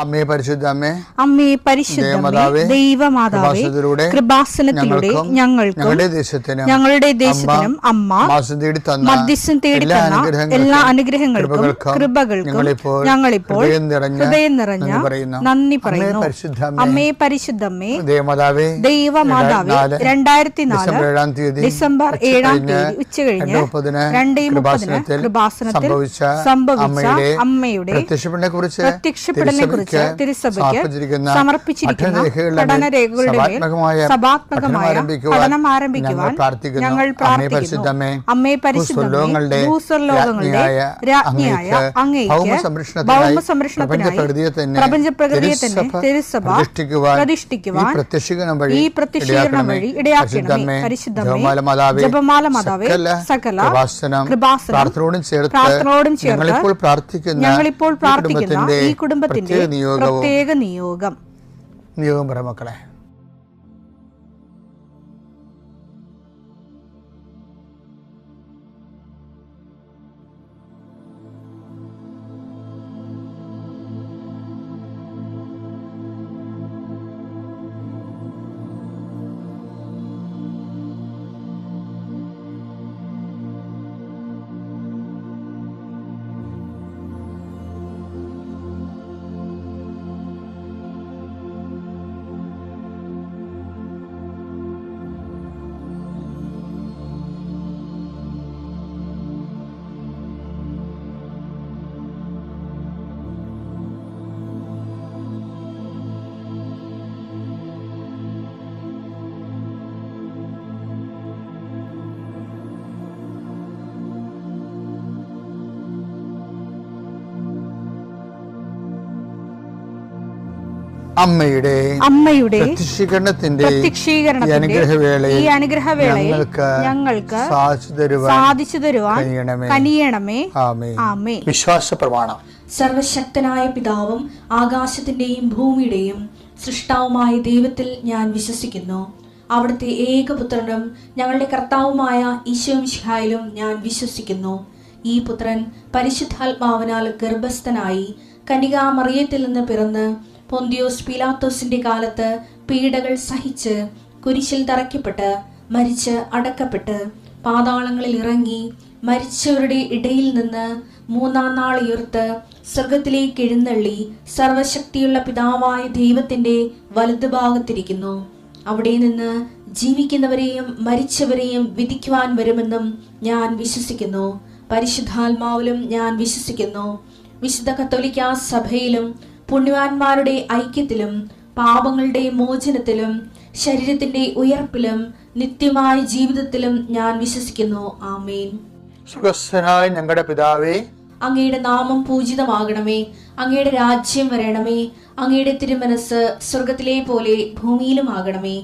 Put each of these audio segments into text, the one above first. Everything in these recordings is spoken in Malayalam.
അമ്മേ പരിശുദ്ധ അമ്മേ, അമ്മേ പരിശുദ്ധമേ, ദൈവമാതാവേ, കൃപാസനത്തിലൂടെ ഞങ്ങളുടെ ദേശത്തിനും അമ്മ മധ്യസ്ഥം തേടി തന്ന എല്ലാ അനുഗ്രഹങ്ങൾക്കും കൃപകൾക്കും ഞങ്ങളിപ്പോൾ ഹൃദയം നിറഞ്ഞ നന്ദി പറയുന്നു. അമ്മേ പരിശുദ്ധമേ, ദൈവമാതാവേ, 2004 ഡിസംബർ 7 ഉച്ചകഴിഞ്ഞ് 2:30 കൃപാസനത്തിൽ സംഭവിച്ച അമ്മയുടെ പ്രത്യക്ഷപ്പെടലിനെ കുറിച്ച് തിരുസഭയ്ക്ക് സമർപ്പിച്ചിരിക്കുന്ന പഠനരേഖകളുടെ സഭാത്മകമായ പഠനം ആരംഭിക്കുവാൻ ഞങ്ങൾ പ്രാർത്ഥിക്കുന്നു. അമ്മേ പരിശുദ്ധമേ, ഭൂസ്വർലോകങ്ങളുടെ രാജ്ഞിയായ അങ്ങേയ്ക്ക് ഭൗമസംരക്ഷണത്തിനായി പ്രപഞ്ചപ്രകൃതിയെ തന്നെ തിരുസഭ പ്രതിഷ്ഠിക്കുവാൻ ഈ പ്രത്യക്ഷീകരണം വഴി ഇടയാക്കണമേ. പരിശുദ്ധമേ, ജപമാല മാതാവേ, സകല കൃപാസനം പ്രാർത്ഥനയോടും ചേർത്ത് ഞങ്ങളിപ്പോൾ പ്രാർത്ഥിക്കുന്ന ഈ കുടുംബത്തിന്റെ പ്രത്യേക നിയോഗം പറ മക്കളെ. അമ്മയുടെ പ്രത്യക്ഷീകരണത്തിന്റെ ഈ അനുഗ്രഹവേളയിൽ ഞങ്ങൾക്ക് സാധിച്ചു തരുവാൻ കനിയണമേ. ആമേൻ. വിശ്വാസ പ്രമാണം. സർവശക്തനായ പിതാവും ആകാശത്തിന്റെയും ഭൂമിയുടെയും സൃഷ്ടാവുമായ ദൈവത്തിൽ ഞാൻ വിശ്വസിക്കുന്നു. അവിടുത്തെ ഏകപുത്രനും ഞങ്ങളുടെ കർത്താവുമായ ഈശോമിശിഹായിലും ഞാൻ വിശ്വസിക്കുന്നു. ഈ പുത്രൻ പരിശുദ്ധാത്മാവിനാൽ ഗർഭസ്ഥനായി കന്യകാമറിയത്തിൽ നിന്ന് പിറന്ന് പൊന്തിയോസ് പീലാത്തോസിന്റെ കാലത്ത് പീഡകൾ സഹിച്ച് കുരിശിൽ തറയ്ക്കപ്പെട്ട് മരിച്ച് അടക്കപ്പെട്ട് പാതാളങ്ങളിൽ ഇറങ്ങി മരിച്ചവരുടെ ഇടയിൽ നിന്ന് 3-ാം നാൾ ഉയർത്ത് സ്വർഗത്തിലേക്ക് എഴുന്നള്ളി സർവശക്തിയുള്ള പിതാവായ ദൈവത്തിന്റെ വലതുഭാഗത്തിരിക്കുന്നു. അവിടെ നിന്ന് ജീവിക്കുന്നവരെയും മരിച്ചവരെയും വിധിക്കുവാൻ വരുമെന്നും ഞാൻ വിശ്വസിക്കുന്നു. പരിശുദ്ധാത്മാവിലും ഞാൻ വിശ്വസിക്കുന്നു. വിശുദ്ധ കത്തോലിക്കാ സഭയിലും പുണ്യവാന്മാരുടെ ഐക്യത്തിലും പാപങ്ങളുടെ മോചനത്തിലും ശരീരത്തിന്റെ ഉയർപ്പിലും നിത്യമായ ജീവിതത്തിലും ഞാൻ വിശ്വസിക്കുന്നു. ആമേൻ. സുഖസ്ഥനായ ഞങ്ങളുടെ പിതാവേ, അങ്ങയുടെ നാമം പൂജിതമാകണമേ. അങ്ങയുടെ രാജ്യം വരണമേ. അങ്ങയുടെ തിരുമനസ് സ്വർഗത്തിലെ പോലെ ഭൂമിയിലും ആകണമേ.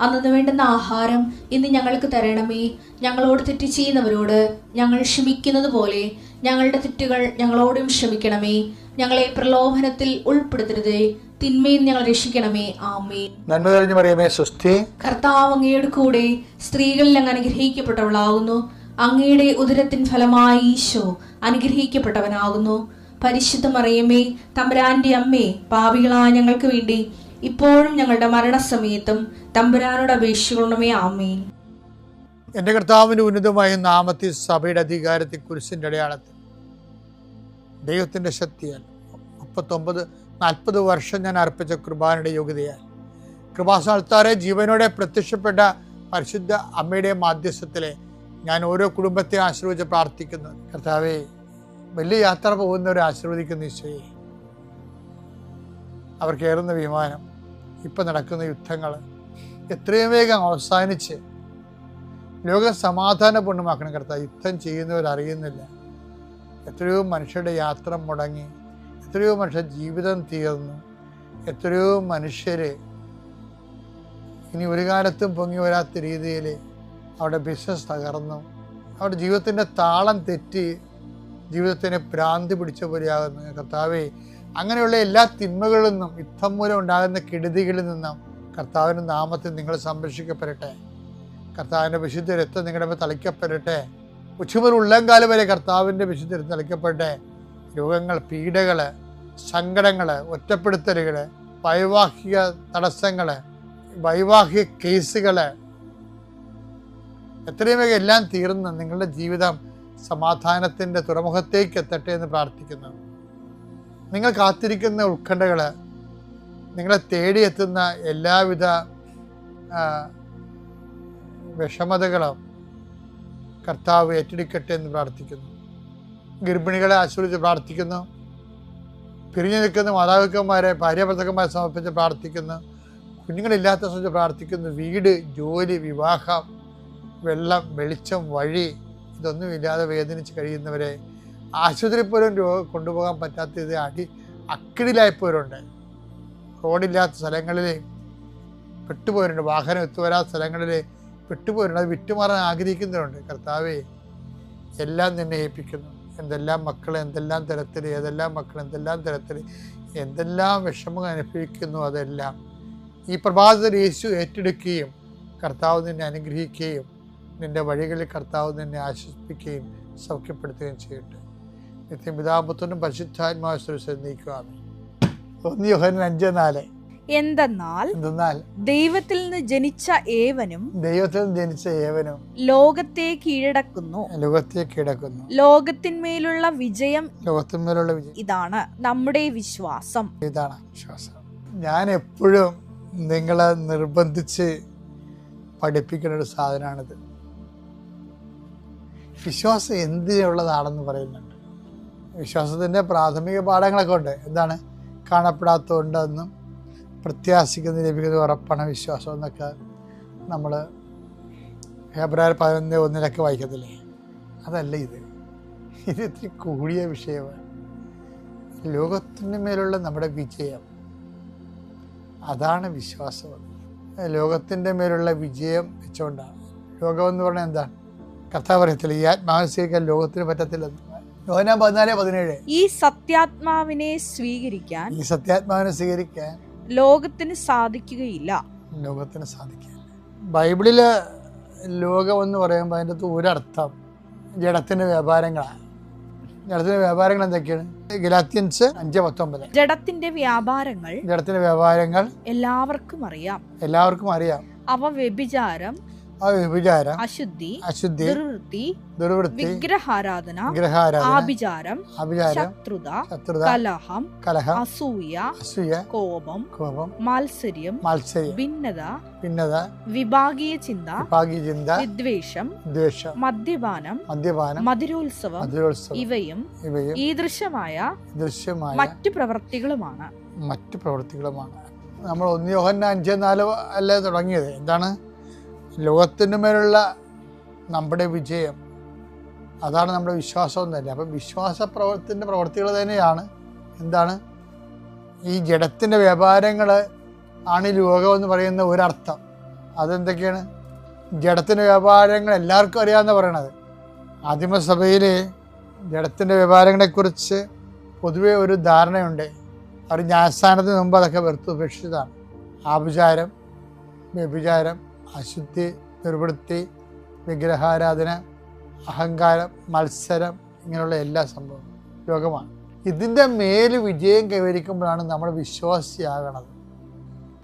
അന്നു വേണ്ടുന്ന ആഹാരം ഇന്ന് ഞങ്ങൾക്ക് തരണമേ. ഞങ്ങളോട് തെറ്റ് ചെയ്യുന്നവരോട് ഞങ്ങൾ ക്ഷമിക്കുന്നത് പോലെ ഞങ്ങളുടെ തെറ്റുകൾ ഞങ്ങളോടും ക്ഷമിക്കണമേ. ഞങ്ങളെ പ്രലോഭനത്തിൽ ഉൾപ്പെടുത്തരുതേ, തിന്മയിൽ ഞങ്ങൾ രക്ഷിക്കണമേ. ആമേൻ. നന്മ നിറഞ്ഞ മറിയമേ, സ്വസ്തി. കർത്താവ് അങ്ങയുടെ കൂടെ സ്ത്രീകളിൽ അങ്ങ് അനുഗ്രഹിക്കപ്പെട്ടവളാകുന്നു. അങ്ങയുടെ ഉദരത്തിൻ ഫലമായി ഈശോ അനുഗ്രഹിക്കപ്പെട്ടവനാകുന്നു. പരിശുദ്ധ മറിയമേ, തമ്പുരാന്റെ അമ്മേ, പാപികളായ ഞങ്ങൾക്ക് വേണ്ടി ഇപ്പോഴും ഞങ്ങളുടെ മരണസമയത്തും തമ്പുരാനോട് അപേക്ഷിക്കണമേ. ആമേൻ. എന്റെ കർത്താവിന്റെ ഉന്നതമായ നാമത്തിൽ സഭയുടെ അധികാരത്തെ കുരിശിന്റെ അടയാളത്തിൽ ദൈവത്തിന്റെ ശക്തിയാൽ 39-40 വർഷം ഞാൻ അർപ്പിച്ച കൃപാനയുടെ യോഗ്യതയാൽ കൃപാസ്ഥാനത്താറെ ജീവനോടെ പ്രത്യക്ഷപ്പെട്ട പരിശുദ്ധ അമ്മയുടെ മാധ്യസ്ഥത്തിലെ ഞാൻ ഓരോ കുടുംബത്തെ ആശീർവദിച്ച് പ്രാർത്ഥിക്കുന്നു. കർത്താവേ, വലിയ യാത്ര പോകുന്നവരെ ആശീർവദിക്കുന്ന ഈശോയെ, അവർ കയറുന്ന വിമാനം, ഇപ്പം നടക്കുന്ന യുദ്ധങ്ങൾ എത്രയും വേഗം അവസാനിച്ച് ലോകം സമാധാനപൂർണ്ണമാക്കണം. കർത്താവ്, യുദ്ധം ചെയ്യുന്നവരറിയുന്നില്ല. എത്രയോ മനുഷ്യരുടെ യാത്ര മുടങ്ങി, എത്രയോ മനുഷ്യർ ജീവിതം തീർന്നു, എത്രയോ മനുഷ്യർ ഇനി ഒരു കാലത്തും പൊങ്ങി വരാത്ത രീതിയിൽ അവരുടെ ബിസിനസ് തകർന്നു, അവരുടെ ജീവിതത്തിൻ്റെ താളം തെറ്റി ജീവിതത്തിന് ഭ്രാന്തി പിടിച്ച പോലെയാകുന്നു. കർത്താവേ, അങ്ങനെയുള്ള എല്ലാ തിന്മകളിൽ നിന്നും യുദ്ധം മൂലം ഉണ്ടാകുന്ന കെടുതികളിൽ നിന്നും കർത്താവിൻ്റെ നാമത്തിൽ നിങ്ങൾ സംരക്ഷിക്കപ്പെടട്ടെ. കർത്താവിൻ്റെ വിശുദ്ധ രക്തം നിങ്ങളുടെ മേൽ തളിക്കപ്പെടട്ടെ. ഉച്ചമുതൽ ഉള്ളംകാലം വരെ കർത്താവിൻ്റെ വിശുദ്ധ രക്തം തളിക്കപ്പെടട്ടെ. രോഗങ്ങൾ, പീഡകൾ, സങ്കടങ്ങൾ, ഒറ്റപ്പെടുത്തലുകൾ, വൈവാഹിക തടസ്സങ്ങൾ, വൈവാഹിക കേസുകൾ എത്രയും വേഗം എല്ലാം തീർന്ന് നിങ്ങളുടെ ജീവിതം സമാധാനത്തിൻ്റെ തുറമുഖത്തേക്ക് എത്തട്ടെ എന്ന് പ്രാർത്ഥിക്കുന്നു. നിങ്ങൾ കാത്തിരിക്കുന്ന ഉത്കണ്ഠകൾ, നിങ്ങളെ തേടിയെത്തുന്ന എല്ലാവിധ വിഷമതകളും കർത്താവ് ഏറ്റെടുക്കട്ടെ എന്ന് പ്രാർത്ഥിക്കുന്നു. ഗർഭിണികളെ ആശ്രയിച്ച് പ്രാർത്ഥിക്കുന്നു. പിരിഞ്ഞു നിൽക്കുന്ന മാതാപിതാക്കന്മാരെ, ഭാര്യാഭർത്താക്കന്മാരെ സമർപ്പിച്ച് പ്രാർത്ഥിക്കുന്നു. കുഞ്ഞുങ്ങളില്ലാത്ത സംബന്ധിച്ച് പ്രാർത്ഥിക്കുന്നു. വീട്, ജോലി, വിവാഹം, വെള്ളം, വെളിച്ചം, വഴി ഇതൊന്നുമില്ലാതെ വേദനിച്ച് കഴിയുന്നവരെ, ആശുപത്രിയിൽ പോലും കൊണ്ടുപോകാൻ പറ്റാത്തത് അക്കിടിലായപ്പോരുണ്ട്. റോഡില്ലാത്ത സ്ഥലങ്ങളിൽ പെട്ടുപോരുണ്ട്. വാഹനം എത്തുവരാത്ത സ്ഥലങ്ങളിൽ പെട്ടുപോരുണ്ട്. അത് വിട്ടുമാറാൻ ആഗ്രഹിക്കുന്നവരുണ്ട്. കർത്താവേ, എല്ലാം നിന്നെ ഏൽപ്പിക്കുന്നു. എന്തെല്ലാം മക്കൾ എന്തെല്ലാം തരത്തിൽ, ഏതെല്ലാം മക്കൾ എന്തെല്ലാം തരത്തിൽ എന്തെല്ലാം വിഷമങ്ങൾ അനുഭവിക്കുന്നു, അതെല്ലാം ഈ പ്രഭാതത്തിൽ യേശു ഏറ്റെടുക്കുകയും കർത്താവ് നിന്നെ അനുഗ്രഹിക്കുകയും നിൻ്റെ വഴികളിൽ കർത്താവ് നിന്നെ ആശ്വസിപ്പിക്കുകയും സൗഖ്യപ്പെടുത്തുകയും ചെയ്യട്ടെ. നിത്യം പിതാപുത്രനും പരിശുദ്ധാത്മാവിനെ നീക്കുവാമേ. 1 യോഹന്നാൻ 5:4 എന്തെന്നാൽ ദൈവത്തിൽ നിന്ന് ജനിച്ച ഏവനും ലോകത്തെ കീഴടക്കുന്നു. ലോകത്തിന്മേലുള്ള വിജയം ഇതാണ് നമ്മുടെ വിശ്വാസം. ഞാൻ എപ്പോഴും നിങ്ങളെ നിർബന്ധിച്ച് പഠിപ്പിക്കുന്ന ഒരു സാധനമാണിത്. വിശ്വാസം എന്തിനുള്ളതാണെന്ന് പറയുന്നുണ്ട്. വിശ്വാസത്തിൻ്റെ പ്രാഥമിക പാഠങ്ങളൊക്കെ ഉണ്ട്. എന്താണ്? കാണപ്പെടാത്തതുണ്ടെന്നും പ്രത്യാശിക്കുന്ന ലഭിക്കുന്ന ഉറപ്പാണ് വിശ്വാസം എന്നൊക്കെ നമ്മൾ ഹെബ്രായർ 11:1 വായിക്കത്തില്ലേ? അതല്ല ഇത്. ഇത്തിരി കൂടിയ വിഷയമാണ്. ലോകത്തിന് മേലുള്ള നമ്മുടെ വിജയം, അതാണ് വിശ്വാസം. ലോകത്തിൻ്റെ മേലുള്ള വിജയം വെച്ചുകൊണ്ടാണ്. ലോകമെന്ന് പറഞ്ഞാൽ എന്താണ്? കർത്താവ് പറയത്തില്ല, ഈ ആത്മാവിനെ സ്വീകരിക്കാൻ ലോകത്തിന് പറ്റത്തില്ലെന്ന്. യോഹന്നാൻ 14:17 ഈ സത്യാത്മാവിനെ സ്വീകരിക്കാൻ ലോകത്തിന് സാധിക്കുകയില്ല. ബൈബിളില് ലോകം എന്ന് പറയുമ്പോൾ അതിൻ്റെ അകത്ത് ഒരർത്ഥം ജഡത്തിന്റെ വ്യാപാരങ്ങളാണ്. ജഡത്തിന്റെ വ്യാപാരങ്ങൾ എന്തൊക്കെയാണ്? ഗലാത്യൻസ് 5:19 ജഡത്തിന്റെ വ്യാപാരങ്ങൾ എല്ലാവർക്കും അറിയാം. അവ വ്യഭിചാരം, അശുദ്ധി, ദുർവൃത്തി, വിഗ്രഹാരാധന, ആഭിചാരം, ശത്രുത, കലഹം, അസൂയ, കോപം, മാത്സര്യം, ഭിന്നത, വിഭാഗീയ ചിന്ത, വിദ്വേഷം, മദ്യപാനം, മധുരോത്സവം ഇവയും ഈ ദൃശ്യമായ മറ്റു പ്രവൃത്തികളുമാണ്. നമ്മൾ 1 യോഹന്നാൻ 5:4 അല്ലേ തുടങ്ങിയത്? എന്താണ്? ലോകത്തിൻ്റെ മേലുള്ള നമ്മുടെ വിജയം, അതാണ് നമ്മുടെ വിശ്വാസം തന്നെ. അപ്പം വിശ്വാസത്തിൻ്റെ പ്രവൃത്തികൾ തന്നെയാണ് എന്താണ്? ഈ ജഡത്തിൻ്റെ വ്യാപാരങ്ങൾ ആണ് ലോകമെന്ന് പറയുന്ന ഒരർത്ഥം. അതെന്തൊക്കെയാണ്? ജഡത്തിൻ്റെ വ്യാപാരങ്ങൾ എല്ലാവർക്കും അറിയാമെന്ന് പറയണത്. ആദിമസഭയിൽ ജഡത്തിൻ്റെ വ്യാപാരങ്ങളെക്കുറിച്ച് പൊതുവെ ഒരു ധാരണയുണ്ട്. അവർ ന്യായസ്ഥാനത്തിന് മുമ്പ് അതൊക്കെ ഉപേക്ഷിച്ചതാണ്. ആഭിചാരം, വ്യഭിചാരം, അശുദ്ധി, ദുർവൃത്തി, വിഗ്രഹാരാധന, അഹങ്കാരം, മത്സരം, ഇങ്ങനെയുള്ള എല്ലാ സംഭവവും രോഗമാണ്. ഇതിൻ്റെ മേൽ വിജയം കൈവരിക്കുമ്പോഴാണ് നമ്മൾ വിശ്വാസിയാകണത്.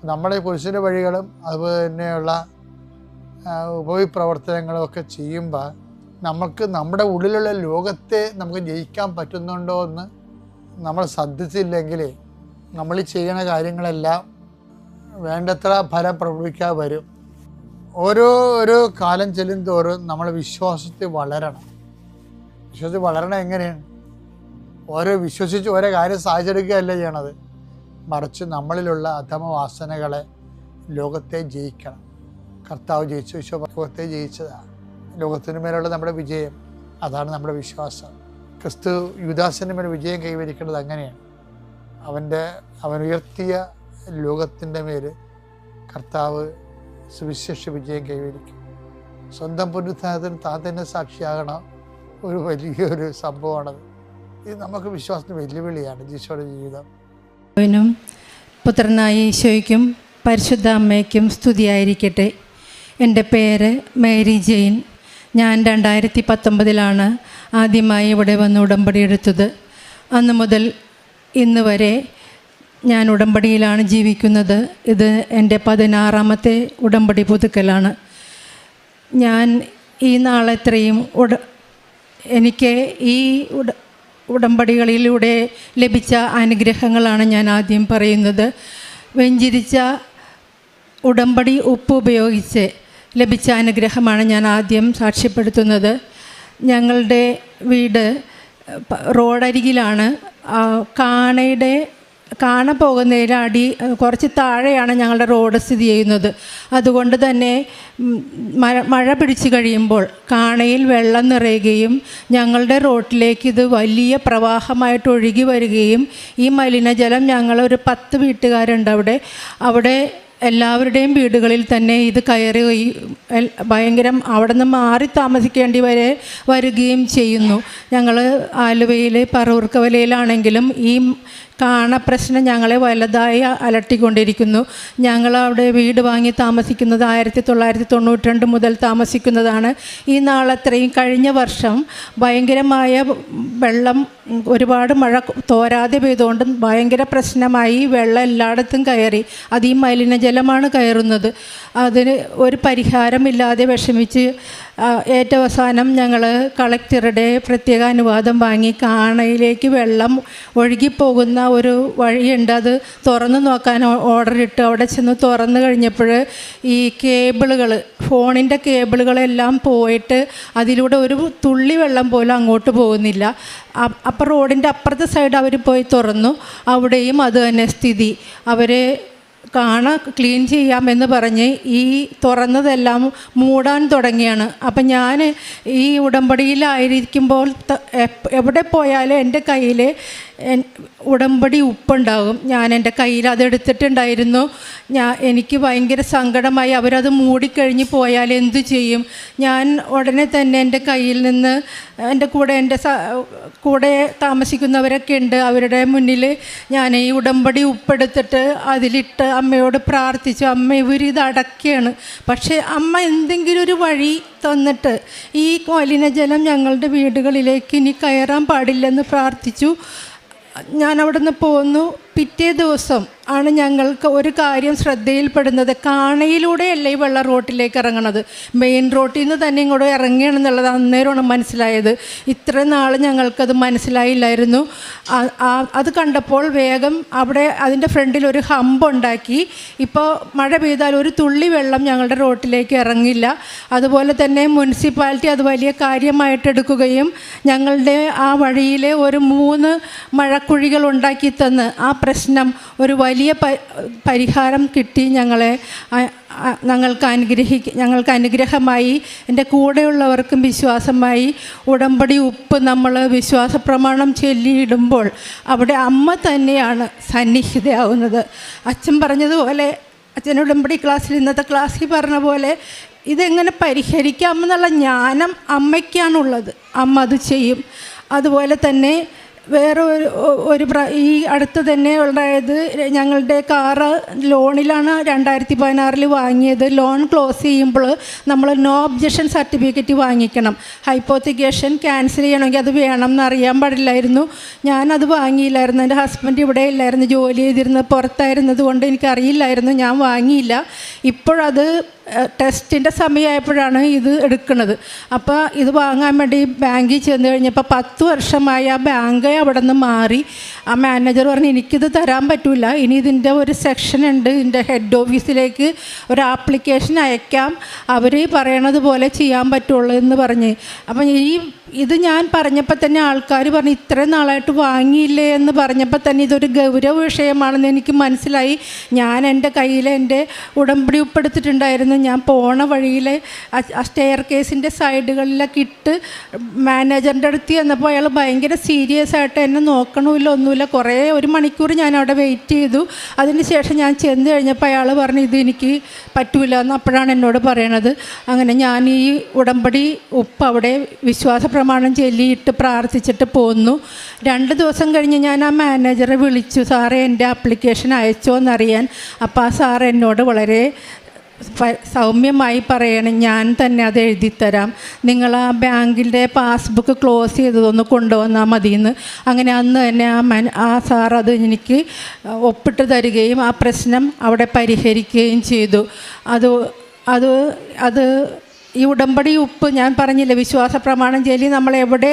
നമ്മുടെ പുരുഷൻ്റെ വഴികളും അതുപോലെ തന്നെയുള്ള ഉപവിപ്രവർത്തനങ്ങളും ഒക്കെ ചെയ്യുമ്പോൾ നമുക്ക് നമ്മുടെ ഉള്ളിലുള്ള ലോകത്തെ നമുക്ക് ജയിക്കാൻ പറ്റുന്നുണ്ടോ എന്ന് നമ്മൾ ശ്രദ്ധിച്ചില്ലെങ്കിൽ നമ്മൾ ചെയ്യുന്ന കാര്യങ്ങളെല്ലാം വേണ്ടത്ര ഫലം പ്രഭവിക്കാതെ വരും. ഓരോ കാലം ചെല്ലും തോറും നമ്മൾ വിശ്വാസത്തിൽ വളരണം. എങ്ങനെയാണ്? വിശ്വസിച്ച് ഓരോ കാര്യം സാധിച്ചെടുക്കുകയല്ല ചെയ്യണത്, മറിച്ച് നമ്മളിലുള്ള അധമവാസനകളെ ലോകത്തെ ജയിക്കണം. കർത്താവ് ജയിച്ചു, ലോകത്തെ ജയിച്ചതാണ്. ലോകത്തിന് മേലുള്ള നമ്മുടെ വിജയം, അതാണ് നമ്മുടെ വിശ്വാസം. ക്രിസ്തു യൂദാസിൻ്റെ മേൽ വിജയം കൈവരിക്കേണ്ടത് അങ്ങനെയാണ്. അവൻ ഉയർത്തിയ ലോകത്തിൻ്റെ മേൽ കർത്താവ് സുവിശേഷ വിജയം കൈവരിക്കും. സ്വന്തം പുനരുത്ഥാനത്തിന് താൻ തന്നെ സാക്ഷിയാകണം. ഒരു വലിയൊരു സംഭവമാണത്. ഇത് നമുക്ക് വിശ്വാസത്തിന് വെല്ലുവിളിയാണ്. ഈശോയുടെ ജീവിതം. പുത്രനായ ഈശോയ്ക്കും പരിശുദ്ധ അമ്മയ്ക്കും സ്തുതിയായിരിക്കട്ടെ. എൻ്റെ പേര് മേരി ജെയിൻ. ഞാൻ 2019 ആദ്യമായി ഇവിടെ വന്ന് ഉടമ്പടി എടുത്തത്. അന്ന് മുതൽ ഇന്ന് വരെ ഞാൻ ഉടമ്പടിയിലാണ് ജീവിക്കുന്നത്. ഇത് എൻ്റെ 16ാമത്തെ ഉടമ്പടി പുതുക്കലാണ്. ഞാൻ ഈ നാളെത്രയും എനിക്ക് ഈ ഉടമ്പടികളിലൂടെ ലഭിച്ച അനുഗ്രഹങ്ങളാണ് ഞാൻ ആദ്യം പറയുന്നത്. വെഞ്ചിരിച്ച ഉടമ്പടി ഉപ്പ് ഉപയോഗിച്ച് ലഭിച്ച അനുഗ്രഹമാണ് ഞാൻ ആദ്യം സാക്ഷ്യപ്പെടുത്തുന്നത്. ഞങ്ങളുടെ വീട് റോഡരികിലാണ്. കാണ പോകുന്നതിന് കുറച്ച് താഴെയാണ് ഞങ്ങളുടെ റോഡ് സ്ഥിതി ചെയ്യുന്നത്. അതുകൊണ്ട് തന്നെ മഴ പിടിച്ചു കഴിയുമ്പോൾ കാണയിൽ വെള്ളം നിറയുകയും ഞങ്ങളുടെ റോട്ടിലേക്ക് ഇത് വലിയ പ്രവാഹമായിട്ട് ഒഴുകി വരികയും ഈ മലിനജലം ഞങ്ങളൊരു 10 വീട്ടുകാരുണ്ട് അവിടെ എല്ലാവരുടെയും വീടുകളിൽ തന്നെ ഇത് കയറുകയും ഭയങ്കരം അവിടെ നിന്ന് മാറി താമസിക്കേണ്ടി വരികയും ചെയ്യുന്നു. ഞങ്ങൾ ആലുവയിൽ പറവൂർക്കവലയിലാണെങ്കിലും ഈ പ്രശ്നം ഞങ്ങളെ വലുതായി അലട്ടിക്കൊണ്ടിരിക്കുന്നു. ഞങ്ങളവിടെ വീട് വാങ്ങി താമസിക്കുന്നത് 1992 മുതൽ താമസിക്കുന്നതാണ്. ഈ നാളത്രയും കഴിഞ്ഞ വർഷം ഭയങ്കരമായ വെള്ളം, ഒരുപാട് മഴ തോരാതെ പെയ്തുകൊണ്ട് ഭയങ്കര പ്രശ്നമായി. വെള്ളം എല്ലായിടത്തും കയറി. അത് ഈ മലിനജലമാണ് കയറുന്നത്. അതിന് ഒരു പരിഹാരമില്ലാതെ വിഷമിച്ച് ഏറ്റവും അവസാനം ഞങ്ങൾ കളക്ടറുടെ പ്രത്യേക അനുവാദം വാങ്ങി കാണയിലേക്ക് വെള്ളം ഒഴുകിപ്പോകുന്ന ഒരു വഴിയുണ്ട്. അത് തുറന്ന് നോക്കാൻ ഓർഡറിട്ട് അവിടെ ചെന്ന് തുറന്ന് കഴിഞ്ഞപ്പോൾ ഈ കേബിളുകൾ, ഫോണിൻ്റെ കേബിളുകളെല്ലാം പോയിട്ട് അതിലൂടെ ഒരു തുള്ളി വെള്ളം പോലും അങ്ങോട്ട് പോകുന്നില്ല. അപ്പം റോഡിൻ്റെ അപ്പുറത്തെ സൈഡ് അവർ പോയി തുറന്നു. അവിടെയും അത് തന്നെ സ്ഥിതി. അവർ ക്ലീൻ ചെയ്യാമെന്ന് പറഞ്ഞ് ഈ തുറന്നതെല്ലാം മൂടാൻ തുടങ്ങിയാണ്. അപ്പം ഞാൻ ഈ ഉടമ്പടിയിലായിരിക്കുമ്പോൾ എവിടെ പോയാലും എൻ്റെ കയ്യിൽ ഉടമ്പടി ഉപ്പുണ്ടാകും. ഞാൻ എൻ്റെ കയ്യിൽ അതെടുത്തിട്ടുണ്ടായിരുന്നു. എനിക്ക് ഭയങ്കര സങ്കടമായി. അവരത് മൂടിക്കഴിഞ്ഞ് പോയാൽ എന്തു ചെയ്യും? ഞാൻ ഉടനെ തന്നെ എൻ്റെ കയ്യിൽ നിന്ന് എൻ്റെ കൂടെ താമസിക്കുന്നവരൊക്കെ ഉണ്ട്, അവരുടെ മുന്നിൽ ഞാൻ ഈ ഉടമ്പടി ഉപ്പെടുത്തിട്ട് അതിലിട്ട് അമ്മയോട് പ്രാർത്ഥിച്ചു. അമ്മ ഇവരിത് അടക്കുകയാണ്, പക്ഷേ അമ്മ എന്തെങ്കിലും ഒരു വഴി തന്നിട്ട് ഈ മലിനജലം ഞങ്ങളുടെ വീടുകളിലേക്ക് ഇനി കയറാൻ പാടില്ലെന്ന് പ്രാർത്ഥിച്ചു. ഞാൻ അവിടെ നിന്ന് പോന്നു. പിറ്റേ ദിവസം ആണ് ഞങ്ങൾക്ക് ഒരു കാര്യം ശ്രദ്ധയിൽപ്പെടുന്നത്. കാണയിലൂടെയല്ല ഈ വെള്ളം റോട്ടിലേക്ക് ഇറങ്ങണത്, മെയിൻ റോട്ടിൽ നിന്ന് തന്നെ ഇങ്ങോട്ട് ഇറങ്ങുകയാണെന്നുള്ളത് അന്നേരമാണ് മനസ്സിലായത്. ഇത്ര നാൾ ഞങ്ങൾക്കത് മനസ്സിലായില്ലായിരുന്നു. അത് കണ്ടപ്പോൾ വേഗം അവിടെ അതിൻ്റെ ഫ്രണ്ടിൽ ഒരു ഹമ്പ് ഉണ്ടാക്കി. ഇപ്പോൾ മഴ പെയ്താൽ ഒരു തുള്ളി വെള്ളം ഞങ്ങളുടെ റോട്ടിലേക്ക് ഇറങ്ങില്ല. അതുപോലെ തന്നെ മുനിസിപ്പാലിറ്റി അത് വലിയ കാര്യമായിട്ട് എടുക്കുകയും ഞങ്ങളുടെ ആ വഴിയിൽ ഒരു 3 മഴക്കുഴികൾ ഉണ്ടാക്കി തന്ന് ആ പ്രശ്നം ഒരു വലിയ പരിഹാരം കിട്ടി. ഞങ്ങൾക്ക് അനുഗ്രഹമായി. എൻ്റെ കൂടെയുള്ളവർക്കും വിശ്വാസമായി. ഉടമ്പടി ഉപ്പ് നമ്മൾ വിശ്വാസ പ്രമാണം ചൊല്ലിയിടുമ്പോൾ അവിടെ അമ്മ തന്നെയാണ് സന്നിഹിതയാവുന്നത്. അച്ഛൻ പറഞ്ഞതുപോലെ, അച്ഛൻ ഉടമ്പടി ക്ലാസ്സിൽ ഇന്നത്തെ ക്ലാസ്സിൽ പറഞ്ഞ പോലെ ഇതെങ്ങനെ പരിഹരിക്കാമെന്നുള്ള ജ്ഞാനം അമ്മയ്ക്കാണുള്ളത്. അമ്മ അത് ചെയ്യും. അതുപോലെ തന്നെ വേറെ ഈ അടുത്ത് തന്നെ ഉണ്ടായത്, ഞങ്ങളുടെ കാറ് ലോണിലാണ് 2016 വാങ്ങിയത്. ലോൺ ക്ലോസ് ചെയ്യുമ്പോൾ നമ്മൾ നോ ഒബ്ജക്ഷൻ സർട്ടിഫിക്കറ്റ് വാങ്ങിക്കണം. ഹൈപ്പോത്തിക്കേഷൻ ക്യാൻസൽ ചെയ്യണമെങ്കിൽ അത് വേണം എന്നറിയാൻ പാടില്ലായിരുന്നു. ഞാനത് വാങ്ങിയില്ലായിരുന്നു. എൻ്റെ ഹസ്ബൻഡ് ഇവിടെ ഇല്ലായിരുന്നു, ജോലി ചെയ്തിരുന്നത് പുറത്തായിരുന്നത് കൊണ്ട് എനിക്കറിയില്ലായിരുന്നു. ഞാൻ വാങ്ങിയില്ല. ഇപ്പോഴത് ടെസ്റ്റിൻ്റെ സമയമായപ്പോഴാണ് ഇത് എടുക്കുന്നത്. അപ്പോൾ ഇത് വാങ്ങാൻ വേണ്ടി ബാങ്കിൽ ചെന്ന് കഴിഞ്ഞപ്പോൾ 10 വർഷമായി ആ ബാങ്ക് അവിടെ നിന്ന് മാറി. ആ മാനേജർ പറഞ്ഞു എനിക്കിത് തരാൻ പറ്റില്ല, ഇനി ഇതിൻ്റെ ഒരു സെക്ഷൻ ഉണ്ട്, ഇതിൻ്റെ ഹെഡ് ഓഫീസിലേക്ക് ഒരു ആപ്ലിക്കേഷൻ അയക്കാം, അവർ പറയണത് പോലെ ചെയ്യാൻ പറ്റുള്ളൂ എന്ന് പറഞ്ഞ്. അപ്പം ഇത് ഞാൻ പറഞ്ഞപ്പോൾ തന്നെ ആൾക്കാർ പറഞ്ഞു ഇത്രയും നാളായിട്ട് വാങ്ങിയില്ലേ എന്ന് പറഞ്ഞപ്പോൾ തന്നെ ഇതൊരു ഗൗരവ വിഷയമാണെന്ന് എനിക്ക് മനസ്സിലായി. ഞാൻ എൻ്റെ കയ്യിൽ എൻ്റെ ഉടമ്പടി ഉപ്പെടുത്തിട്ടുണ്ടായിരുന്നു. ഞാൻ പോണ വഴിയിൽ ആ സ്റ്റെയർ കേസിൻ്റെ സൈഡുകളിലൊക്കെ ഇട്ട് മാനേജറിൻ്റെ അടുത്ത് ചെന്നപ്പോൾ അയാൾ ഭയങ്കര സീരിയസ് ആയിട്ട് എന്നെ നോക്കണമില്ല, ഒന്നുമില്ല. കുറേ 1 മണിക്കൂർ ഞാൻ അവിടെ വെയിറ്റ് ചെയ്തു. അതിന് ശേഷം ഞാൻ ചെന്ന് കഴിഞ്ഞപ്പോൾ അയാൾ പറഞ്ഞു ഇത് എനിക്ക് പറ്റൂല എന്ന്. അപ്പോഴാണ് എന്നോട് പറയണത്. അങ്ങനെ ഞാൻ ഈ ഉടമ്പടി ഉപ്പ് അവിടെ വിശ്വാസ പ്രമാണം ചൊല്ലിയിട്ട് പ്രാർത്ഥിച്ചിട്ട് പോന്നു. 2 ദിവസം കഴിഞ്ഞ് ഞാൻ ആ മാനേജറെ വിളിച്ചു, സാറേ എൻ്റെ ആപ്ലിക്കേഷൻ അയച്ചോ എന്നറിയാൻ. അപ്പോൾ ആ സാർ എന്നോട് വളരെ സൗമ്യമായി പറയണം, ഞാൻ തന്നെ അത് എഴുതിത്തരാം, നിങ്ങൾ ആ ബാങ്കിൻ്റെ പാസ്ബുക്ക് ക്ലോസ് ചെയ്തതൊന്ന് കൊണ്ടുവന്നാൽ മതിയെന്ന്. അങ്ങനെ അന്ന് തന്നെ ആ സാർ അത് എനിക്ക് ഒപ്പിട്ട് തരികയും ആ പ്രശ്നം അവിടെ പരിഹരിക്കുകയും ചെയ്തു. അത് ഈ ഉടമ്പടി ഉപ്പ് ഞാൻ പറഞ്ഞില്ല, വിശ്വാസ പ്രമാണം ചൊല്ലി നമ്മൾ എവിടെ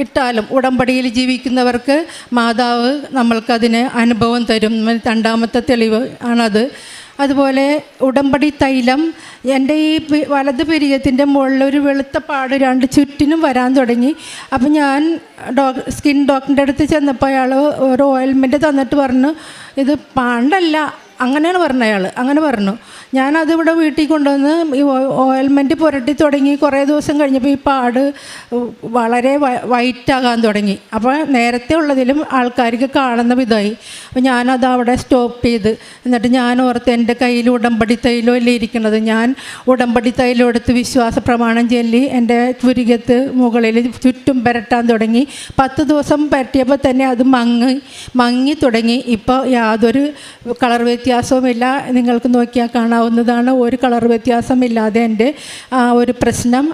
ഇട്ടാലും ഉടമ്പടിയിൽ ജീവിക്കുന്നവർക്ക് മാതാവ് നമ്മൾക്കതിന് അനുഭവം തരും. രണ്ടാമത്തെ തെളിവ് ആണത്. അതുപോലെ ഉടമ്പടി തൈലം എൻ്റെ ഈ വലത് പിരിയത്തിൻ്റെ മുകളിലൊരു വെളുത്ത പാട് 2 ചുറ്റിനും വരാൻ തുടങ്ങി. അപ്പം ഞാൻ സ്കിൻ ഡോക്ടറിൻ്റെ അടുത്ത് ചെന്നപ്പോൾ അയാൾ ഒരു ഓയിൽമെൻറ്റ് തന്നിട്ട് പറഞ്ഞു, ഇത് പാണ്ടല്ല, അങ്ങനെയാണ് പറഞ്ഞ അയാൾ. അങ്ങനെ പറഞ്ഞു. ഞാനതിവിടെ വീട്ടിൽ കൊണ്ടുവന്ന് ഈ ഓയിൽമെൻറ്റ് പുരട്ടി തുടങ്ങി. കുറേ ദിവസം കഴിഞ്ഞപ്പോൾ ഈ പാട് വളരെ വൈറ്റാകാൻ തുടങ്ങി. അപ്പോൾ നേരത്തെ ഉള്ളതിലും ആൾക്കാർക്ക് കാണുന്ന വിധമായി. അപ്പോൾ ഞാനത് അവിടെ സ്റ്റോപ്പ് ചെയ്ത്, എന്നിട്ട് ഞാൻ ഓർത്ത് എൻ്റെ കയ്യിൽ ഉടമ്പടി തൈലം അല്ലേ ഇരിക്കുന്നത്, ഞാൻ ഉടമ്പടി തൈലം എടുത്ത് വിശ്വാസ പ്രമാണം ചൊല്ലി എൻ്റെ പുരികത്ത് മുകളിൽ ചുറ്റും പുരട്ടാൻ തുടങ്ങി. 10 ദിവസം പുരട്ടിയപ്പോൾ തന്നെ അത് മങ്ങി തുടങ്ങി. ഇപ്പോൾ യാതൊരു കളർ വ്യത്യാസവുമില്ല. നിങ്ങൾക്ക് നോക്കിയാൽ കാണാവുന്നതാണ്. ഒരു കളർ വ്യത്യാസമില്ലാതെ എൻ്റെ ആ ഒരു പ്രശ്നം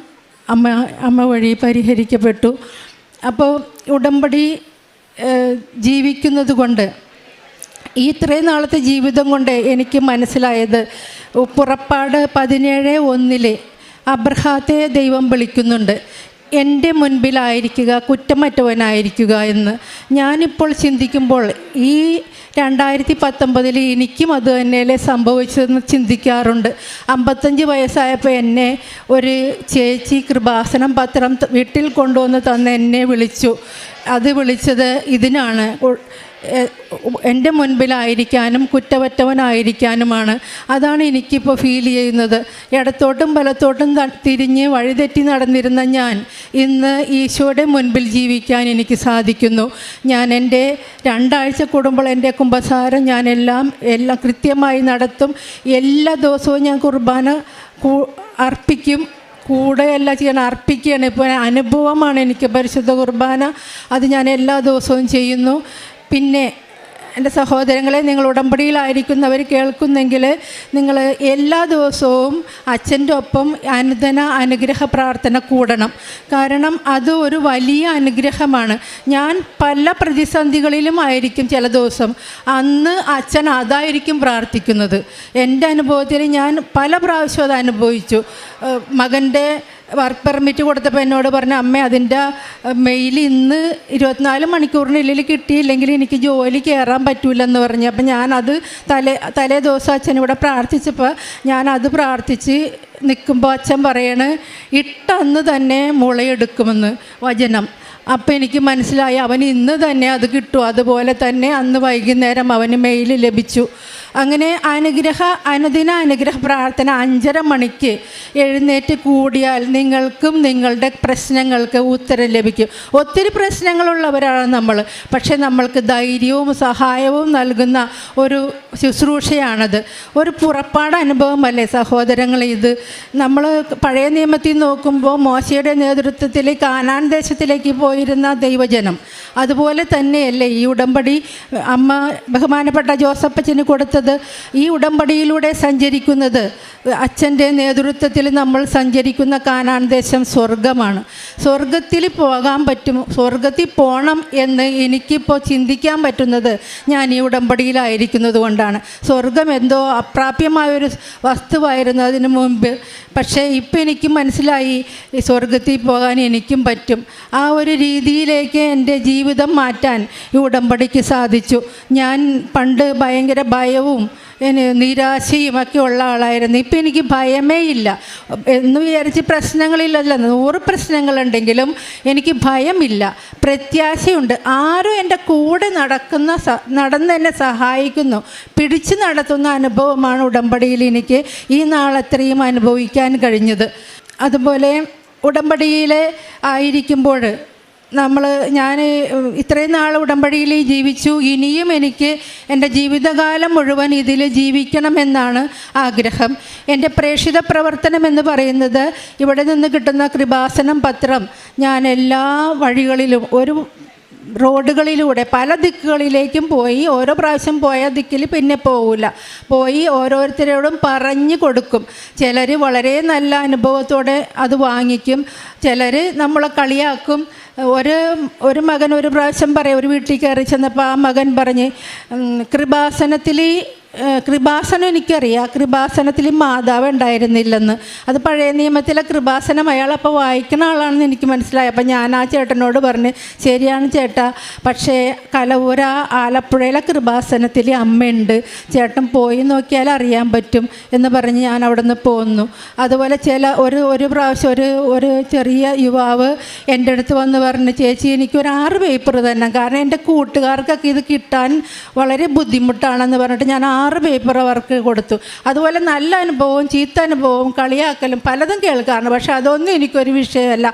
അമ്മ വഴി പരിഹരിക്കപ്പെട്ടു. അപ്പോൾ ഉടമ്പടി ജീവിക്കുന്നത് കൊണ്ട്, ഈ ഇത്രയും നാളത്തെ ജീവിതം കൊണ്ട് എനിക്ക് മനസ്സിലായത്, പുറപ്പാട് 17:1 അബ്രഹാത്തെ ദൈവം വിളിക്കുന്നുണ്ട്, എൻ്റെ മുൻപിലായിരിക്കുക, കുറ്റമറ്റവനായിരിക്കുക എന്ന്. ഞാനിപ്പോൾ ചിന്തിക്കുമ്പോൾ ഈ 2019 എനിക്കും അത് തന്നെയല്ലേ സംഭവിച്ചതെന്ന് ചിന്തിക്കാറുണ്ട്. 55 വയസ്സായപ്പോൾ എന്നെ ഒരു ചേച്ചി കൃപാസനം പത്രം വീട്ടിൽ കൊണ്ടുവന്ന് തന്ന് എന്നെ വിളിച്ചു. അത് വിളിച്ചത് ഇതിനാണ്, എൻ്റെ മുൻപിലായിരിക്കാനും കുറ്റമറ്റവനായിരിക്കാനുമാണ്. അതാണ് എനിക്കിപ്പോൾ ഫീൽ ചെയ്യുന്നത്. ഇടത്തോട്ടും വലത്തോട്ടും തിരിഞ്ഞ് വഴിതെറ്റി നടന്നിരുന്ന ഞാൻ ഇന്ന് ഈശോയുടെ മുൻപിൽ ജീവിക്കാൻ എനിക്ക് സാധിക്കുന്നു. ഞാൻ എൻ്റെ 2 ആഴ്ച കൂടുമ്പോൾ എൻ്റെ കുമ്പസാരം ഞാൻ എല്ലാം കൃത്യമായി നടത്തും. എല്ലാ ദിവസവും ഞാൻ കുർബാന അർപ്പിക്കും. കൂടെയല്ല ചെയ്യണം, അർപ്പിക്കുകയാണ്. ഇപ്പോൾ അനുഭവമാണ് എനിക്ക് പരിശുദ്ധ കുർബാന. അത് ഞാൻ എല്ലാ ദിവസവും ചെയ്യുന്നു. പിന്നെ എൻ്റെ സഹോദരങ്ങളെ, നിങ്ങൾ ഉടമ്പടിയിലായിരിക്കുന്നവർ കേൾക്കുന്നെങ്കിൽ നിങ്ങൾ എല്ലാ ദിവസവും അച്ഛൻ്റെ ഒപ്പം അനുഗ്രഹ പ്രാർത്ഥന കൂടണം. കാരണം അത് ഒരു വലിയ അനുഗ്രഹമാണ്. ഞാൻ പല പ്രതിസന്ധികളിലും ആയിരിക്കും ചില ദിവസം, അന്ന് അച്ഛൻ അതായിരിക്കും പ്രാർത്ഥിക്കുന്നത്. എൻ്റെ അനുഭവത്തിൽ ഞാൻ പല പ്രാവശ്യം അത് അനുഭവിച്ചു. മകൻ്റെ വർക്ക് പെർമിറ്റ് കൊടുത്തപ്പോൾ എന്നോട് പറഞ്ഞ, അമ്മ അതിൻ്റെ മെയിൽ ഇന്ന് 24 മണിക്കൂറിനുള്ളിൽ കിട്ടിയില്ലെങ്കിൽ എനിക്ക് ജോലി കയറാൻ പറ്റൂലെന്ന് പറഞ്ഞു. അപ്പം ഞാനത് തലേ ദിവസം അച്ഛൻ ഇവിടെ പ്രാർത്ഥിച്ചപ്പോൾ ഞാനത് പ്രാർത്ഥിച്ച് നിൽക്കുമ്പോൾ അച്ഛൻ പറയണ്, ഇട്ടന്ന് തന്നെ മുളയെടുക്കുമെന്ന് വചനം. അപ്പം എനിക്ക് മനസ്സിലായി അവൻ ഇന്ന് തന്നെ അത് കിട്ടും. അതുപോലെ തന്നെ അന്ന് വൈകുന്നേരം അവന് മെയിൽ ലഭിച്ചു. അങ്ങനെ അനുദിന അനുഗ്രഹ പ്രാർത്ഥന 5:30 മണിക്ക് എഴുന്നേറ്റ് കൂടിയാൽ നിങ്ങൾക്കും നിങ്ങളുടെ പ്രശ്നങ്ങൾക്ക് ഉത്തരം ലഭിക്കും. ഒത്തിരി പ്രശ്നങ്ങളുള്ളവരാണ് നമ്മൾ, പക്ഷേ നമ്മൾക്ക് ധൈര്യവും സഹായവും നൽകുന്ന ഒരു ശുശ്രൂഷയാണത്. ഒരു പുറപ്പാട് അനുഭവമല്ലേ സഹോദരങ്ങളെ ഇത്? നമ്മൾ പഴയ നിയമത്തിൽ നോക്കുമ്പോൾ മോശയുടെ നേതൃത്വത്തിൽ കാനാൻ ദേശത്തിലേക്ക് പോയിരുന്ന ദൈവജനം, അതുപോലെ തന്നെയല്ലേ ഈ ഉടമ്പടി അമ്മ ബഹുമാനപ്പെട്ട ജോസഫച്ചന് കൊടുത്തത്. ഈ ഉടമ്പടിയിലൂടെ സഞ്ചരിക്കുന്നത്, അച്ഛൻ്റെ നേതൃത്വത്തിൽ നമ്മൾ സഞ്ചരിക്കുന്ന കാനാൻ ദേശം സ്വർഗമാണ്. സ്വർഗത്തിൽ പോകാൻ പറ്റും, സ്വർഗത്തിൽ പോകണം എന്ന് എനിക്കിപ്പോൾ ചിന്തിക്കാൻ പറ്റുന്നത് ഞാൻ ഈ ഉടമ്പടിയിലായിരിക്കുന്നത് കൊണ്ടാണ്. സ്വർഗം എന്തോ അപ്രാപ്യമായൊരു വസ്തുവായിരുന്നു അതിനു മുൻപ്. പക്ഷേ ഇപ്പം എനിക്ക് മനസ്സിലായി ഈ സ്വർഗത്തിൽ പോകാൻ എനിക്കും പറ്റും. ആ ഒരു രീതിയിലേക്ക് എൻ്റെ ജീവിതം മാറ്റാൻ ഈ ഉടമ്പടിക്ക് സാധിച്ചു. ഞാൻ പണ്ട് ഭയങ്കര ഭയവും നിരാശയും ഒക്കെ ഉള്ള ആളായിരുന്നു. ഇപ്പം എനിക്ക് ഭയമേ ഇല്ല എന്ന് വിചാരിച്ച് പ്രശ്നങ്ങളില്ലല്ലോ. 100 പ്രശ്നങ്ങളുണ്ടെങ്കിലും എനിക്ക് ഭയമില്ല, പ്രത്യാശയുണ്ട്. ആരും എൻ്റെ കൂടെ നടന്ന് എന്നെ സഹായിക്കുന്നു, പിടിച്ചു നടത്തുന്ന അനുഭവമാണ് ഉടമ്പടിയിൽ എനിക്ക് ഈ നാളത്രയും അനുഭവിക്കാൻ കഴിഞ്ഞത്. അതുപോലെ ഉടമ്പടിയിൽ ആയിരിക്കുമ്പോൾ ഞാൻ ഇത്രയും നാൾ ഉടമ്പടിയിൽ ജീവിച്ചു. ഇനിയും എനിക്ക് എൻ്റെ ജീവിതകാലം മുഴുവൻ ഇതിൽ ജീവിക്കണമെന്നാണ് ആഗ്രഹം. എൻ്റെ പ്രേക്ഷിത പ്രവർത്തനം എന്ന് പറയുന്നത് ഇവിടെ നിന്ന് കിട്ടുന്ന കൃപാസനം പത്രം ഞാൻ എല്ലാ വഴികളിലും ഒരു റോഡുകളിലൂടെ പല ദിക്കുകളിലേക്കും പോയി. ഓരോ പ്രാവശ്യം പോയ ദിക്കിൽ പിന്നെ പോകില്ല, പോയി ഓരോരുത്തരോടും പറഞ്ഞു കൊടുക്കും. ചിലർ വളരെ നല്ല അനുഭവത്തോടെ അത് വാങ്ങിക്കും, ചിലർ നമ്മളെ കളിയാക്കും. ഒരു മകൻ ഒരു പ്രാവശ്യം പറയും, ഒരു വീട്ടിൽ കയറി ചെന്നപ്പോൾ ആ മകൻ പറഞ്ഞ്, കൃപാസനം എനിക്കറിയാം, കൃപാസനത്തിൽ മാതാവ് ഉണ്ടായിരുന്നില്ലെന്ന്. അത് പഴയ നിയമത്തിലെ കൃപാസനം അയാളപ്പോൾ വായിക്കുന്ന ആളാണെന്ന് എനിക്ക് മനസ്സിലായി. അപ്പം ഞാൻ ആ ചേട്ടനോട് പറഞ്ഞ്, ശരിയാണ് ചേട്ടാ, പക്ഷേ കലവൂര ആലപ്പുഴയിലെ കൃപാസനത്തിൽ അമ്മയുണ്ട്, ചേട്ടൻ പോയി നോക്കിയാൽ അറിയാൻ പറ്റും എന്ന് പറഞ്ഞ് ഞാൻ അവിടെ നിന്ന് പോന്നു. അതുപോലെ ഒരു പ്രാവശ്യം ഒരു ചെറിയ യുവാവ് എൻ്റെ അടുത്ത് വന്ന് പറഞ്ഞ്, ചേച്ചി എനിക്കൊരു 6 പേപ്പർ തന്നെ, കാരണം എൻ്റെ കൂട്ടുകാർക്കൊക്കെ ഇത് കിട്ടാൻ വളരെ ബുദ്ധിമുട്ടാണെന്ന് പറഞ്ഞിട്ട് ഞാൻ 6 പേപ്പർ അവർക്ക് കൊടുത്തു. അതുപോലെ നല്ല അനുഭവവും ചീത്ത അനുഭവവും കളിയാക്കലും പലതും കേൾക്കാറുണ്ട്. പക്ഷെ അതൊന്നും എനിക്കൊരു വിഷയമല്ല.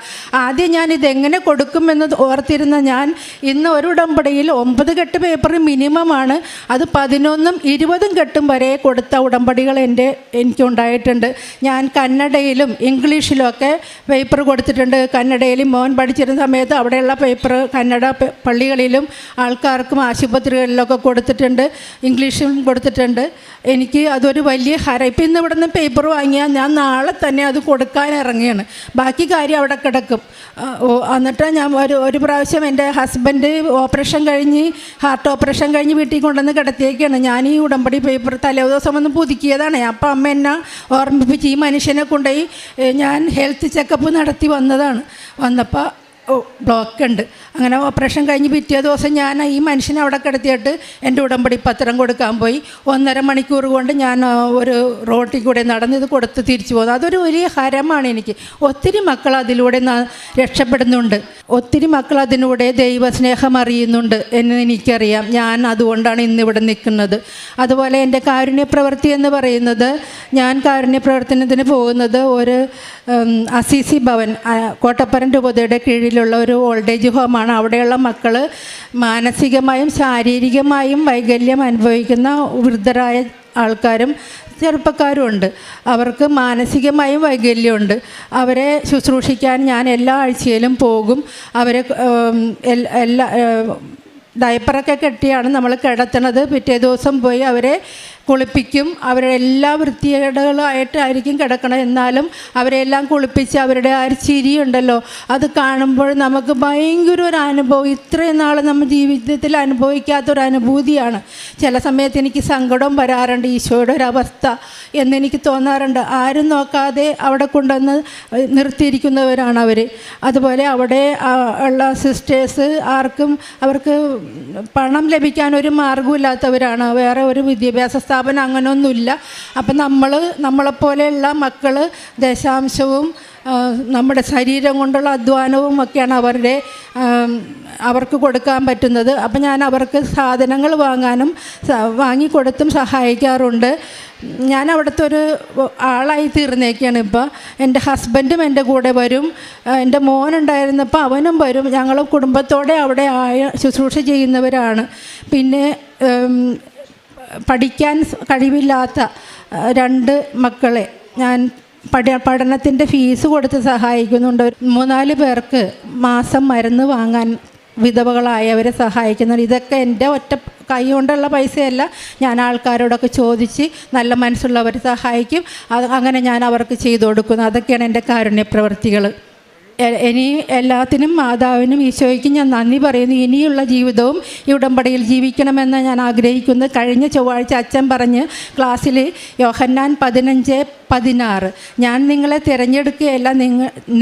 ആദ്യം ഞാൻ ഇതെങ്ങനെ കൊടുക്കുമെന്ന് ഓർത്തിരുന്ന ഞാൻ ഇന്ന് ഒരു ഉടമ്പടിയിൽ 9 കെട്ട് പേപ്പർ മിനിമമാണ്. അത് 11ഉം 20ഉം കെട്ടും വരെ കൊടുത്ത ഉടമ്പടികൾ എനിക്കുണ്ടായിട്ടുണ്ട്. ഞാൻ കന്നഡയിലും ഇംഗ്ലീഷിലും ഒക്കെ പേപ്പർ കൊടുത്തിട്ടുണ്ട്. കന്നഡയിൽ മോൻ പഠിച്ചിരുന്ന സമയത്ത് അവിടെയുള്ള പേപ്പർ കന്നഡ പള്ളികളിലും ആൾക്കാർക്കും ആശുപത്രികളിലൊക്കെ കൊടുത്തിട്ടുണ്ട്, ഇംഗ്ലീഷിലും കൊടുത്തിട്ടുണ്ട്. എനിക്ക് അതൊരു വലിയ ഹരം. ഇപ്പം ഇന്ന് ഇവിടെ നിന്ന് പേപ്പർ വാങ്ങിയാൽ ഞാൻ നാളെ തന്നെ അത് കൊടുക്കാൻ ഇറങ്ങിയാണ്, ബാക്കി കാര്യം അവിടെ കിടക്കും. എന്നിട്ട് ഞാൻ ഒരു പ്രാവശ്യം എൻ്റെ ഹസ്ബൻഡ് ഹാർട്ട് ഓപ്പറേഷൻ കഴിഞ്ഞ് വീട്ടിൽ കൊണ്ടുവന്ന് കിടത്തിയേക്കാണ്. ഞാൻ ഈ ഉടമ്പടി പേപ്പർ തലേ ദിവസം ഒന്ന് പുതുക്കിയതാണ്. അപ്പം അമ്മ എന്നെ ഓർമ്മിപ്പിച്ച് ഈ മനുഷ്യനെ കൊണ്ടുപോയി ഞാൻ ഹെൽത്ത് ചെക്കപ്പ് നടത്തി വന്നപ്പോൾ ബ്ലോക്ക് ഉണ്ട്. അങ്ങനെ ഓപ്പറേഷൻ കഴിഞ്ഞ് പിറ്റേ ദിവസം ഞാൻ ഈ മനുഷ്യനെ അവിടെ കിടത്തിയിട്ട് എൻ്റെ ഉടമ്പടി പത്രം കൊടുക്കാൻ പോയി. 1.5 മണിക്കൂർ കൊണ്ട് ഞാൻ ഒരു റോട്ടിൽ കൂടെ നടന്ന് ഇത് കൊടുത്ത് തിരിച്ചു പോകുന്നു. അതൊരു വലിയ ഹരമാണ് എനിക്ക്. ഒത്തിരി മക്കൾ അതിലൂടെ രക്ഷപ്പെടുന്നുണ്ട്, ഒത്തിരി മക്കൾ അതിലൂടെ ദൈവസ്നേഹം അറിയുന്നുണ്ട് എന്ന് എനിക്കറിയാം. ഞാൻ അതുകൊണ്ടാണ് ഇന്നിവിടെ നിൽക്കുന്നത്. അതുപോലെ എൻ്റെ കാരുണ്യ പ്രവൃത്തി എന്ന് പറയുന്നത്, ഞാൻ കാരുണ്യ പ്രവർത്തനത്തിന് പോകുന്നത് ഒരു അസീസി ഭവൻ കോട്ടപ്പുറം രൂപതയുടെ കീഴിലുള്ള ഒരു ഓൾഡ് ഏജ് ഹോമാണ്. അവിടെയുള്ള മക്കൾ മാനസികമായും ശാരീരികമായും വൈകല്യം അനുഭവിക്കുന്ന വൃദ്ധരായ ആൾക്കാരും ചെറുപ്പക്കാരും ഉണ്ട്. അവർക്ക് മാനസികമായും വൈകല്യമുണ്ട്. അവരെ ശുശ്രൂഷിക്കാൻ ഞാൻ എല്ലാ ആഴ്ചയിലും പോകും. അവരെ ഡയപ്പറൊക്കെ കെട്ടിയാണ് നമ്മൾ കിടത്തണത്. പിറ്റേ ദിവസം പോയി അവരെ കുളിപ്പിക്കും. അവരുടെ എല്ലാ വൃത്തികേടുകളായിട്ടായിരിക്കും കിടക്കണം, എന്നാലും അവരെല്ലാം കുളിപ്പിച്ച് അവരുടെ ആ ഒരു ചിരിയുണ്ടല്ലോ, അത് കാണുമ്പോൾ നമുക്ക് ഭയങ്കര ഒരു അനുഭവം, ഇത്രയും നാൾ നമ്മൾ ജീവിതത്തിൽ അനുഭവിക്കാത്തൊരു അനുഭൂതിയാണ്. ചില സമയത്ത് എനിക്ക് സങ്കടം വരാറുണ്ട്, ഈശോയുടെ ഒരവസ്ഥ എന്നെനിക്ക് തോന്നാറുണ്ട്. ആരും നോക്കാതെ അവിടെ കൊണ്ടുവന്ന് നിർത്തിയിരിക്കുന്നവരാണ് അവർ. അതുപോലെ അവിടെ ഉള്ള സിസ്റ്റേഴ്സ് അവർക്ക് പണം ലഭിക്കാൻ ഒരു മാർഗമില്ലാത്തവരാണ്. വേറെ ഒരു വിദ്യാഭ്യാസ സ്ഥാപനം അങ്ങനെയൊന്നുമില്ല. അപ്പം നമ്മളെപ്പോലെയുള്ള മക്കൾ ദശാംശവും നമ്മുടെ ശരീരം കൊണ്ടുള്ള അധ്വാനവും ഒക്കെയാണ് അവർക്ക് കൊടുക്കാൻ പറ്റുന്നത്. അപ്പം ഞാൻ അവർക്ക് സാധനങ്ങൾ വാങ്ങിക്കൊടുത്തും സഹായിക്കാറുണ്ട്. ഞാൻ അവിടുത്തെ ഒരു ആളായി തീർന്നേക്കാണ് ഇപ്പോൾ. എൻ്റെ ഹസ്ബൻഡും എൻ്റെ കൂടെ വരും, എൻ്റെ മോനുണ്ടായിരുന്നപ്പോൾ അവനും വരും. ഞങ്ങൾ കുടുംബത്തോടെ അവിടെ ശുശ്രൂഷ ചെയ്യുന്നവരാണ്. പിന്നെ പഠിക്കാൻ കഴിവില്ലാത്ത 2 മക്കളെ ഞാൻ പഠനത്തിൻ്റെ ഫീസ് കൊടുത്ത് സഹായിക്കുന്നുണ്ട്. 3-4 പേർക്ക് മാസം മരുന്ന് വാങ്ങാൻ വിധവകളായവരെ സഹായിക്കുന്നുണ്ട്. ഇതൊക്കെ എൻ്റെ ഒറ്റ കൈ കൊണ്ടുള്ള പൈസയല്ല, ഞാൻ ആൾക്കാരോടൊക്കെ ചോദിച്ച് നല്ല മനസ്സുള്ളവരെ സഹായിക്കും. അങ്ങനെ ഞാൻ അവർക്ക് ചെയ്തു കൊടുക്കുന്നു. അതൊക്കെയാണ് എൻ്റെ കാരുണ്യ പ്രവൃത്തികൾ. ഇനി എല്ലാത്തിനും മാതാവിനും ഈശോയ്ക്കും ഞാൻ നന്ദി പറയുന്നു. ഇനിയുള്ള ജീവിതവും ഈ ഉടമ്പടിയിൽ ജീവിക്കണമെന്ന് ഞാൻ ആഗ്രഹിക്കുന്നു. കഴിഞ്ഞ ചൊവ്വാഴ്ച അച്ഛൻ പറഞ്ഞ് ക്ലാസ്സിൽ യോഹന്നാൻ 15:16 ഞാൻ നിങ്ങളെ തിരഞ്ഞെടുക്കുകയല്ല,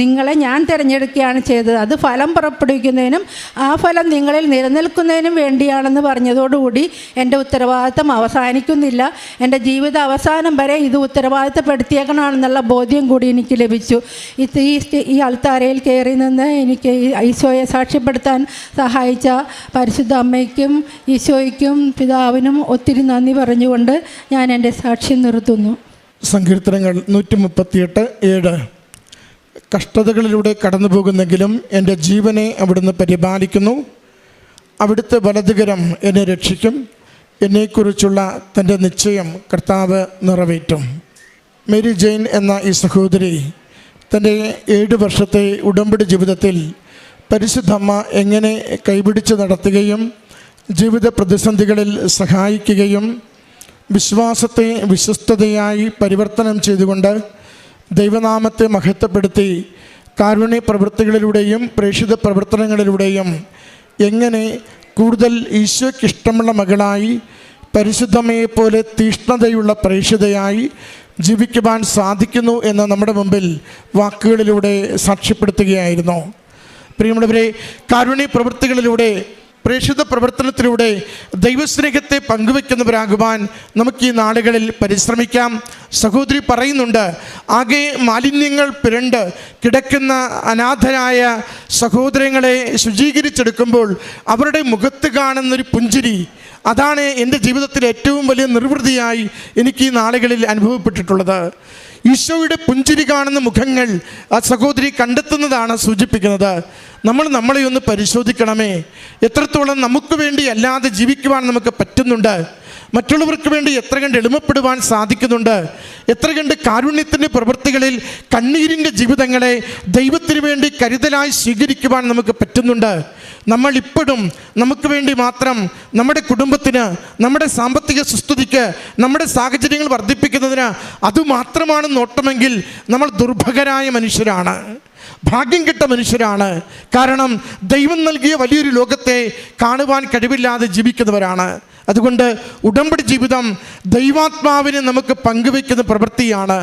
നിങ്ങളെ ഞാൻ തിരഞ്ഞെടുക്കുകയാണ് ചെയ്തത്. അത് ഫലം പുറപ്പെടുവിക്കുന്നതിനും ആ ഫലം നിങ്ങളിൽ നിലനിൽക്കുന്നതിനും വേണ്ടിയാണെന്ന് പറഞ്ഞതോടുകൂടി എൻ്റെ ഉത്തരവാദിത്തം അവസാനിക്കുന്നില്ല. എൻ്റെ ജീവിത അവസാനം വരെ ഇത് ഉത്തരവാദിത്തപ്പെടുത്തിയേക്കണമെന്നുള്ള ബോധ്യം കൂടി എനിക്ക് ലഭിച്ചു. ഈ ആൾത്താരയിൽ കയറി നിന്ന് എനിക്ക് ഈശോയെ സാക്ഷ്യപ്പെടുത്താൻ സഹായിച്ച പരിശുദ്ധ അമ്മയ്ക്കും ഈശോയ്ക്കും പിതാവിനും ഒത്തിരി നന്ദി പറഞ്ഞുകൊണ്ട് ഞാൻ എൻ്റെ സാക്ഷ്യം നിർത്തുന്നു. സങ്കീർത്തനങ്ങൾ 138:7 കഷ്ടതകളിലൂടെ കടന്നു പോകുന്നെങ്കിലും എൻ്റെ ജീവനെ അവിടുന്ന് പരിപാലിക്കുന്നു. അവിടുത്തെ വലതുകരം എന്നെ രക്ഷിക്കും. എന്നെക്കുറിച്ചുള്ള തൻ്റെ നിശ്ചയം കർത്താവ് നിറവേറ്റും. മേരി ജെയിൻ എന്ന ഈ സഹോദരി തൻ്റെ 7 വർഷത്തെ ഉടമ്പടി ജീവിതത്തിൽ പരിശുദ്ധമ്മ എങ്ങനെ കൈപിടിച്ച് നടത്തുകയും ജീവിത പ്രതിസന്ധികളിൽ സഹായിക്കുകയും വിശ്വാസത്തെ വിശ്വസ്തതയായി പരിവർത്തനം ചെയ്തുകൊണ്ട് ദൈവനാമത്തെ മഹത്വപ്പെടുത്തി കാരുണ്യ പ്രവൃത്തികളിലൂടെയും പ്രേക്ഷിത പ്രവർത്തനങ്ങളിലൂടെയും എങ്ങനെ കൂടുതൽ ഈശോയ്ക്കിഷ്ടമുള്ള മകളായി പരിശുദ്ധമ്മയെപ്പോലെ തീഷ്ണതയുള്ള പ്രേക്ഷിതയായി ജീവിക്കുവാൻ സാധിക്കുന്നു എന്ന് നമ്മുടെ മുമ്പിൽ വാക്കുകളിലൂടെ സാക്ഷ്യപ്പെടുത്തുകയായിരുന്നു. പ്രിയമുള്ളവരെ, കാരുണ്യ പ്രവൃത്തികളിലൂടെ പ്രേക്ഷിത പ്രവർത്തനത്തിലൂടെ ദൈവസ്നേഹത്തെ പങ്കുവെക്കുന്നവരാകുവാൻ നമുക്ക് ഈ നാളുകളിൽ പരിശ്രമിക്കാം. സഹോദരി പറയുന്നുണ്ട്, ആകെ മാലിന്യങ്ങൾ പിരണ്ട് കിടക്കുന്ന അനാഥരായ സഹോദരങ്ങളെ ശുചീകരിച്ചെടുക്കുമ്പോൾ അവരുടെ മുഖത്ത് കാണുന്നൊരു പുഞ്ചിരി, അതാണ് എൻ്റെ ജീവിതത്തിലെ ഏറ്റവും വലിയ നിർവൃതിയായി എനിക്ക് ഈ നാളുകളിൽ അനുഭവപ്പെട്ടിട്ടുള്ളത്. ഈശോയുടെ പുഞ്ചിരി കാണുന്ന മുഖങ്ങൾ ആ സഹോദരി കണ്ടെത്തുന്നതാണ് സൂചിപ്പിക്കുന്നത്. നമ്മളെ ഒന്ന് പരിശോധിക്കണമേ. എത്രത്തോളം നമുക്ക് വേണ്ടി അല്ലാതെ ജീവിക്കുവാൻ നമുക്ക് പറ്റുന്നുണ്ട്? മറ്റുള്ളവർക്ക് വേണ്ടി എത്ര കണ്ട് എളിമപ്പെടുവാൻ സാധിക്കുന്നുണ്ട്? എത്ര കണ്ട് കാരുണ്യത്തിൻ്റെ പ്രവൃത്തികളിൽ കണ്ണീരിൻ്റെ ജീവിതങ്ങളെ ദൈവത്തിന് വേണ്ടി കരുതലായി സ്വീകരിക്കുവാൻ നമുക്ക് പറ്റുന്നുണ്ട്? നമ്മൾ ഇപ്പോഴും നമുക്ക് വേണ്ടി മാത്രം, നമ്മുടെ കുടുംബത്തിന്, നമ്മുടെ സാമ്പത്തിക സുസ്ഥിതിക്ക്, നമ്മുടെ സാഹചര്യങ്ങൾ വർദ്ധിപ്പിക്കുന്നതിന് അതുമാത്രമാണ് നോട്ടമെങ്കിൽ നമ്മൾ ദുർഭകരായ മനുഷ്യരാണ്, ഭാഗ്യം കെട്ട മനുഷ്യരാണ്. കാരണം ദൈവം നൽകിയ വലിയൊരു ലോകത്തെ കാണുവാൻ കഴിവില്ലാതെ ജീവിക്കുന്നവരാണ്. അതുകൊണ്ട് ഉടമ്പടി ജീവിതം ദൈവാത്മാവിനെ നമുക്ക് പങ്കുവയ്ക്കുന്ന പ്രവൃത്തിയാണ്.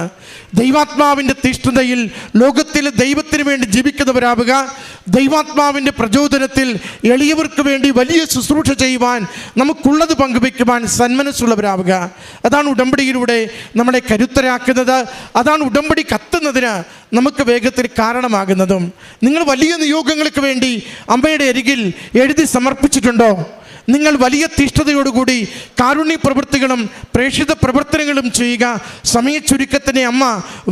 ദൈവാത്മാവിൻ്റെ തീഷ്ണതയിൽ ലോകത്തിൽ ദൈവത്തിന് വേണ്ടി ജീവിക്കുന്നവരാവുക, ദൈവാത്മാവിൻ്റെ പ്രചോദനത്തിൽ എളിയവർക്ക് വേണ്ടി വലിയ ശുശ്രൂഷ ചെയ്യുവാൻ, നമുക്കുള്ളത് പങ്കുവയ്ക്കുവാൻ സന്മനസ്സുള്ളവരാവുക. അതാണ് ഉടമ്പടിയിലൂടെ നമ്മളെ കരുത്തരാക്കുന്നത്. അതാണ് ഉടമ്പടി കത്തുന്നതിന് നമുക്ക് വേഗത്തിൽ കാരണമാകുന്നതും. നിങ്ങൾ വലിയ നിയോഗങ്ങൾക്ക് വേണ്ടി അമ്മയുടെ അരികിൽ എഴുതി സമർപ്പിച്ചിട്ടുണ്ടോ? നിങ്ങൾ വലിയ തീഷ്ണതയോടുകൂടി കാരുണ്യ പ്രവൃത്തികളും പ്രേക്ഷിത പ്രവർത്തനങ്ങളും ചെയ്യുക. സമയച്ചുരുക്കത്തിന് അമ്മ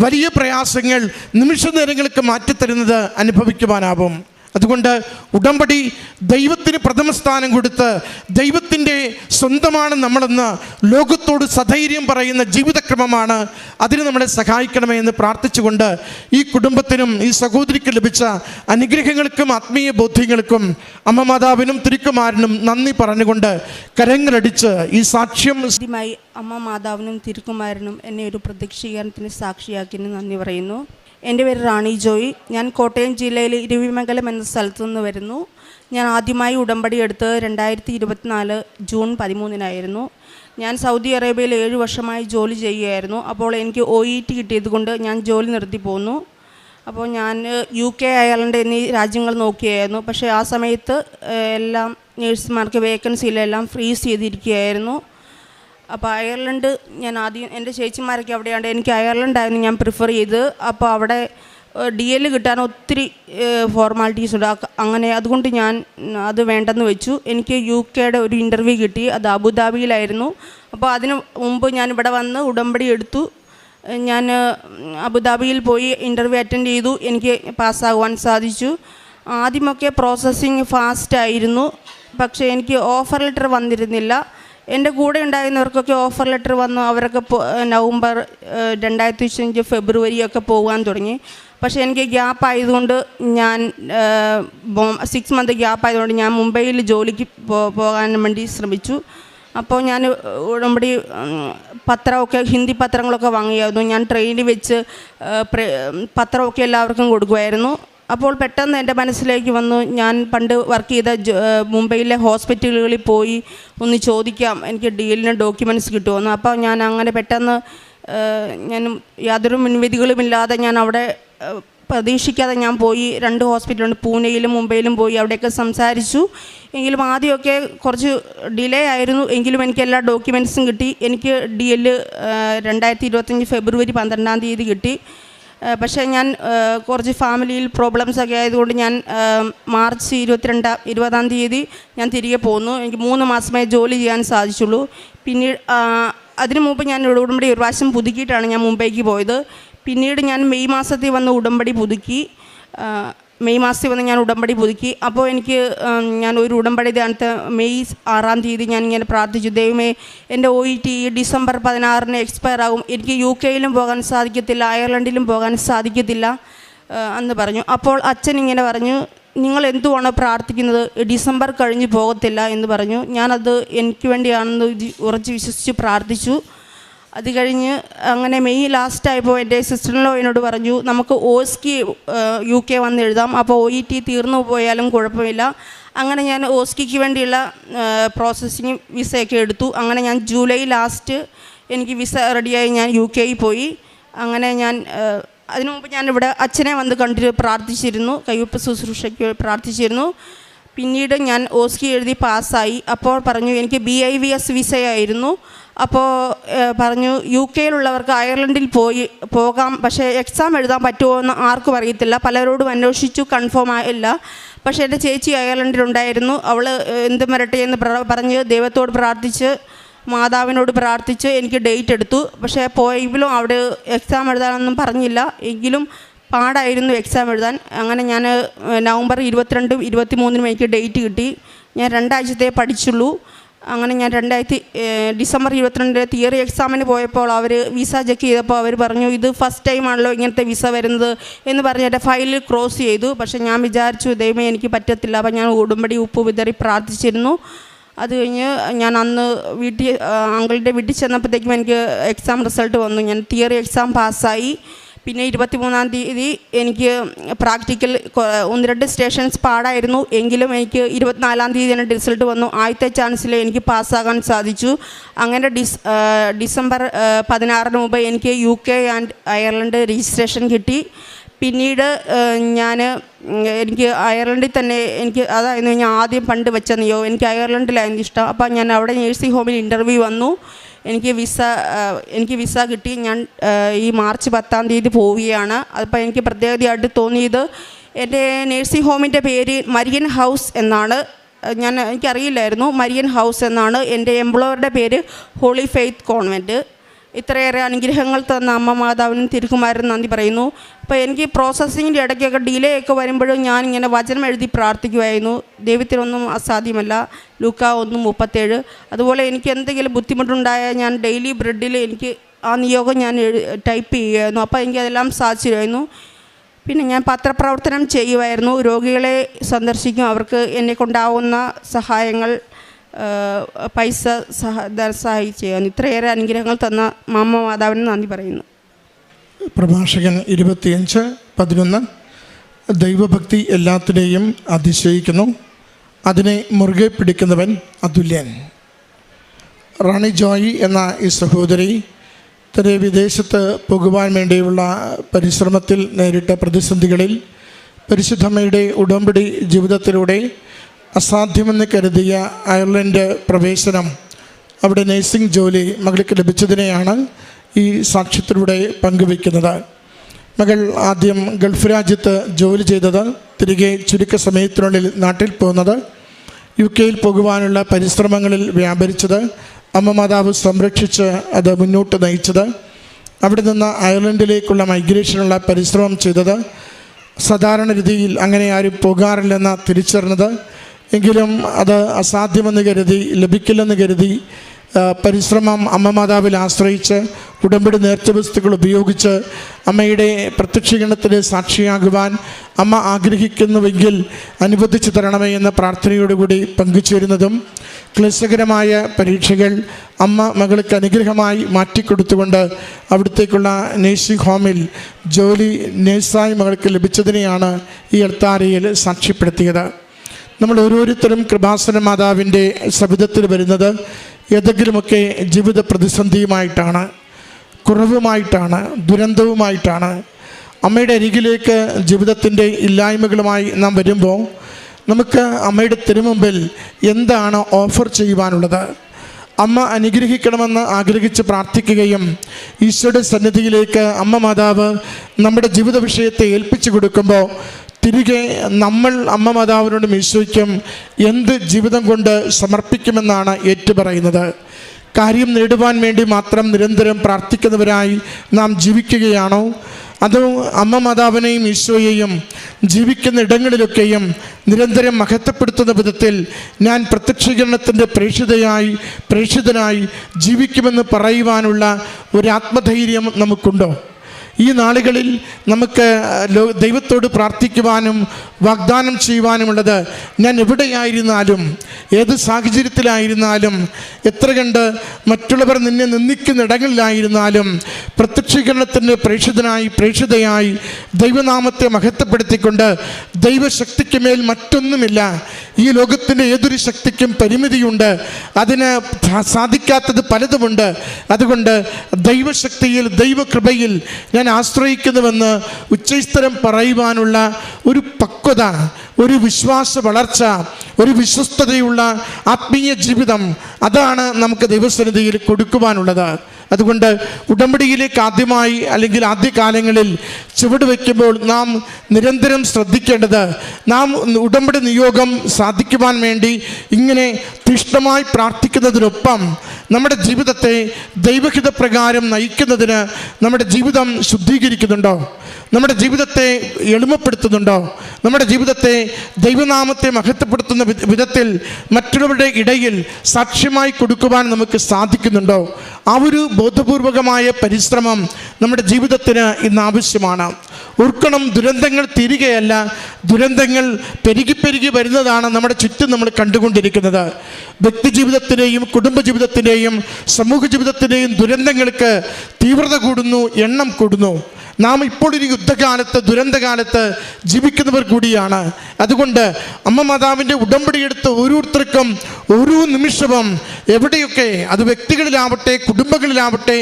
വലിയ പ്രയാസങ്ങൾ നിമിഷ നേരങ്ങൾക്ക് മാറ്റിത്തരുന്നത് അനുഭവിക്കുവാനാവും. അതുകൊണ്ട് ഉടമ്പടി ദൈവത്തിന് പ്രഥമ സ്ഥാനം കൊടുത്ത് ദൈവത്തിൻ്റെ സ്വന്തമാണ് നമ്മളെന്ന് ലോകത്തോട് സധൈര്യം പറയുന്ന ജീവിതക്രമമാണ്. അതിന് നമ്മളെ സഹായിക്കണമേ എന്ന് പ്രാർത്ഥിച്ചുകൊണ്ട് ഈ കുടുംബത്തിനും ഈ സഹോദരിക്ക് ലഭിച്ച അനുഗ്രഹങ്ങൾക്കും ആത്മീയ ബോധ്യങ്ങൾക്കും അമ്മ മാതാവിനും തിരുക്കുമാരനും നന്ദി പറഞ്ഞുകൊണ്ട് കരങ്ങളടിച്ച് ഈ സാക്ഷ്യം അമ്മ മാതാവിനും തിരുക്കുമാരനും എന്നെ ഒരു പ്രത്യക്ഷീകരണത്തിന് സാക്ഷിയാക്കിന് നന്ദി പറയുന്നു. എൻ്റെ പേര് റാണി ജോയ്. ഞാൻ കോട്ടയം ജില്ലയിലെ ഇരവിമംഗലം എന്ന സ്ഥലത്തു നിന്ന് വരുന്നു. ഞാൻ ആദ്യമായി ഉടമ്പടി എടുത്തത് 2024 ജൂൺ 13 ഞാൻ സൗദി അറേബ്യയിൽ 7 വർഷമായി ജോലി ചെയ്യുകയായിരുന്നു. അപ്പോൾ എനിക്ക് OET കിട്ടിയത് കൊണ്ട് ഞാൻ ജോലി നിർത്തി പോന്നു. അപ്പോൾ ഞാൻ UK, അയർലൻഡ് എന്നീ രാജ്യങ്ങൾ നോക്കിയായിരുന്നു. പക്ഷേ ആ സമയത്ത് എല്ലാം നേഴ്സുമാർക്ക് വേക്കൻസിയിലെല്ലാം ഫ്രീസ് ചെയ്തിരിക്കുകയായിരുന്നു. അപ്പോൾ അയർലൻഡ് ഞാൻ ആദ്യം, എൻ്റെ ചേച്ചിമാരൊക്കെ അവിടെയാണ്, എനിക്ക് അയർലൻഡായിരുന്നു ഞാൻ പ്രിഫർ ചെയ്ത്. അപ്പോൾ അവിടെ DL കിട്ടാൻ ഒത്തിരി ഫോർമാലിറ്റീസ് ഉണ്ട്. അങ്ങനെ അതുകൊണ്ട് ഞാൻ അത് വേണ്ടെന്ന് വെച്ചു. എനിക്ക് UK ഒരു ഇൻ്റർവ്യൂ കിട്ടി. അത് അബുദാബിയിലായിരുന്നു. അപ്പോൾ അതിന് മുമ്പ് ഞാൻ ഇവിടെ വന്ന് ഉടമ്പടി എടുത്തു. ഞാൻ അബുദാബിയിൽ പോയി ഇൻ്റർവ്യൂ അറ്റൻഡ് ചെയ്തു. എനിക്ക് പാസ്സാകുവാൻ സാധിച്ചു. ആദ്യമൊക്കെ പ്രോസസ്സിങ് ഫാസ്റ്റായിരുന്നു. പക്ഷേ എനിക്ക് ഓഫർ ലെറ്റർ വന്നിരുന്നില്ല. എൻ്റെ കൂടെ ഉണ്ടായിരുന്നവർക്കൊക്കെ ഓഫർ ലെറ്റർ വന്നു. അവരൊക്കെ നവംബർ 2025 ഫെബ്രുവരിയൊക്കെ പോകാൻ തുടങ്ങി. പക്ഷേ എനിക്ക് ഗ്യാപ്പ് ആയതുകൊണ്ട് ഞാൻ 6 മന്ത് ഗ്യാപ്പ് ആയതുകൊണ്ട് ഞാൻ മുംബൈയിൽ ജോലിക്ക് പോകാൻ വേണ്ടി ശ്രമിച്ചു. അപ്പോൾ ഞാൻ ഉടമ്പടി പത്രമൊക്കെ, ഹിന്ദി പത്രങ്ങളൊക്കെ വാങ്ങിയായിരുന്നു. ഞാൻ ട്രെയിനിൽ വെച്ച് പത്രമൊക്കെ എല്ലാവർക്കും കൊടുക്കുമായിരുന്നു. അപ്പോൾ പെട്ടെന്ന് എൻ്റെ മനസ്സിലേക്ക് വന്നു, ഞാൻ പണ്ട് വർക്ക് ചെയ്ത മുംബൈയിലെ ഹോസ്പിറ്റലുകളിൽ പോയി ഒന്ന് ചോദിക്കാം എനിക്ക് DLന് ഡോക്യുമെൻറ്റ്സ് കിട്ടുമെന്ന്. അപ്പോൾ ഞാൻ അങ്ങനെ പെട്ടെന്ന് ഞാൻ യാതൊരു മുൻവിധികളുമില്ലാതെ ഞാൻ അവിടെ പ്രതീക്ഷിക്കാതെ ഞാൻ പോയി. 2 ഹോസ്പിറ്റലുണ്ട്, പൂനെയിലും മുംബൈയിലും പോയി. അവിടെയൊക്കെ സംസാരിച്ചു. എങ്കിലും ആദ്യമൊക്കെ കുറച്ച് ഡിലേ ആയിരുന്നു. എങ്കിലും എനിക്ക് എല്ലാ ഡോക്യുമെൻറ്റ്സും കിട്ടി. എനിക്ക് DL 2025 ഫെബ്രുവരി 12 കിട്ടി. പക്ഷേ ഞാൻ കുറച്ച് ഫാമിലിയിൽ പ്രോബ്ലംസൊക്കെ ആയതുകൊണ്ട് ഞാൻ മാർച്ച് 20 ഞാൻ തിരികെ പോന്നു. എനിക്ക് 3 മാസമേ ജോലി ചെയ്യാൻ സാധിച്ചുള്ളൂ. പിന്നീട് അതിനു മുമ്പ് ഞാൻ ഉടമ്പടി ഒരു പ്രാവശ്യം പുതുക്കിയിട്ടാണ് ഞാൻ മുംബൈക്ക് പോയത്. പിന്നീട് ഞാൻ മെയ് മാസത്തിൽ വന്ന് ഉടമ്പടി പുതുക്കി. ഞാൻ ഉടമ്പടി പുതുക്കി. അപ്പോൾ എനിക്ക് ഞാൻ ഒരു ഉടമ്പടി മെയ് 6 ഞാൻ ഇങ്ങനെ പ്രാർത്ഥിച്ചു, ദൈവമേ എൻ്റെ OET ഡിസംബർ 16 എക്സ്പയർ ആകും, എനിക്ക് UK പോകാൻ സാധിക്കത്തില്ല, അയർലൻഡിലും പോകാൻ സാധിക്കത്തില്ല എന്ന് പറഞ്ഞു. അപ്പോൾ അച്ഛൻ ഇങ്ങനെ പറഞ്ഞു, നിങ്ങൾ എന്തുവാണ് പ്രാർത്ഥിക്കുന്നത്, ഡിസംബർ കഴിഞ്ഞ് പോകത്തില്ല എന്ന് പറഞ്ഞു. ഞാനത് എനിക്ക് വേണ്ടിയാണെന്ന് ഉറച്ച് വിശ്വസിച്ച് പ്രാർത്ഥിച്ചു. അത് കഴിഞ്ഞ് അങ്ങനെ മെയ് ലാസ്റ്റായപ്പോൾ എൻ്റെ സിസ്റ്ററിനോ എന്നോട് പറഞ്ഞു, നമുക്ക് OSCE UK വന്ന് എഴുതാം, അപ്പോൾ OET തീർന്നു പോയാലും കുഴപ്പമില്ല. അങ്ങനെ ഞാൻ OSCEക്ക് വേണ്ടിയുള്ള പ്രോസസ്സിങ് വിസയൊക്കെ എടുത്തു. അങ്ങനെ ഞാൻ ജൂലൈ ലാസ്റ്റ് എനിക്ക് വിസ റെഡിയായി ഞാൻ UK പോയി. അങ്ങനെ ഞാൻ അതിനു മുമ്പ് ഞാനിവിടെ അച്ഛനെ വന്ന് കണ്ടിട്ട് പ്രാർത്ഥിച്ചിരുന്നു, കയ്യൊപ്പ് ശുശ്രൂഷയ്ക്ക് പ്രാർത്ഥിച്ചിരുന്നു. പിന്നീട് ഞാൻ OSCE എഴുതി പാസ്സായി. അപ്പോൾ പറഞ്ഞു എനിക്ക് BIVS വിസയായിരുന്നു. അപ്പോൾ പറഞ്ഞു UK-യിലുള്ളവർക്ക് അയർലൻഡിൽ പോകാം, പക്ഷേ എക്സാം എഴുതാൻ പറ്റുമോ എന്ന് ആർക്കും അറിയത്തില്ല. പലരോടും അന്വേഷിച്ചു, കൺഫേം ആയില്ല. പക്ഷേ എൻ്റെ ചേച്ചി അയർലൻഡിലുണ്ടായിരുന്നു. അവൾ എന്തും വരട്ടെ എന്ന് പറഞ്ഞ് ദൈവത്തോട് പ്രാർത്ഥിച്ച് മാതാവിനോട് പ്രാർത്ഥിച്ച് എനിക്ക് ഡേറ്റ് എടുത്തു. പക്ഷേ പോയെങ്കിലും അവിടെ എക്സാം എഴുതാനൊന്നും പറഞ്ഞില്ല. എങ്കിലും പാടായിരുന്നു എക്സാം എഴുതാൻ. അങ്ങനെ ഞാൻ നവംബർ 22, 23 എനിക്ക് ഡേറ്റ് കിട്ടി. ഞാൻ 2 ആഴ്ചത്തെ പഠിച്ചുള്ളൂ. അങ്ങനെ ഞാൻ ഡിസംബർ 22 തിയറി എക്സാമിന് പോയപ്പോൾ അവർ വിസ ചെക്ക് ചെയ്തപ്പോൾ അവർ പറഞ്ഞു, ഇത് ഫസ്റ്റ് ടൈമാണല്ലോ ഇങ്ങനത്തെ വിസ വരുന്നത് എന്ന് പറഞ്ഞ് എൻ്റെ ഫയലിൽ ക്രോസ് ചെയ്തു. പക്ഷേ ഞാൻ വിചാരിച്ചു ദൈവമേ എനിക്ക് പറ്റത്തില്ല. അപ്പോൾ ഞാൻ ഉടുമ്പടി ഉപ്പ് വിതറി പ്രാർത്ഥിച്ചിരുന്നു. അത് കഴിഞ്ഞ് ഞാൻ അന്ന് അങ്കിളുടെ വീട്ടിൽ ചെന്നപ്പോഴത്തേക്കും എനിക്ക് എക്സാം റിസൾട്ട് വന്നു. ഞാൻ തിയറി എക്സാം പാസ്സായി. പിന്നെ 23-ാം തീയതി എനിക്ക് പ്രാക്ടിക്കൽ 1-2 സ്റ്റേഷൻസ് പാടായിരുന്നു. എങ്കിലും എനിക്ക് 24-ാം തീയതി തന്നെ റിസൾട്ട് വന്നു. ആദ്യത്തെ ചാൻസിൽ എനിക്ക് പാസ്സാകാൻ സാധിച്ചു. അങ്ങനെ ഡിസംബർ 16 മുമ്പ് എനിക്ക് UK ആൻഡ് അയർലൻഡ് രജിസ്ട്രേഷൻ കിട്ടി. പിന്നീട് എനിക്ക് അയർലൻഡിൽ തന്നെ അതായിരുന്നു ഞാൻ ആദ്യം പണ്ട് വെച്ച നിയോഗം. എനിക്ക് അയർലൻഡിലായിരുന്നു ഇഷ്ടം. അപ്പോൾ ഞാൻ അവിടെ നേഴ്സിംഗ് ഹോമിൽ ഇൻ്റർവ്യൂ വന്നു. എനിക്ക് വിസ കിട്ടി. ഞാൻ ഈ മാർച്ച് 10-ാം തീയതി പോവുകയാണ്. അപ്പോൾ എനിക്ക് പ്രത്യേകതയായിട്ട് തോന്നിയത് എൻ്റെ നേഴ്സിംഗ് ഹോമിൻ്റെ പേര് മരിയൻ ഹൗസ് എന്നാണ്. എനിക്കറിയില്ലായിരുന്നു. മരിയൻ ഹൗസ് എന്നാണ്. എൻ്റെ എംപ്ലോയറുടെ പേര് ഹോളി ഫെയ്ത്ത് കോൺവെൻറ്റ്. ഇത്രയേറെ അനുഗ്രഹങ്ങൾ തന്ന അമ്മ മാതാവിനും തിരുക്കുമാരനും നന്ദി പറയുന്നു. അപ്പോൾ എനിക്ക് പ്രോസസ്സിങ്ങിൻ്റെ ഇടയ്ക്കൊക്കെ ഡിലേ ഒക്കെ വരുമ്പോഴും ഞാനിങ്ങനെ വചനം എഴുതി പ്രാർത്ഥിക്കുമായിരുന്നു. ദൈവത്തിനൊന്നും അസാധ്യമല്ല, ലൂക്കാ 1:37. അതുപോലെ എനിക്ക് എന്തെങ്കിലും ബുദ്ധിമുട്ടുണ്ടായാൽ ഞാൻ ഡെയിലി ബ്രെഡിൽ എനിക്ക് ആ നിയോഗം ഞാൻ ടൈപ്പ് ചെയ്യുമായിരുന്നു. അപ്പോൾ എനിക്കതെല്ലാം സാധിച്ചിരുന്നു. പിന്നെ ഞാൻ പത്രപ്രവർത്തനം ചെയ്യുമായിരുന്നു. രോഗികളെ സന്ദർശിക്കും, അവർക്ക് എന്നെക്കൊണ്ടാവുന്ന സഹായങ്ങൾ പൈസ സഹായിച്ചു. ഇത്രയേറെ അനുഗ്രഹങ്ങൾ തന്ന അമ്മ മാതാവിന് നന്ദി പറയുന്നു. പ്രഭാഷകൻ 25:11 ദൈവഭക്തി എല്ലാത്തിനെയും അതിശയിക്കുന്നു, അതിനെ മുറുകെ പിടിക്കുന്നവൻ അതുല്യൻ. റാണി ജോയി എന്ന ഈ സഹോദരി തൻ്റെ വിദേശത്ത് പോകുവാൻ വേണ്ടിയുള്ള പരിശ്രമത്തിൽ നേരിട്ട പ്രതിസന്ധികളിൽ പരിശുദ്ധമ്മയുടെ ഉടമ്പടി ജീവിതത്തിലൂടെ അസാധ്യമെന്ന് കരുതിയ അയർലൻഡ് പ്രവേശനം, അവിടെ നേഴ്സിംഗ് ജോലി മകൾക്ക് ലഭിച്ചതിനെയാണ് ഈ സാക്ഷ്യത്തിലൂടെ പങ്കുവയ്ക്കുന്നത്. മകൾ ആദ്യം ഗൾഫ് രാജ്യത്ത് ജോലി ചെയ്തത്, തിരികെ ചുരുക്ക സമയത്തിനുള്ളിൽ നാട്ടിൽ പോകുന്നത്, UK-യിൽ പോകുവാനുള്ള പരിശ്രമങ്ങളിൽ വ്യാപരിച്ചത്, അമ്മ മാതാവ് സംരക്ഷിച്ച് അത് മുന്നോട്ട് നയിച്ചത്, അവിടെ നിന്ന് അയർലൻഡിലേക്കുള്ള മൈഗ്രേഷനുള്ള പരിശ്രമം ചെയ്തത്, സാധാരണ രീതിയിൽ അങ്ങനെ ആരും പോകാറില്ലെന്ന് തിരിച്ചറിഞ്ഞത്, എങ്കിലും അത് അസാധ്യമെന്ന് കരുതി ലഭിക്കില്ലെന്ന് കരുതി പരിശ്രമം അമ്മ മാതാവിൽ ആശ്രയിച്ച് ഉടമ്പടി നേർച്ചവസ്തുക്കൾ ഉപയോഗിച്ച് അമ്മയുടെ പ്രത്യക്ഷീകരണത്തിന് സാക്ഷിയാകുവാൻ അമ്മ ആഗ്രഹിക്കുന്നുവെങ്കിൽ അനുവദിച്ചു തരണമേ എന്ന പ്രാർത്ഥനയോടുകൂടി പങ്കുചേരുന്നതും, ക്ലേശകരമായ പരീക്ഷകൾ അമ്മ മകൾക്ക് അനുഗ്രഹമായി മാറ്റിക്കൊടുത്തുകൊണ്ട് അവിടത്തേക്കുള്ള നേഴ്സിംഗ് ഹോമിൽ ജോലി നേഴ്സായി മകൾക്ക് ലഭിച്ചതിനെയാണ് ഈ അൾത്താരയിൽ സാക്ഷ്യപ്പെടുത്തിയത്. നമ്മൾ ഓരോരുത്തരും കൃപാസന മാതാവിൻ്റെ സവിധത്തിൽ വരുന്നത് ഏതെങ്കിലുമൊക്കെ ജീവിത പ്രതിസന്ധിയുമായിട്ടാണ്, കുറവുമായിട്ടാണ്, ദുരന്തവുമായിട്ടാണ്. അമ്മയുടെ അരികിലേക്ക് ജീവിതത്തിൻ്റെ ഇല്ലായ്മകളുമായി നാം വരുമ്പോൾ നമുക്ക് അമ്മയുടെ തിരുമുമ്പിൽ എന്താണ് ഓഫർ ചെയ്യുവാനുള്ളത്? അമ്മ അനുഗ്രഹിക്കണമെന്ന് ആഗ്രഹിച്ച് പ്രാർത്ഥിക്കുകയും ഈശോയുടെ സന്നിധിയിലേക്ക് അമ്മ മാതാവ് നമ്മുടെ ജീവിത വിഷയത്തെ ഏൽപ്പിച്ചു കൊടുക്കുമ്പോൾ തിരികെ നമ്മൾ അമ്മ മാതാവിനോടും ഈശോയ്ക്കും എന്ത് ജീവിതം കൊണ്ട് സമർപ്പിക്കുമെന്നാണ് ഏറ്റുപറയുന്നത്. കാര്യം നേടുവാൻ വേണ്ടി മാത്രം നിരന്തരം പ്രാർത്ഥിക്കുന്നവരായി നാം ജീവിക്കുകയാണോ? അതോ അമ്മ മാതാവിനെയും ഈശോയെയും ജീവിക്കുന്ന ഇടങ്ങളിലൊക്കെയും നിരന്തരം മഹത്വപ്പെടുത്തുന്ന വിധത്തിൽ ഞാൻ പ്രത്യക്ഷീകരണത്തിൻ്റെ പ്രേക്ഷിതനായി ജീവിക്കുമെന്ന് പറയുവാനുള്ള ഒരു ആത്മധൈര്യം നമുക്കുണ്ടോ? ഈ നാളുകളിൽ നമുക്ക് ദൈവത്തോട് പ്രാർത്ഥിക്കുവാനും വാഗ്ദാനം ചെയ്യുവാനുമുള്ളത്, ഞാൻ എവിടെയായിരുന്നാലും ഏത് സാഹചര്യത്തിലായിരുന്നാലും എത്ര കണ്ട് മറ്റുള്ളവർ നിന്നെ നിന്ദിക്കുന്ന ഇടങ്ങളിലായിരുന്നാലും പ്രത്യക്ഷീകരണത്തിൻ്റെ പ്രേക്ഷിതയായി ദൈവനാമത്തെ മഹത്വപ്പെടുത്തിക്കൊണ്ട് ദൈവശക്തിക്ക് മേൽ മറ്റൊന്നുമില്ല. ഈ ലോകത്തിൻ്റെ ഏതൊരു ശക്തിക്കും പരിമിതിയുണ്ട്, അതിന് സാധിക്കാത്തത് പലതുമുണ്ട്. അതുകൊണ്ട് ദൈവശക്തിയിൽ ദൈവകൃപയിൽ ഞാൻ ആശ്രയിക്കുന്നുവെന്ന് ഉച്ചസ്ഥരം പറയുവാനുള്ള ഒരു പക്വത, ഒരു വിശ്വാസ വളർച്ച, ഒരു വിശ്വസ്തതയുള്ള ആത്മീയ ജീവിതം, അതാണ് നമുക്ക് ദൈവസന്നിധിയിൽ കൊടുക്കുവാനുള്ളത്. അതുകൊണ്ട് ഉടമ്പടിയിലേക്ക് ആദ്യമായി അല്ലെങ്കിൽ ആദ്യകാലങ്ങളിൽ ചുവട് വയ്ക്കുമ്പോൾ നാം നിരന്തരം ശ്രദ്ധിക്കേണ്ടത്, നാം ഉടമ്പടി നിയോഗം സാധിക്കുവാൻ വേണ്ടി ഇങ്ങനെ തീഷ്ണമായി പ്രാർത്ഥിക്കുന്നതിനൊപ്പം നമ്മുടെ ജീവിതത്തെ ദൈവഹിതപ്രകാരം നയിക്കുന്നതിന് നമ്മുടെ ജീവിതം ശുദ്ധീകരിക്കുന്നുണ്ടോ, നമ്മുടെ ജീവിതത്തെ എളിമപ്പെടുത്തുന്നുണ്ടോ, നമ്മുടെ ജീവിതത്തെ ദൈവനാമത്തെ മഹത്വപ്പെടുത്തുന്ന വിധത്തിൽ മറ്റുള്ളവരുടെ ഇടയിൽ സാക്ഷ്യമായി കൊടുക്കുവാൻ നമുക്ക് സാധിക്കുന്നുണ്ടോ? ആ ഒരു ബോധപൂർവകമായ പരിശ്രമം നമ്മുടെ ജീവിതത്തിന് ഇന്ന് ആവശ്യമാണ്. ഓർക്കണം, ദുരന്തങ്ങൾ തീരുകയല്ല, ദുരന്തങ്ങൾ പെരുകി വരുന്നതാണ് നമ്മുടെ ചുറ്റും നമ്മൾ കണ്ടുകൊണ്ടിരിക്കുന്നത്. വ്യക്തിജീവിതത്തിൻ്റെയും കുടുംബജീവിതത്തിൻ്റെയും സമൂഹ ജീവിതത്തിൻ്റെയും ദുരന്തങ്ങൾക്ക് തീവ്രത കൂടുന്നു, എണ്ണം കൂടുന്നു. നാം ഇപ്പോൾ ഒരു യുദ്ധകാലത്ത്, ദുരന്തകാലത്ത് ജീവിക്കുന്നവർ കൂടിയാണ്. അതുകൊണ്ട് അമ്മ മാതാവിൻ്റെ ഉടമ്പടിയെടുത്ത് ഓരോരുത്തർക്കും ഓരോ നിമിഷവും എവിടെയൊക്കെ, അത് വ്യക്തികളിലാവട്ടെ, കുടുംബങ്ങളിലാവട്ടെ,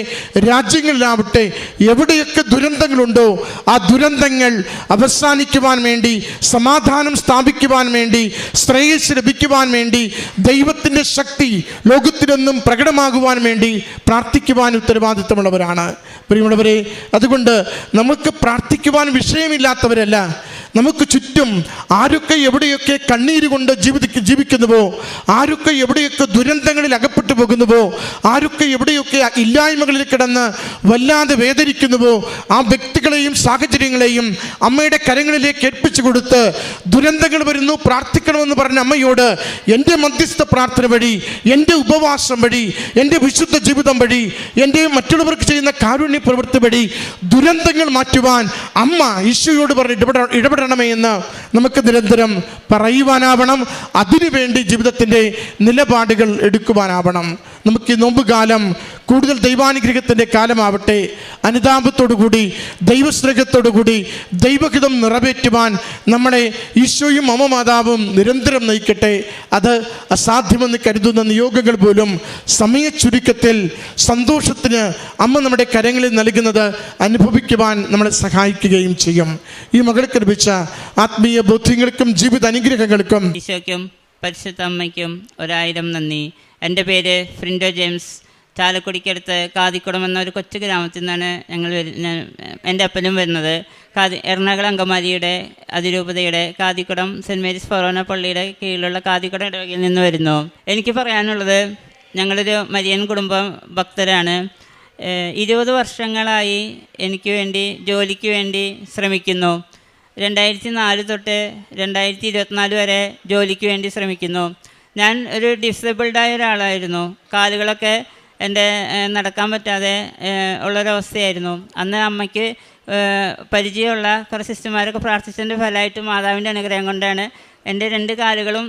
രാജ്യങ്ങളിലാവട്ടെ, എവിടെയൊക്കെ ദുരന്തങ്ങളുണ്ടോ ആ ദുരന്തങ്ങൾ അവസാനിക്കുവാൻ വേണ്ടി, സമാധാനം സ്ഥാപിക്കുവാൻ വേണ്ടി, ശ്രേയസ് ലഭിക്കുവാൻ വേണ്ടി, ദൈവത്തിൻ്റെ ശക്തി ലോകത്തിനൊന്നും പ്രകടമാകുവാൻ വേണ്ടി പ്രാർത്ഥിക്കുവാൻ ഉത്തരവാദിത്തമുള്ളവരാണ് പ്രിയമുള്ളവരെ. അതുകൊണ്ട് നമുക്ക് പ്രാർത്ഥിക്കുവാൻ വിഷയമില്ലാത്തവരല്ല. നമുക്ക് ചുറ്റും ആരൊക്കെ എവിടെയൊക്കെ കണ്ണീര് കൊണ്ട് ജീവിക്കുന്നുവോ, ആരൊക്കെ എവിടെയൊക്കെ ദുരന്തങ്ങളിൽ അകപ്പെട്ടു പോകുന്നുവോ, ആരൊക്കെ എവിടെയൊക്കെ ഇല്ലായ്മകളിൽ കിടന്ന് വല്ലാതെ വേദനിക്കുന്നുവോ, ആ വ്യക്തികളെയും സാഹചര്യങ്ങളെയും അമ്മയുടെ കരങ്ങളിലേക്ക് ഏൽപ്പിച്ചു കൊടുത്ത്, ദുരന്തങ്ങൾ വരുന്നു പ്രാർത്ഥിക്കണമെന്ന് പറഞ്ഞ അമ്മയോട് എൻ്റെ മധ്യസ്ഥ പ്രാർത്ഥന വഴി, എൻ്റെ ഉപവാസം വഴി, എൻ്റെ വിശുദ്ധ ജീവിതം വഴി, എൻ്റെ മറ്റുള്ളവർക്ക് ചെയ്യുന്ന കാരുണ്യ പ്രവൃത്തി വഴി ദുരന്തങ്ങൾ മാറ്റുവാൻ അമ്മ ഈശോയോട് പറഞ്ഞ് ഇടപെടണമേ എന്ന് നമുക്ക് നിരന്തരം പറയുവാനാവണം. അതിനുവേണ്ടി ജീവിതത്തിൻ്റെ നിലപാടുകൾ എടുക്കുവാനാവണം. നമുക്ക് ഈ നോമ്പുകാലം കൂടുതൽ ദൈവാനുഗ്രഹത്തിൻ്റെ കാലമാവട്ടെ. അനുതാപത്തോടുകൂടി, ദൈവസ്നേഹത്തോടുകൂടി ദൈവഹിതം നിറവേറ്റുവാൻ നമ്മളെ ഈശോയും അമ്മ മാതാവും നിരന്തരം നയിക്കട്ടെ. അത് അസാധ്യമെന്ന് കരുതുന്ന നിയോഗങ്ങൾ പോലും സമയ ചുരുക്കത്തിൽ സന്തോഷത്തിന് അമ്മ നമ്മുടെ കരങ്ങളിൽ നൽകുന്നത് അനുഭവിക്കുവാൻ നമ്മളെ സഹായിക്കുകയും ചെയ്യും. ഈ മകൾക്ക് ലഭിച്ച ആത്മീയ ബോധ്യങ്ങൾക്കും ജീവിത അനുഗ്രഹങ്ങൾക്കും ഈശോയ്ക്കും പരിശുദ്ധ അമ്മയ്ക്കും 1000 നന്ദി. എൻ്റെ പേര് ഫ്രിൻഡോ ജെയിംസ്. ചാലക്കുടിക്കടുത്ത് കാതിക്കുളം എന്ന ഒരു കൊച്ചു ഗ്രാമത്തിൽ നിന്നാണ് എൻ്റെ അപ്പനും വരുന്നത്. എറണാകുളം അങ്കമാലിയുടെ അതിരൂപതയുടെ കാതിക്കുളം സെൻറ്റ് മേരീസ് ഫൊറോന പള്ളിയുടെ കീഴിലുള്ള കാതിക്കുളം ഇടവകയിൽ നിന്ന് വരുന്നു. എനിക്ക് പറയാനുള്ളത്, ഞങ്ങളൊരു മരിയൻ കുടുംബം ഭക്തരാണ്. 20 വർഷങ്ങളായി എനിക്ക് വേണ്ടി, ജോലിക്ക് വേണ്ടി ശ്രമിക്കുന്നു. 2004 തൊട്ട് 2024 വരെ ജോലിക്ക് വേണ്ടി ശ്രമിക്കുന്നു. ഞാൻ ഒരു ഡിസേബിൾഡായ ഒരാളായിരുന്നു. കാലുകളൊക്കെ എൻ്റെ നടക്കാൻ പറ്റാതെ ഉള്ളൊരവസ്ഥയായിരുന്നു. അന്ന് അമ്മയ്ക്ക് പരിചയമുള്ള കുറേ സിസ്റ്റർമാരൊക്കെ പ്രാർത്ഥിച്ചതിൻ്റെ ഫലമായിട്ട് മാതാവിൻ്റെ അനുഗ്രഹം കൊണ്ടാണ് എൻ്റെ 2 കാലുകളും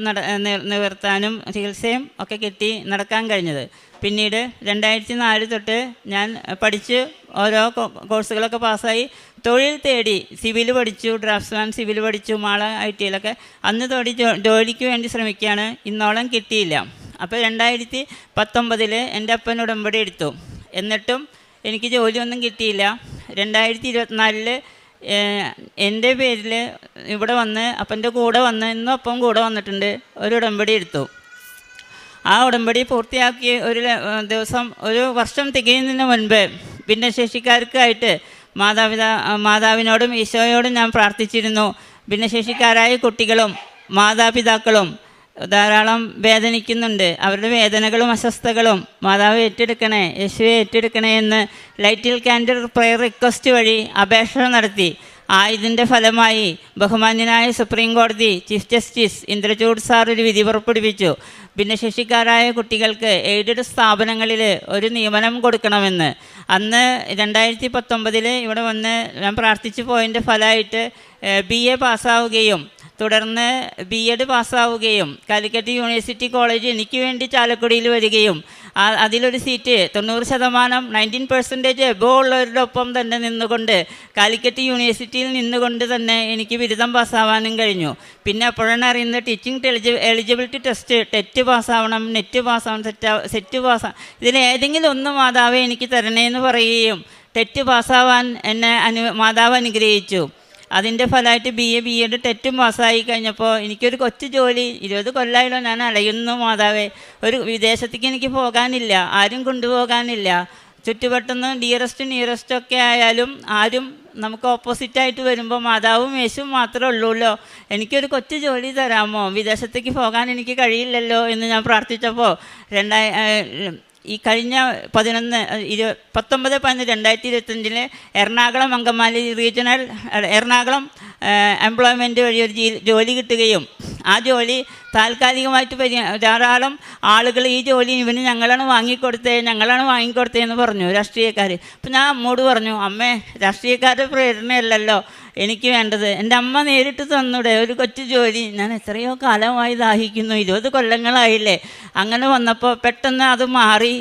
നിവർത്താനും ചികിത്സയും ഒക്കെ കിട്ടി നടക്കാൻ കഴിഞ്ഞത്. പിന്നീട് 2004 തൊട്ട് ഞാൻ പഠിച്ച് ഓരോ കോഴ്സുകളൊക്കെ പാസ്സായി തൊഴിൽ തേടി സിവിൽ പഠിച്ചു, ഡ്രാഫ്റ്റ്സ്മാൻ സിവിൽ പഠിച്ചു, മാള IT-യിലൊക്കെ അന്ന് ജോലിക്ക് വേണ്ടി ശ്രമിക്കുകയാണ്. ഇന്നോളം കിട്ടിയില്ല. അപ്പോൾ 2019 എൻ്റെ അപ്പൻ ഉടമ്പടി എടുത്തു. എന്നിട്ടും എനിക്ക് ജോലിയൊന്നും കിട്ടിയില്ല. 2024 എൻ്റെ പേരിൽ ഇവിടെ വന്ന് അപ്പൻ്റെ കൂടെ വന്ന്, ഇന്നും അപ്പം കൂടെ വന്നിട്ടുണ്ട്, ഒരു ഉടമ്പടി എടുത്തു. ആ ഉടമ്പടി പൂർത്തിയാക്കി ഒരു വർഷം തികയുന്നതിന് മുൻപ് ഭിന്നശേഷിക്കാർക്കായിട്ട് മാതാവിനോടും ഈശോയോടും ഞാൻ പ്രാർത്ഥിച്ചിരുന്നു. ഭിന്നശേഷിക്കാരായ കുട്ടികളും മാതാപിതാക്കളും ധാരാളം വേദനിക്കുന്നുണ്ട്. അവരുടെ വേദനകളും അസ്വസ്ഥതകളും മാതാവ് ഏറ്റെടുക്കണേ, യേശുവെ ഏറ്റെടുക്കണേ എന്ന് ലൈറ്റിൽ ക്യാൻഡിൽ പ്രെയർ റിക്വസ്റ്റ് വഴി അപേക്ഷ നടത്തി. ഇതിൻ്റെ ഫലമായി ബഹുമാന്യനായ സുപ്രീം കോടതി ചീഫ് ജസ്റ്റിസ് ഇന്ദ്രചൂഡ് സാർ ഒരു വിധി പുറപ്പെടുവിച്ചു. ഭിന്നശേഷിക്കാരായ കുട്ടികൾക്ക് എയ്ഡഡ് സ്ഥാപനങ്ങളിൽ ഒരു നിയമനം കൊടുക്കണമെന്ന്. അന്ന് 2019 ഇവിടെ വന്ന് ഞാൻ പ്രാർത്ഥിച്ചു പോയതിൻ്റെ ഫലമായിട്ട് BA പാസ്സാവുകയും തുടർന്ന് B.Ed പാസ്സാവുകയും കാലിക്കറ്റ് യൂണിവേഴ്സിറ്റി കോളേജ് എനിക്ക് വേണ്ടി ചാലക്കുടിയിൽ വരികയും അതിലൊരു സീറ്റ് 90% 19% എബോവ് ഉള്ളവരുടെ ഒപ്പം തന്നെ നിന്നുകൊണ്ട് കാലിക്കറ്റ് യൂണിവേഴ്സിറ്റിയിൽ നിന്നുകൊണ്ട് തന്നെ എനിക്ക് ബിരുദം പാസ്സാവാനും കഴിഞ്ഞു. പിന്നെ അപ്പോഴാണ് അറിയുന്നത് ടീച്ചിങ് എലിജിബിലിറ്റി ടെസ്റ്റ് ടെറ്റ് പാസ്സാവണം, നെറ്റ് പാസ്സാവണം, സെറ്റ് പാസ്സാവണം, ഇതിലേതെങ്കിലും ഒന്ന് മാതാവേ എനിക്ക് തരണേന്ന് പറയുകയും ടെറ്റ് പാസ്സാവാൻ എന്നെ മാതാവ് അനുഗ്രഹിച്ചു. അതിൻ്റെ ഫലമായിട്ട് BA B.Ed ടെറ്റും പാസ്സായി കഴിഞ്ഞപ്പോൾ എനിക്കൊരു കൊച്ചു ജോലി. 20 കൊല്ലമായല്ലോ ഞാൻ അലയുന്നു മാതാവേ. ഒരു വിദേശത്തേക്ക് എനിക്ക് പോകാനില്ല, ആരും കൊണ്ടുപോകാനില്ല. ചുറ്റുവട്ടന്ന് നിയറസ്റ്റ് ഒക്കെ ആയാലും ആരും നമുക്ക് ഓപ്പോസിറ്റായിട്ട് വരുമ്പോൾ മാതാവും യേശുവും മാത്രമേ ഉള്ളൂല്ലോ. എനിക്കൊരു കൊച്ചു ജോലി തരാമോ, വിദേശത്തേക്ക് പോകാൻ എനിക്ക് കഴിയില്ലല്ലോ എന്ന് ഞാൻ പ്രാർത്ഥിച്ചപ്പോൾ ഈ കഴിഞ്ഞ 19/11/2025 എറണാകുളം അങ്കമാലി റീജിയണൽ എറണാകുളം എംപ്ലോയ്മെൻറ്റ് വഴി ഒരു ജോലി കിട്ടുകയും ആ ജോലി താൽക്കാലികമായിട്ട് ധാരാളം ആളുകൾ ഈ ജോലി ഞങ്ങളാണ് വാങ്ങിക്കൊടുത്തതെന്ന് പറഞ്ഞു രാഷ്ട്രീയക്കാർ. അപ്പം ഞാൻ അമ്മോട് പറഞ്ഞു, അമ്മേ രാഷ്ട്രീയക്കാരുടെ പ്രേരണയല്ലല്ലോ എനിക്ക് വേണ്ടത്, എൻ്റെ അമ്മ നേരിട്ട് തന്നൂടെ ഒരു കൊച്ചു ജോലി. ഞാൻ എത്രയോ കാലമായി ദാഹിക്കുന്നു, 20 കൊല്ലങ്ങളായില്ലേ. അങ്ങനെ വന്നപ്പോൾ പെട്ടെന്ന് അത് മാറി.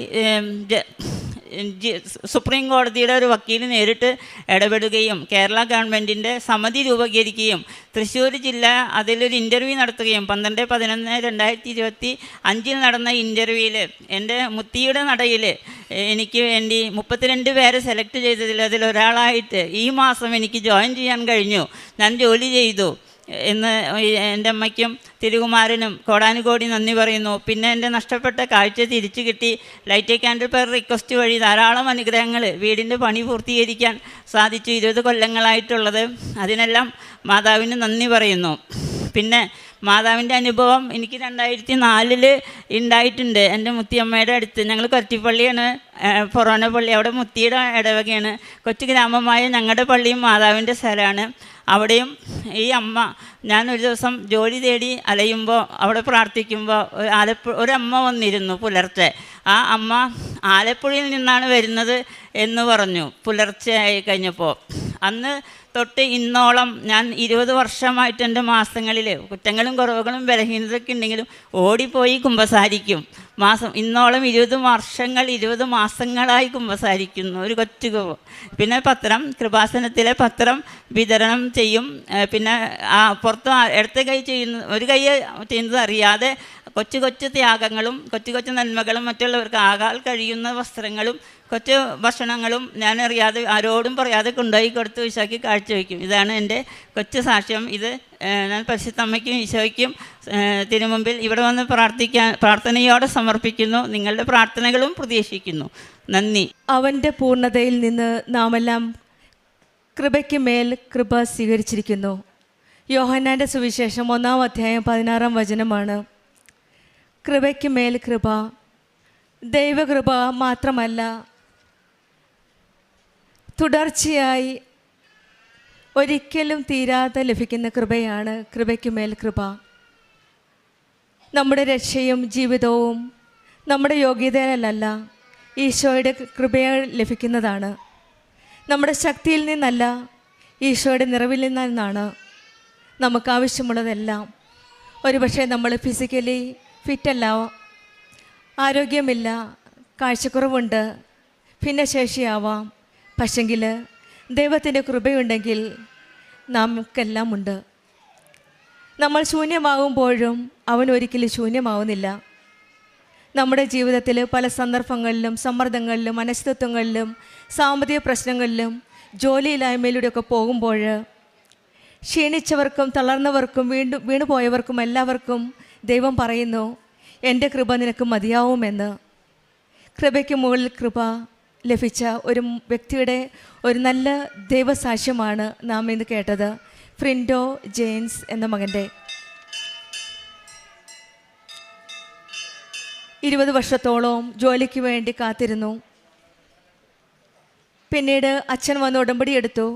സുപ്രീം കോടതിയുടെ ഒരു വക്കീൽ നേരിട്ട് ഇടപെടുകയും കേരള ഗവൺമെൻറ്റിൻ്റെ സമിതി രൂപീകരിക്കുകയും തൃശ്ശൂർ ജില്ല അതിലൊരു ഇൻ്റർവ്യൂ നടത്തുകയും 12/11/2025 നടന്ന ഇൻ്റർവ്യൂവിൽ എൻ്റെ മുത്തിയുടെ നടയിൽ എനിക്ക് വേണ്ടി 32 പേരെ സെലക്ട് ചെയ്തതിൽ അതിലൊരാളായിട്ട് ഈ മാസം എനിക്ക് ജോയിൻ ചെയ്യാൻ കഴിഞ്ഞു. ഞാൻ ജോലി ചെയ്തു എന്ന് എൻ്റെ അമ്മയ്ക്കും തിരുകുമാരനും കോടാനുകോടി നന്ദി പറയുന്നു. പിന്നെ എൻ്റെ നഷ്ടപ്പെട്ട കാഴ്ച തിരിച്ചു കിട്ടി. ലൈറ്റ് ക്യാൻഡിൽ പെർ റിക്വസ്റ്റ് വഴി ധാരാളം അനുഗ്രഹങ്ങൾ വീടിൻ്റെ പണി പൂർത്തീകരിക്കാൻ സാധിച്ചു 20 കൊല്ലങ്ങളായിട്ടുള്ളത്. അതിനെല്ലാം മാതാവിന് നന്ദി പറയുന്നു. പിന്നെ മാതാവിൻ്റെ അനുഭവം എനിക്ക് 2004 ഉണ്ടായിട്ടുണ്ട്. എൻ്റെ മുത്തിയമ്മയുടെ അടുത്ത്, ഞങ്ങൾ കൊറ്റിപ്പള്ളിയാണ്, ഫൊറോന പള്ളി, അവിടെ മുത്തിയുടെ ഇടവകയാണ്. കൊച്ചു ഗ്രാമമായ ഞങ്ങളുടെ പള്ളിയും മാതാവിൻ്റെ സ്ഥലമാണ്. അവിടെയും ഈ അമ്മ, ഞാനൊരു ദിവസം ജോലി തേടി അലയുമ്പോൾ അവിടെ പ്രാർത്ഥിക്കുമ്പോൾ ഒരമ്മ വന്നിരുന്നു പുലർച്ചെ. ആ അമ്മ ആലപ്പുഴയിൽ നിന്നാണ് വരുന്നത് എന്ന് പറഞ്ഞു പുലർച്ചെ ആയി കഴിഞ്ഞപ്പോൾ. അന്ന് തൊട്ട് ഇന്നോളം ഞാൻ 20 വർഷമായിട്ട് എൻ്റെ മാസങ്ങളിൽ കുറ്റങ്ങളും കുറവുകളും ബലഹീനതയൊക്കെ ഉണ്ടെങ്കിലും ഓടിപ്പോയി കുമ്പസാരിക്കും. ഇന്നോളം 20 വർഷങ്ങൾ 20 മാസങ്ങളായി കുമ്പസാരിക്കുന്നു ഒരു കൊച്ചു. പിന്നെ കൃപാസനത്തിലെ പത്രം വിതരണം ചെയ്യും. പിന്നെ പുറത്ത് ഇടത്തെ കൈ ഒരു കൈ ചെയ്യുന്നത് അറിയാതെ കൊച്ചു ത്യാഗങ്ങളും കൊച്ചു നന്മകളും മറ്റുള്ളവർക്ക് ആകാൻ കഴിയുന്ന വസ്ത്രങ്ങളും കൊച്ചു ഭക്ഷണങ്ങളും ഞാൻ അറിയാതെ ആരോടും പറയാതെ കൊണ്ടുപോയി കൊടുത്ത് വിശാക്കി കാഴ്ചവെക്കും. ഇതാണ് എൻ്റെ കൊച്ചു സാക്ഷ്യം. ഇത് ഞാൻ പരിശുദ്ധ അമ്മയ്ക്കും ഈശോയ്ക്കും തിരുമുമ്പിൽ ഇവിടെ വന്ന് പ്രാർത്ഥനയോടെ സമർപ്പിക്കുന്നു. നിങ്ങളുടെ പ്രാർത്ഥനകളും പ്രതീക്ഷിക്കുന്നു. നന്ദി. അവൻ്റെ പൂർണ്ണതയിൽ നിന്ന് നാമെല്ലാം കൃപയ്ക്ക് മേൽ കൃപ സ്വീകരിച്ചിരിക്കുന്നു. യോഹന്നാൻ്റെ സുവിശേഷം 1-ാം അധ്യായം 16-ാം വചനമാണ്. കൃപയ്ക്ക് മേൽ കൃപ. ദൈവകൃപ മാത്രമല്ല, തുടർച്ചയായി ഒരിക്കലും തീരാതെ ലഭിക്കുന്ന കൃപയാണ് കൃപയ്ക്ക് മേൽ കൃപ. നമ്മുടെ രക്ഷയും ജീവിതവും നമ്മുടെ യോഗ്യതയിലല്ല, ഈശോയുടെ കൃപയാൽ ലഭിക്കുന്നതാണ്. നമ്മുടെ ശക്തിയിൽ നിന്നല്ല, ഈശോയുടെ നിറവിൽ നിന്നാണ് നമുക്കാവശ്യമുള്ളതെല്ലാം. ഒരുപക്ഷെ നമ്മൾ ഫിസിക്കലി ഫിറ്റല്ല, ആരോഗ്യമില്ല, കാഴ്ചക്കുറവുണ്ട്, ഭിന്നശേഷിയാവാം. പക്ഷെങ്കിൽ ദൈവത്തിൻ്റെ കൃപയുണ്ടെങ്കിൽ നമുക്കെല്ലാം ഉണ്ട്. നമ്മൾ ശൂന്യമാകുമ്പോഴും അവൻ ഒരിക്കലും ശൂന്യമാവുന്നില്ല. നമ്മുടെ ജീവിതത്തിൽ പല സന്ദർഭങ്ങളിലും സമ്മർദ്ദങ്ങളിലും അനിശ്ചിതത്വങ്ങളിലും സാമ്പത്തിക പ്രശ്നങ്ങളിലും ജോലിയില്ലായ്മയിലൂടെയൊക്കെ പോകുമ്പോൾ ക്ഷീണിച്ചവർക്കും തളർന്നവർക്കും വീണുപോയവർക്കും എല്ലാവർക്കും ദൈവം പറയുന്നു, എൻ്റെ കൃപ നിനക്ക് മതിയാവുമെന്ന്. കൃപയ്ക്ക് മുകളിൽ കൃപ ലഭിച്ച ഒരു വ്യക്തിയുടെ ഒരു നല്ല ദൈവസാക്ഷ്യമാണ് നാം ഇന്ന് കേട്ടത്. ഫ്രിൻഡോ ജെയിംസ് എന്ന മകൻ്റെ 20 വർഷത്തോളം ജോലിക്ക് വേണ്ടി കാത്തിരുന്നു. പിന്നീട് അച്ഛൻ വന്ന് ഉടമ്പടി എടുത്തു.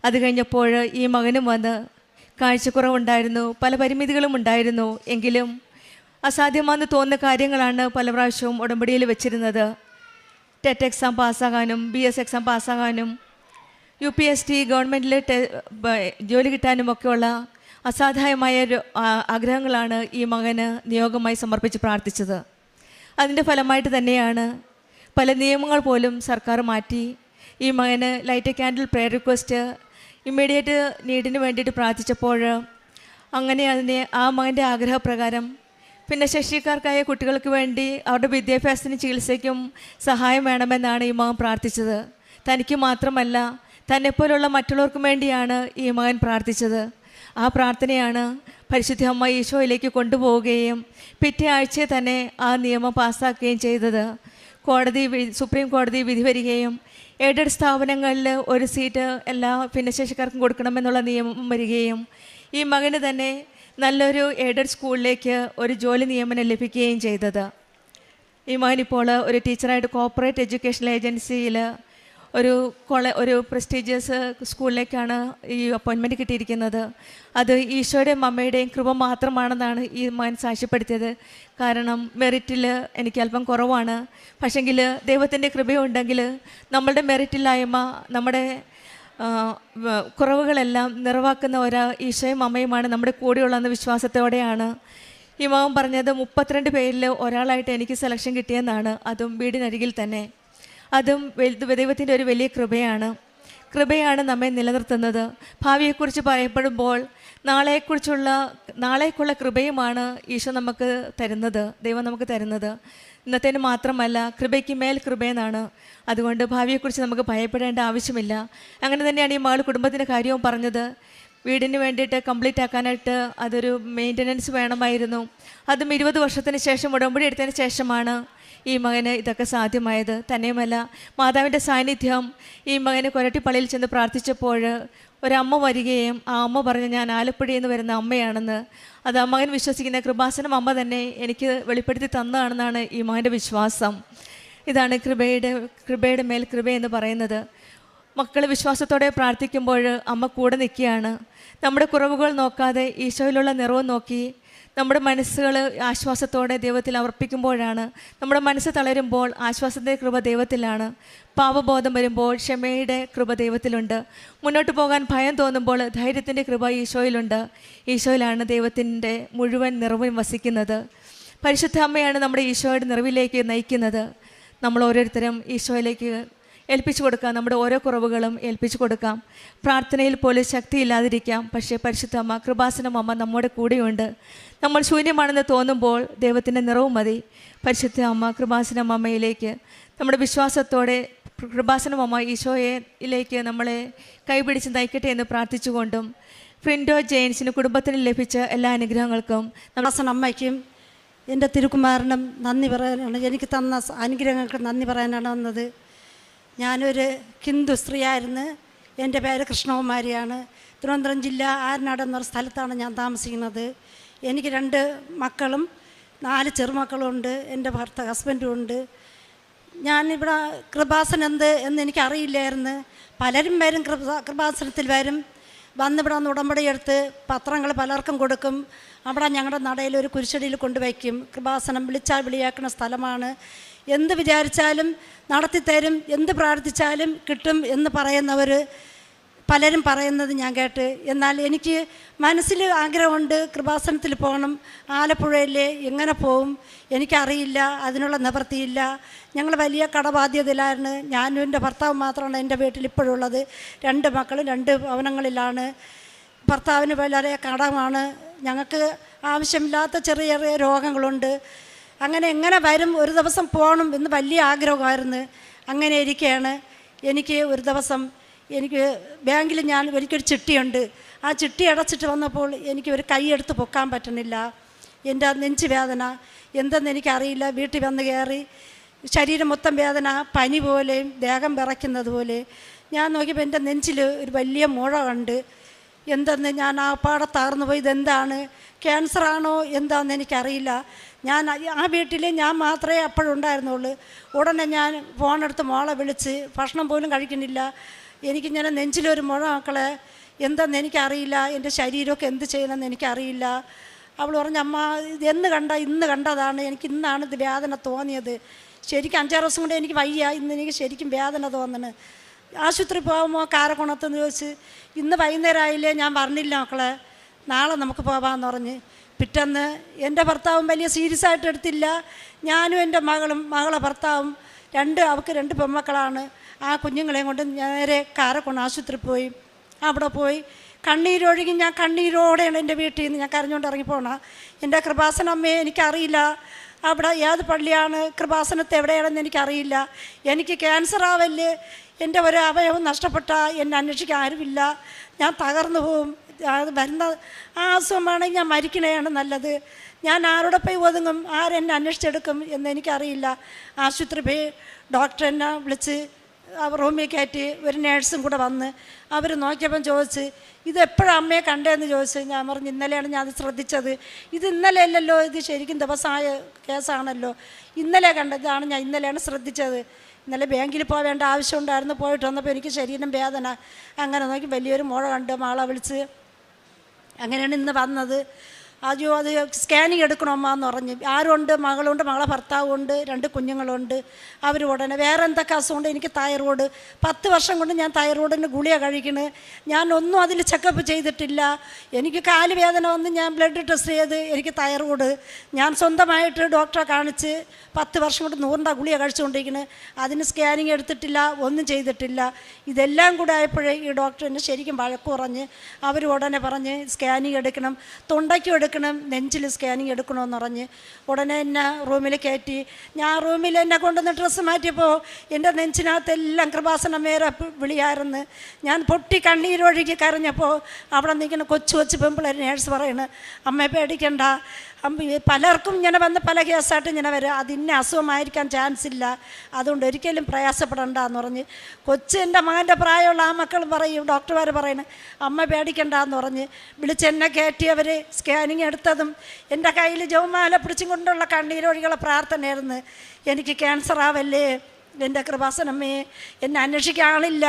അത് കഴിഞ്ഞപ്പോൾ ഈ മകനും വന്ന് കാഴ്ചക്കുറവുണ്ടായിരുന്നു, പല പരിമിതികളും ഉണ്ടായിരുന്നു. എങ്കിലും അസാധ്യമാണെന്ന് തോന്നുന്ന കാര്യങ്ങളാണ് പല പ്രാവശ്യവും ഉടമ്പടിയിൽ വെച്ചിരുന്നത്. ടെറ്റ് എക്സാം പാസ്സാകാനും BS എക്സാം പാസ്സാകാനും UPST ഗവൺമെൻറ്റിൽ ജോലി കിട്ടാനുമൊക്കെയുള്ള അസാധ്യമായ ആഗ്രഹങ്ങളാണ് ഈ മകന് നിയോഗമായി സമർപ്പിച്ച് പ്രാർത്ഥിച്ചത്. അതിൻ്റെ ഫലമായിട്ട് തന്നെയാണ് പല നിയമങ്ങൾ പോലും സർക്കാർ മാറ്റി ഈ മകന് light a candle prayer request immediate നീഡിന് വേണ്ടിയിട്ട് പ്രാർത്ഥിച്ചപ്പോൾ അങ്ങനെ ആ മകൻ്റെ ആഗ്രഹപ്രകാരം ഭിന്നശേഷിക്കാർക്കായ കുട്ടികൾക്ക് വേണ്ടി അവരുടെ വിദ്യാഭ്യാസത്തിനും ചികിത്സയ്ക്കും സഹായം വേണമെന്നാണ് ഈ മകൻ പ്രാർത്ഥിച്ചത്. തനിക്ക് മാത്രമല്ല, തന്നെപ്പോലുള്ള മറ്റുള്ളവർക്കും വേണ്ടിയാണ് ഈ മകൻ പ്രാർത്ഥിച്ചത്. ആ പ്രാർത്ഥനയാണ് പരിശുദ്ധ അമ്മ ഈശോയിലേക്ക് കൊണ്ടുപോവുകയും പിറ്റേ ആഴ്ച തന്നെ ആ നിയമം പാസ്സാക്കുകയും ചെയ്തത്. സുപ്രീം കോടതി വിധി വരികയും എയ്ഡഡ് സ്ഥാപനങ്ങളിൽ ഒരു സീറ്റ് എല്ലാ ഭിന്നശേഷിക്കാർക്കും കൊടുക്കണമെന്നുള്ള നിയമം വരികയും ഈ മകന് തന്നെ നല്ലൊരു എയ്ഡഡ് സ്കൂളിലേക്ക് ഒരു ജോലി നിയമനം ലഭിക്കുകയും ചെയ്തത്. ഈ മകനിപ്പോൾ ഒരു ടീച്ചറായിട്ട് കോർപ്പറേറ്റ് എഡ്യൂക്കേഷൻ ഏജൻസിയിൽ ഒരു പ്രസ്റ്റീജിയസ് സ്കൂളിലേക്കാണ് ഈ അപ്പോയിൻമെൻറ്റ് കിട്ടിയിരിക്കുന്നത്. അത് ഈശോയുടെയും അമ്മയുടെയും കൃപ മാത്രമാണെന്നാണ് ഈ മകൻ സാക്ഷ്യപ്പെടുത്തിയത്. കാരണം മെറിറ്റിൽ എനിക്ക് അല്പം കുറവാണ്, പക്ഷെങ്കിൽ ദൈവത്തിൻ്റെ കൃപയുണ്ടെങ്കിൽ നമ്മളുടെ മെറിറ്റില്ലായ്മ, നമ്മുടെ കുറവുകളെല്ലാം നിറവാക്കുന്ന ഈശോയും അമ്മയുമാണ് നമ്മുടെ കൂടെയുള്ളതെന്ന വിശ്വാസത്തോടെയാണ് ഈ മകൻ പറഞ്ഞത്. 32 പേരിൽ ഒരാളായിട്ട് എനിക്ക് സെലക്ഷൻ കിട്ടിയെന്നാണ്, അതും വീടിനരികിൽ തന്നെ. അതും ദൈവത്തിൻ്റെ ഒരു വലിയ കൃപയാണ് നമ്മെ നിലനിർത്തുന്നത്. ഭാവിയെക്കുറിച്ച് പറയപ്പെടുമ്പോൾ നാളേക്കുള്ള കൃപയുമാണ് ഈശോ നമുക്ക് തരുന്നത്, ദൈവം നമുക്ക് തരുന്നത്. ഇന്നത്തേന് മാത്രമല്ല, കൃപയ്ക്ക് മേൽ കൃപയെന്നാണ്. അതുകൊണ്ട് ഭാവിയെക്കുറിച്ച് നമുക്ക് ഭയപ്പെടേണ്ട ആവശ്യമില്ല. അങ്ങനെ തന്നെയാണ് ഈ മകൾ കുടുംബത്തിൻ്റെ കാര്യവും പറഞ്ഞത്. വീടിന് വേണ്ടിയിട്ട് കംപ്ലീറ്റ് ആക്കാനായിട്ട് അതൊരു മെയിൻ്റനൻസ് വേണമായിരുന്നു. അതും 20 വർഷത്തിന് ശേഷം, ഉടമ്പടി എടുത്തതിന് ശേഷമാണ് ഈ മകന് ഇതൊക്കെ സാധ്യമായത്. തന്നെയുമല്ല, മാതാവിൻ്റെ സാന്നിധ്യം ഈ മകന് കൊരട്ടിപ്പള്ളിയിൽ ചെന്ന് പ്രാർത്ഥിച്ചപ്പോൾ ഒരമ്മ വരികയും ആ അമ്മ പറഞ്ഞ് ഞാൻ ആലപ്പുഴയിൽ നിന്ന് വരുന്ന അമ്മയാണെന്ന്. അത് ആ മകൻ വിശ്വസിക്കുന്ന കൃപാസനം അമ്മ തന്നെ എനിക്ക് വെളിപ്പെടുത്തി തന്നതാണെന്നാണ് ഈ മകൻ്റെ വിശ്വാസം. ഇതാണ് കൃപയുടെ മേൽ കൃപയെന്ന് പറയുന്നത്. മക്കൾ വിശ്വാസത്തോടെ പ്രാർത്ഥിക്കുമ്പോൾ അമ്മ കൂടെ നിൽക്കുകയാണ്. നമ്മുടെ കുറവുകൾ നോക്കാതെ ഈശോയിലുള്ള നിറവ് നോക്കി നമ്മുടെ മനസ്സുകൾ ആശ്വാസത്തോടെ ദൈവത്തിൽ അർപ്പിക്കുമ്പോഴാണ്. നമ്മുടെ മനസ്സ് തളരുമ്പോൾ ആശ്വാസത്തിൻ്റെ കൃപ ദൈവത്തിലാണ്. പാപബോധം വരുമ്പോൾ ക്ഷമയുടെ കൃപ ദൈവത്തിലുണ്ട്. മുന്നോട്ട് പോകാൻ ഭയം തോന്നുമ്പോൾ ധൈര്യത്തിൻ്റെ കൃപ ഈശോയിലുണ്ട്. ഈശോയിലാണ് ദൈവത്തിൻ്റെ മുഴുവൻ നിറവും വസിക്കുന്നത്. പരിശുദ്ധ അമ്മയാണ് നമ്മുടെ ഈശോയുടെ നിറവിലേക്ക് നയിക്കുന്നത്. നമ്മൾ ഓരോരുത്തരും ഈശോയിലേക്ക് ഏൽപ്പിച്ചു കൊടുക്കാം. നമ്മുടെ ഓരോ കുറവുകളും ഏൽപ്പിച്ചു കൊടുക്കാം. പ്രാർത്ഥനയിൽ പോലും ശക്തിയില്ലാതിരിക്കാം, പക്ഷേ പരിശുദ്ധ അമ്മ, കൃപാസനം അമ്മ നമ്മുടെ കൂടെയുണ്ട്. നമ്മൾ ശൂന്യമാണെന്ന് തോന്നുമ്പോൾ ദൈവത്തിൻ്റെ നിറവും മതി. പരിശുദ്ധ അമ്മ, കൃപാസനം അമ്മയിലേക്ക് നമ്മുടെ വിശ്വാസത്തോടെ കൃപാസനം അമ്മ ഈശോയിലേക്ക് നമ്മളെ കൈപിടിച്ച് നയിക്കട്ടെ എന്ന് പ്രാർത്ഥിച്ചുകൊണ്ടും ഫ്രിൻഡോ ജെയിൻസിന് കുടുംബത്തിന് ലഭിച്ച എല്ലാ അനുഗ്രഹങ്ങൾക്കും കൃപാസനം അമ്മയ്ക്കും എൻ്റെ തിരുക്കുമാരനും നന്ദി പറയാനാണ്, എനിക്ക് തന്ന അനുഗ്രഹങ്ങൾക്ക് നന്ദി പറയാനാണ് വന്നത്. ഞാനൊരു ഹിന്ദു സ്ത്രീയായിരുന്നു. എൻ്റെ പേര് കൃഷ്ണകുമാരിയാണ്. തിരുവനന്തപുരം ജില്ല ആരനാട് എന്നൊരു സ്ഥലത്താണ് ഞാൻ താമസിക്കുന്നത്. എനിക്ക് 2 മക്കളും 4 ചെറുമക്കളുണ്ട്. എൻ്റെ ഹസ്ബൻഡും ഉണ്ട്. ഞാനിവിടെ കൃപാസനം എന്ന് എനിക്കറിയില്ലായിരുന്നു. പലരും കൃപാസനത്തിൽ വന്നിവിടെ വന്ന് ഉടമ്പടിയെടുത്ത് പത്രങ്ങൾ പലർക്കും കൊടുക്കും. അവിടെ ഞങ്ങളുടെ നടയിൽ ഒരു കുരിശടിയിൽ കൊണ്ടുവയ്ക്കും. കൃപാസനം വിളിച്ചാൽ വിളിയാക്കുന്ന സ്ഥലമാണ്. എന്ത് വിചാരിച്ചാലും നടത്തിത്തരും, എന്ത് പ്രാർത്ഥിച്ചാലും കിട്ടും എന്ന് പറയുന്നവർ പലരും പറയുന്നത് ഞാൻ കേട്ട്. എന്നാൽ എനിക്ക് മനസ്സിൽ ആഗ്രഹമുണ്ട്, കൃപാസനത്തിൽ പോകണം. ആലപ്പുഴയിൽ എങ്ങനെ പോകും എനിക്കറിയില്ല, അതിനുള്ള നിവൃത്തിയില്ല. ഞങ്ങൾ വലിയ കടബാധ്യതയിലായിരുന്നു. ഞാനും എൻ്റെ ഭർത്താവ് മാത്രമാണ് എൻ്റെ വീട്ടിൽ ഇപ്പോഴുള്ളത്. 2 മക്കളും 2 ഭവനങ്ങളിലാണ്. ഭർത്താവിന് വളരെ കടമാണ്. ഞങ്ങൾക്ക് ആവശ്യമില്ലാത്ത ചെറിയ ചെറിയ രോഗങ്ങളുണ്ട്. അങ്ങനെ എങ്ങനെ വരും, ഒരു ദിവസം പോകണം എന്ന് വലിയ ആഗ്രഹമായിരുന്നു. അങ്ങനെ ഇരിക്കുകയാണ് എനിക്ക് ഒരു ദിവസം ബാങ്കിൽ എനിക്കൊരു ചിട്ടിയുണ്ട്. ആ ചിട്ടി അടച്ചിട്ട് വന്നപ്പോൾ എനിക്ക് ഒരു കൈയെടുത്ത് പൊക്കാൻ പറ്റുന്നില്ല. എൻ്റെ നെഞ്ച് വേദന എന്തെന്ന് എനിക്കറിയില്ല. വീട്ടിൽ വന്ന് കയറി ശരീരം മൊത്തം വേദന, പനി പോലെയും ദേഹം വിറയ്ക്കുന്നത് പോലെ. ഞാൻ നോക്കിയപ്പോൾ എൻ്റെ നെഞ്ചിൽ ഒരു വലിയ മുഴ കണ്ട്. എന്തെന്ന് ഞാൻ ആ പാടെ തകർന്നു പോയി. ഇതെന്താണ്, ക്യാൻസറാണോ എന്താണെന്ന് എനിക്കറിയില്ല. ആ വീട്ടിൽ ഞാൻ മാത്രമേ അപ്പോഴുണ്ടായിരുന്നുള്ളൂ. ഉടനെ ഞാൻ ഫോണെടുത്ത് മോളെ വിളിച്ച്, ഭക്ഷണം പോലും കഴിക്കുന്നില്ല, എനിക്കിങ്ങനെ നെഞ്ചിലൊരു മുഴ മക്കളെ, എന്തെന്ന് എനിക്കറിയില്ല, എൻ്റെ ശരീരമൊക്കെ എന്ത് ചെയ്യണമെന്ന് എനിക്കറിയില്ല. അവൾ പറഞ്ഞു, അമ്മ ഇതെന്ന് ഇന്ന് കണ്ടതാണ്, എനിക്ക് ഇന്നാണ് ഇത് വേദന തോന്നിയത്. ശരിക്കും 5-6 ദിവസം കൊണ്ട് എനിക്ക് വയ്യ, ഇന്ന് എനിക്ക് ശരിക്കും വേദന തോന്നണ്. ആശുപത്രി പോകുമ്പോൾ കാരക്കുണത്തെന്ന് ചോദിച്ച്, ഇന്ന് വൈകുന്നേരം ആയില്ലേ, ഞാൻ പറഞ്ഞില്ല മക്കളെ, നാളെ നമുക്ക് പോകാമെന്ന് പറഞ്ഞ്. പിറ്റേന്ന് എൻ്റെ ഭർത്താവും വലിയ സീരിയസ് ആയിട്ട് എടുത്തില്ല. ഞാനും എൻ്റെ മകളെ ഭർത്താവും അവൾക്ക് 2 പെൺമക്കളാണ്. ആ കുഞ്ഞുങ്ങളെയും കൊണ്ട് നേരെ കാരക്കുണ ആശുപത്രി പോയി. അവിടെ പോയി കണ്ണീരൊഴുകി ഞാൻ കണ്ണീരോടെയാണ് എൻ്റെ വീട്ടിൽ നിന്ന് ഞാൻ കരഞ്ഞുകൊണ്ട് ഇറങ്ങിപ്പോണ. എൻ്റെ കൃപാസന അമ്മയെ എനിക്കറിയില്ല, അവിടെ ഏത് പള്ളിയാണ്, കൃപാസനത്തെ എവിടെയാണെന്ന് എനിക്കറിയില്ല. എനിക്ക് ക്യാൻസർ ആവല്ലേ, എൻ്റെ ഒരു അവയവം നഷ്ടപ്പെട്ട എന്നെ അന്വേഷിക്കാൻ ആരുമില്ല, ഞാൻ തകർന്നു പോവും. അത് വരുന്ന ആ അസുഖമാണെങ്കിൽ ഞാൻ മരിക്കണതാണ് നല്ലത്. ഞാൻ ആരോടെ പോയി ഒതുങ്ങും, ആരെന്നെ അന്വേഷിച്ചെടുക്കും എന്നെനിക്കറിയില്ല. ആശുപത്രി പോയി ഡോക്ടർ എന്നെ വിളിച്ച് റൂമിൽ കയറ്റി, ഒരു നേഴ്സും കൂടെ വന്ന് അവർ നോക്കിയപ്പം ചോദിച്ച്, ഇതെപ്പോഴാണ് അമ്മയെ കണ്ടതെന്ന് ചോദിച്ചു. ഞാൻ പറഞ്ഞു, ഇന്നലെയാണ് ഞാൻ അത് ശ്രദ്ധിച്ചത്. ഇത് ഇന്നലെ അല്ലല്ലോ, ഇത് ശരിക്കും ദിവസമായ കേസാണല്ലോ, ഇന്നലെ കണ്ടതാണ്, ഞാൻ ഇന്നലെയാണ് ശ്രദ്ധിച്ചത്. ഇന്നലെ ബാങ്കിൽ പോവേണ്ട ആവശ്യമുണ്ടായിരുന്നു, പോയിട്ട് വന്നപ്പോൾ എനിക്ക് ശരീരം വേദന. അങ്ങനെ നോക്കി വലിയൊരു മുഴ കണ്ട് മാളെ വിളിച്ച് അങ്ങനെയാണ് ഇന്ന് വന്നത്. അയ്യോ അത് സ്കാനിങ് എടുക്കണമ്മ എന്ന് പറഞ്ഞ്. ആരുണ്ട്? മകളുണ്ട്, മകളെ ഭർത്താവുണ്ട്, 2 കുഞ്ഞുങ്ങളുണ്ട്. അവർ ഉടനെ വേറെ എന്തൊക്കെ അസുഖമുണ്ട്, എനിക്ക് തൈറോയ്ഡ്, 10 വർഷം കൊണ്ട് ഞാൻ തൈറോയ്ഡിന് ഗുളിക കഴിക്കണ്. ഞാൻ ഒന്നും അതിൽ ചെക്കപ്പ് ചെയ്തിട്ടില്ല. എനിക്ക് കാല് വേദന വന്ന് ഞാൻ ബ്ലഡ് ടെസ്റ്റ് ചെയ്ത് എനിക്ക് തൈറോയ്ഡ്. ഞാൻ സ്വന്തമായിട്ട് ഡോക്ടറെ കാണിച്ച് 10 വർഷം കൊണ്ട് 100 ഗുളിക കഴിച്ചുകൊണ്ടിരിക്കുന്നു. അതിന് സ്കാനിങ് എടുത്തിട്ടില്ല, ഒന്നും ചെയ്തിട്ടില്ല. ഇതെല്ലാം കൂടെ ആയപ്പോഴേ ഈ ഡോക്ടർ എന്നെ ശരിക്കും വഴക്ക് പറഞ്ഞ് അവർ ഉടനെ പറഞ്ഞ് സ്കാനിങ് എടുക്കണം, തൊണ്ടയ്ക്കും എടുക്കണം, നെഞ്ചിൽ സ്കാനിങ് എടുക്കണമെന്ന് പറഞ്ഞ് ഉടനെ എന്നെ റൂമിൽ കയറ്റി. ഞാൻ റൂമിൽ എന്നെ കൊണ്ടുവന്ന് ഡ്രസ്സ് മാറ്റിയപ്പോൾ എൻ്റെ നെഞ്ചിനകത്തെല്ലാം കൃപാസന മേരെ വിളിയായിരുന്നു. ഞാൻ പൊട്ടി കണ്ണീരൊഴുകി കരഞ്ഞപ്പോൾ അവിടെ നിൽക്കുന്ന കൊച്ചു പെമ്പിളർ നേഴ്സ് പറയണ്, അമ്മയെ പേടിക്കണ്ട, പലർക്കും ഇങ്ങനെ വന്ന് പല കേസായിട്ട് ഇങ്ങനെ വരും, അതിന്നെ അസുഖമായിരിക്കാൻ ചാൻസ് ഇല്ല, അതുകൊണ്ട് ഒരിക്കലും പ്രയാസപ്പെടണ്ട എന്ന് പറഞ്ഞ്. എൻ്റെ മകൻ്റെ പ്രായമുള്ള ആ മക്കൾ പറയും, ഡോക്ടർമാർ പറയുന്നത്, അമ്മ പേടിക്കണ്ട എന്ന് പറഞ്ഞ് വിളിച്ചെന്നെ കയറ്റി. അവർ സ്കാനിങ് എടുത്തതും എൻ്റെ കയ്യിൽ ജവമാല പിടിച്ചും കൊണ്ടുള്ള കണ്ണീരൊഴികളെ പ്രാർത്ഥനയായിരുന്നു. എനിക്ക് ക്യാൻസർ ആവല്ലേ, എൻ്റെ കൃപാസനമ്മയെ, എന്നെ അന്വേഷിക്കാൻ ആളില്ല,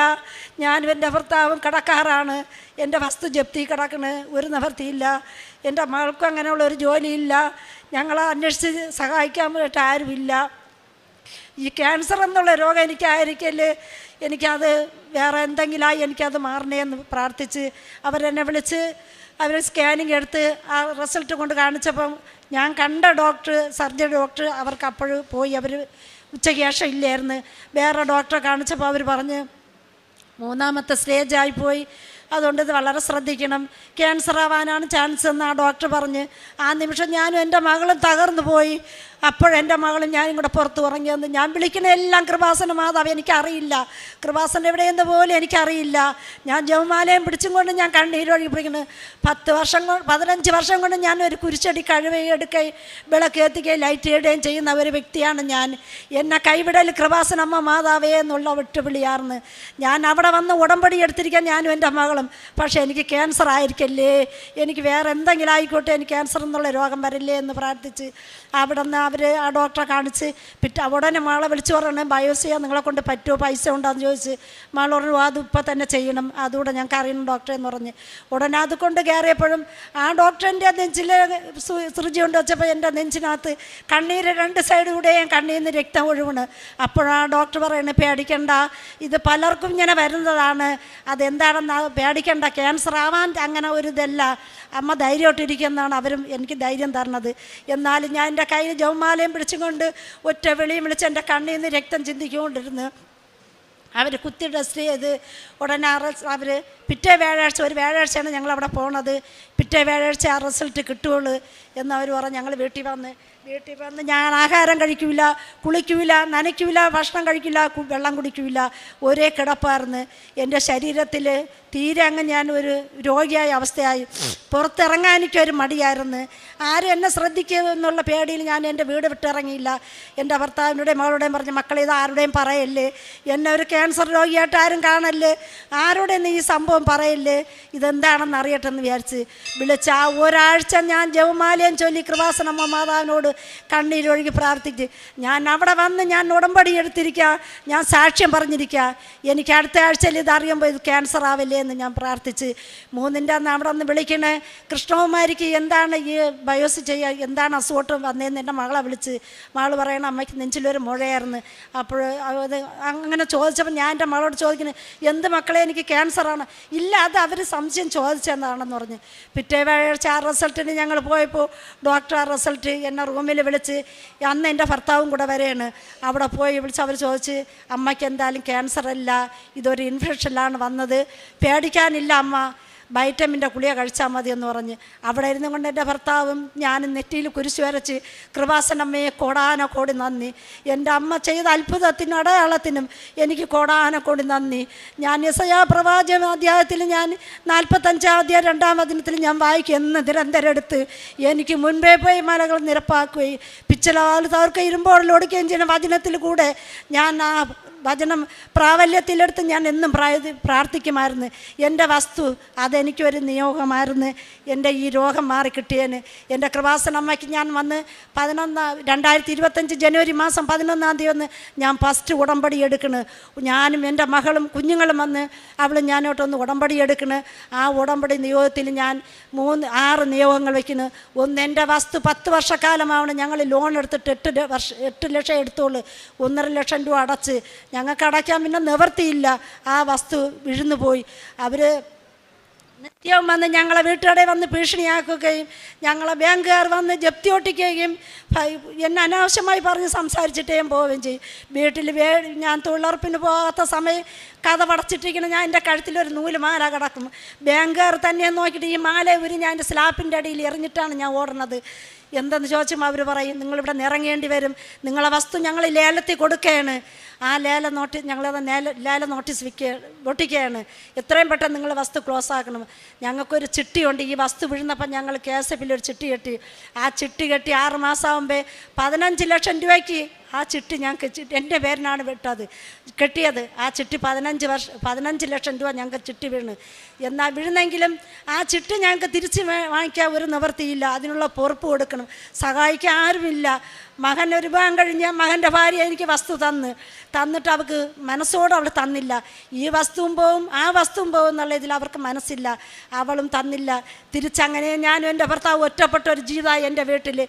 ഞാനും എൻ്റെ ഭർത്താവും കടക്കാറാണ്, എൻ്റെ വസ്തു ജപ്തി കിടക്കണ്, ഒരു നിവൃത്തിയില്ല, എൻ്റെ മകൾക്കും അങ്ങനെയുള്ള ഒരു ജോലിയില്ല, ഞങ്ങളെ അന്വേഷിച്ച് സഹായിക്കാൻ വേണ്ടിയിട്ട് ആരുമില്ല. ഈ ക്യാൻസർ എന്നുള്ള രോഗം എനിക്കായിരിക്കല്, എനിക്കത് വേറെ എന്തെങ്കിലുമായി എനിക്കത് മാറണേ എന്ന് പ്രാർത്ഥിച്ച് അവരെന്നെ വിളിച്ച് അവർ സ്കാനിങ് എടുത്ത് ആ റിസൾട്ട് കൊണ്ട് കാണിച്ചപ്പം ഞാൻ കണ്ട ഡോക്ടർ, സർജറി ഡോക്ടർ, അവർക്ക് അപ്പോഴും പോയി, അവർ ഉച്ചയ്ക്ക് ശേഷം ഇല്ലായിരുന്നു. വേറെ ഡോക്ടറെ കാണിച്ചപ്പോൾ അവർ പറഞ്ഞ് 3ാമത്തെ സ്റ്റേജായിപ്പോയി, അതുകൊണ്ട് ഇത് വളരെ ശ്രദ്ധിക്കണം, ക്യാൻസർ ആവാനാണ് ചാൻസ് എന്ന് ആ ഡോക്ടർ പറഞ്ഞ്. ആ നിമിഷം ഞാനും എൻ്റെ മകളും തകർന്നു പോയി. അപ്പോഴെൻ്റെ മകളും ഞാനും കൂടെ പുറത്ത് ഉറങ്ങിയെന്ന്. ഞാൻ വിളിക്കുന്ന എല്ലാം കൃപാസന മാതാവ്, എനിക്കറിയില്ല കൃപാസന എവിടെയെന്ന് പോലും എനിക്കറിയില്ല. ഞാൻ ജവമാലയും പിടിച്ചും കൊണ്ട് ഞാൻ കണ്ണീരൊഴുകി പിടിക്കുന്നു. 15 വർഷം കൊണ്ട് ഞാൻ ഒരു കുരിശടി കഴിവെടുക്കുകയും വിളക്ക് എത്തിക്കുകയും ലൈറ്റ് ഇടുകയും ചെയ്യുന്ന ഒരു വ്യക്തിയാണ് ഞാൻ. എന്നെ കൈവിടൽ കൃപാസനമ്മ മാതാവേ എന്നുള്ള വിട്ടുവിളിയാർന്ന്. ഞാൻ അവിടെ വന്ന് ഉടമ്പടി എടുത്തിരിക്കാൻ ഞാനും എൻ്റെ മകളും. പക്ഷേ എനിക്ക് ക്യാൻസർ ആയിരിക്കല്ലേ, എനിക്ക് വേറെ എന്തെങ്കിലും ആയിക്കോട്ടെ, എനിക്ക് ക്യാൻസർ എന്നുള്ള രോഗം വരില്ലേ എന്ന് പ്രാർത്ഥിച്ച് അവിടെ നിന്ന് അവർ ആ ഡോക്ടറെ കാണിച്ച് ഉടനെ മാളെ വിളിച്ചു പറഞ്ഞു, ബയോപ്സി ചെയ്യാൻ നിങ്ങളെ കൊണ്ട് പറ്റുമോ, പൈസ ഉണ്ടോയെന്ന് ചോദിച്ച്. മാൾ പറഞ്ഞു, അത് ഇപ്പം തന്നെ ചെയ്യണം, അതുകൂടെ ഞങ്ങൾക്ക് അറിയണം ഡോക്ടറെ എന്ന് പറഞ്ഞ്. ഉടനെ അത് കൊണ്ട് കയറിയപ്പോഴും ആ ഡോക്ടറിൻ്റെ നെഞ്ചിൽ സൃജി കൊണ്ട് വെച്ചപ്പോൾ എൻ്റെ നെഞ്ചിനകത്ത് കണ്ണീര് 2 സൈഡിലൂടെയും കണ്ണീരിൽ നിന്ന് രക്തം ഒഴുകണ്. അപ്പോഴാ ഡോക്ടർ പറയുന്നത്, പേടിക്കണ്ട, ഇത് പലർക്കും ഇങ്ങനെ വരുന്നതാണ്, അതെന്താണെന്ന് പേടിക്കണ്ട, ക്യാൻസർ ആവാൻ അങ്ങനെ ഒരു ഇതല്ല, അമ്മ ധൈര്യമായിട്ടിരിക്കുന്നതാണ് അവരും എനിക്ക് ധൈര്യം തരണത്. എന്നാലും ഞാൻ എൻ്റെ കയ്യിൽ ജവമാലയും പിടിച്ചും കൊണ്ട് ഒറ്റ വിളിയും വിളിച്ച് എൻ്റെ കണ്ണിൽ നിന്ന് രക്തം ചിന്തിക്കൊണ്ടിരുന്നു. അവർ കുത്തി ടെസ്റ്റ് ചെയ്ത് ഉടനെ അവർ പിറ്റേ വ്യാഴാഴ്ച, ഒരു വ്യാഴാഴ്ചയാണ് ഞങ്ങളവിടെ പോണത്, പിറ്റേ വ്യാഴാഴ്ച ആ റിസൾട്ട് കിട്ടുകയുള്ളൂ എന്നവർ പറഞ്ഞ് ഞങ്ങൾ വീട്ടിൽ വന്ന് ഞാൻ ആഹാരം കഴിക്കില്ല, കുളിക്കില്ല, നനയ്ക്കില്ല, ഭക്ഷണം കഴിക്കില്ല, വെള്ളം കുടിക്കില്ല, ഒരേ കിടപ്പായിരുന്നു. എൻ്റെ ശരീരത്തിൽ തീരെ അങ്ങ് ഞാൻ ഒരു രോഗിയായ അവസ്ഥയായി. പുറത്തിറങ്ങാൻ എനിക്കൊരു മടിയായിരുന്നു. ആരും എന്നെ ശ്രദ്ധിക്കുമെന്നുള്ള പേടിയിൽ ഞാൻ എൻ്റെ വീട് വിട്ടിറങ്ങിയില്ല. എൻ്റെ ഭർത്താവിനുടെയും മകളുടെയും പറഞ്ഞ്, മക്കളെ ഇത് ആരുടെയും പറയല്ലേ, എന്നെ ഒരു ക്യാൻസർ രോഗിയായിട്ട് ആരും കാണല്ലേ, ആരുടെയും ഈ സംഭവം പറയല്ലേ, ഇതെന്താണെന്ന് അറിയട്ടെ എന്ന് വിചാരിച്ച് വിളിച്ച് ആ ഒരാഴ്ച ഞാൻ ജവമാലയം ചൊല്ലി കൃപാസനമ്മ മാതാവിനോട് കണ്ണീരൊഴുകി പ്രാർത്ഥിച്ച് ഞാൻ അവിടെ വന്ന് ഞാൻ ഉടമ്പടി എടുത്തിരിക്കുക, ഞാൻ സാക്ഷ്യം പറഞ്ഞിരിക്കുക, എനിക്ക് അടുത്ത ആഴ്ചയിൽ ഇതറിയുമ്പോൾ ഇത് ക്യാൻസർ ആവില്ലേ എന്ന് ഞാൻ പ്രാർത്ഥിച്ച് 3-ൻ്റെ അന്ന് അവിടെ ഒന്ന് വിളിക്കണേ കൃഷ്ണകുമാരിക്ക് എന്താണ് ഈ ബയോസ് ചെയ്യുക, എന്താണ് അസുഖം വന്നതെന്ന് എൻ്റെ മകളെ വിളിച്ച് മകൾ പറയണം അമ്മയ്ക്ക് നെഞ്ചിലൊരു മുഴയായിരുന്നു. അപ്പോൾ അത് അങ്ങനെ ചോദിച്ചപ്പോൾ ഞാൻ എൻ്റെ മകളോട് ചോദിക്കുന്നത് എന്ത് മക്കളെ എനിക്ക് ക്യാൻസറാണ്, ഇല്ല അത് അവർ സംശയം ചോദിച്ചെന്നാണെന്ന് പറഞ്ഞ്. പിറ്റേ ആഴ്ച ആ റിസൾട്ടിന് ഞങ്ങൾ പോയപ്പോൾ ഡോക്ടർ ആ റിസൾട്ട് എന്നെ റൂമിൽ വിളിച്ച്, അന്ന് എൻ്റെ ഭർത്താവും കൂടെ വരെയാണ്, അവിടെ പോയി വിളിച്ച് അവർ ചോദിച്ച് അമ്മയ്ക്ക് എന്തായാലും ക്യാൻസർ അല്ല, ഇതൊരു ഇൻഫെക്ഷനിലാണ് വന്നത്, പേടിക്കാനില്ല അമ്മ, വൈറ്റമിൻ്റെ ഗുളിക കഴിച്ചാൽ മതി എന്ന് പറഞ്ഞ് അവിടെ ഇരുന്നു കൊണ്ട് എൻ്റെ ഭർത്താവും ഞാനും നെറ്റിയിൽ കുരിശ് വരച്ച് കൃപാസനമ്മയെ കോടാനക്കോടി നന്ദി, എൻ്റെ അമ്മ ചെയ്ത അത്ഭുതത്തിനും അടയാളത്തിനും എനിക്ക് കോടാനക്കോടി നന്ദി. ഞാൻ യെശയ്യാ പ്രവാചക അധ്യായത്തിൽ ഞാൻ 45-ാം അധ്യായം 2-ാം വചനത്തിൽ ഞാൻ വായിക്കും, എന്ന് നിരന്തരം എടുത്ത് എനിക്ക് മുൻപേ പോയി മലകൾ നിരപ്പാക്കുകയും പിച്ചലാൽ തകർക്ക ഇരുമ്പോഴിലൊടുക്കുകയും ചെയ്യുന്ന വചനത്തിൽ കൂടെ ഞാൻ ആ വചനം പ്രാബല്യത്തിലെടുത്ത് ഞാൻ എന്നും പ്രാർത്ഥിക്കുമായിരുന്നു. എൻ്റെ വസ്തു അതെനിക്കൊരു നിയോഗമായിരുന്നു, എൻ്റെ ഈ രോഗം മാറിക്കിട്ടിയേന്. എൻ്റെ കൃപാസനമ്മയ്ക്ക് ഞാൻ വന്ന് 2025 ജനുവരി മാസം 11-ാം തീയതി വന്ന് ഞാൻ ഫസ്റ്റ് ഉടമ്പടി എടുക്കണ്. ഞാനും എൻ്റെ മകളും കുഞ്ഞുങ്ങളും വന്ന് അവൾ ഞാനോട്ടൊന്ന് ഉടമ്പടി എടുക്കണ്. ആ ഉടമ്പടി നിയോഗത്തിൽ ഞാൻ 6 നിയോഗങ്ങൾ വയ്ക്കുന്നു. ഒന്ന്, എൻ്റെ വസ്തു 10 വർഷക്കാലമാണ് ഞങ്ങൾ ലോൺ എടുത്തിട്ട് 8 ലക്ഷം എടുത്തോളൂ, 1.5 ലക്ഷം രൂപ അടച്ച് ഞങ്ങൾക്ക് അടയ്ക്കാൻ പിന്നെ നിവർത്തിയില്ല, ആ വസ്തു വിഴുന്നു പോയി. അവർ നിത്യവും വന്ന് ഞങ്ങളെ വീട്ടുകാരെ വന്ന് ഭീഷണിയാക്കുകയും ഞങ്ങളെ ബാങ്കുകാർ വന്ന് ജപ്തി ഒട്ടിക്കുകയും എന്നെ അനാവശ്യമായി പറഞ്ഞ് സംസാരിച്ചിട്ടേയും പോവുകയും ചെയ്യും. വീട്ടിൽ ഞാൻ തൊഴിലുറപ്പിന് പോകാത്ത സമയം കഥ പടച്ചിട്ടിരിക്കണം, ഞാൻ എൻ്റെ കഴുത്തിലൊരു നൂല് മാല കിടക്കും. ബാങ്കുകാർ തന്നെ നോക്കിയിട്ട് ഈ മാല ഞാൻ എൻ്റെ സ്ലാപ്പിൻ്റെ അടിയിൽ എറിഞ്ഞിട്ടാണ് ഞാൻ ഓടുന്നത്. എന്തെന്ന് ചോദിച്ചുമ്പോൾ അവർ പറയും നിങ്ങളിവിടെ നിറങ്ങേണ്ടി വരും, നിങ്ങളെ വസ്തു ഞങ്ങൾ ലേലത്തിൽ കൊടുക്കുകയാണ്, ആ ഞങ്ങളത് ലേല നോട്ടീസ് ഒട്ടിക്കുകയാണ്, എത്രയും പെട്ടെന്ന് നിങ്ങൾ വസ്തു ക്ലോസ് ആക്കണം. ഞങ്ങൾക്കൊരു ചിട്ടിയുണ്ട്, ഈ വസ്തു വീഴുന്നപ്പം ഞങ്ങൾ KSFിൽ ഒരു ചിട്ടി കെട്ടി, ആ ചിട്ടി കെട്ടി 6 മാസമാകുമ്പോൾ 15 ലക്ഷം രൂപയ്ക്ക് ആ ചിട്ടി ഞങ്ങൾക്ക് എൻ്റെ പേരിനാണ് കെട്ടിയത്. ആ ചിട്ടി 15 ലക്ഷം രൂപ ഞങ്ങൾക്ക് ചിട്ടി വീണ്. എന്നാൽ വീഴുന്നെങ്കിലും ആ ചിട്ടി ഞങ്ങൾക്ക് തിരിച്ച് വാങ്ങിക്കാൻ ഒരു നിവൃത്തിയില്ല, അതിനുള്ള പൊറുപ്പ് കൊടുക്കണം, സഹായിക്കാൻ ആരുമില്ല. മകൻ ഒരു വിവാഹം കഴിഞ്ഞ മകൻ്റെ ഭാര്യ എനിക്ക് വസ്തു തന്നിട്ട് അവൾക്ക് മനസ്സോടെ അവൾ തന്നില്ല. ഈ വസ്തുവും പോവും ആ വസ്തുവും പോവും എന്നുള്ള ഇതിൽ അവർക്ക് മനസ്സില്ല, അവളും തന്നില്ല. തിരിച്ചങ്ങനെ ഞാനും എൻ്റെ ഭർത്താവ് ഒറ്റപ്പെട്ട ഒരു ജീവിതമായി എൻ്റെ വീട്ടിൽ.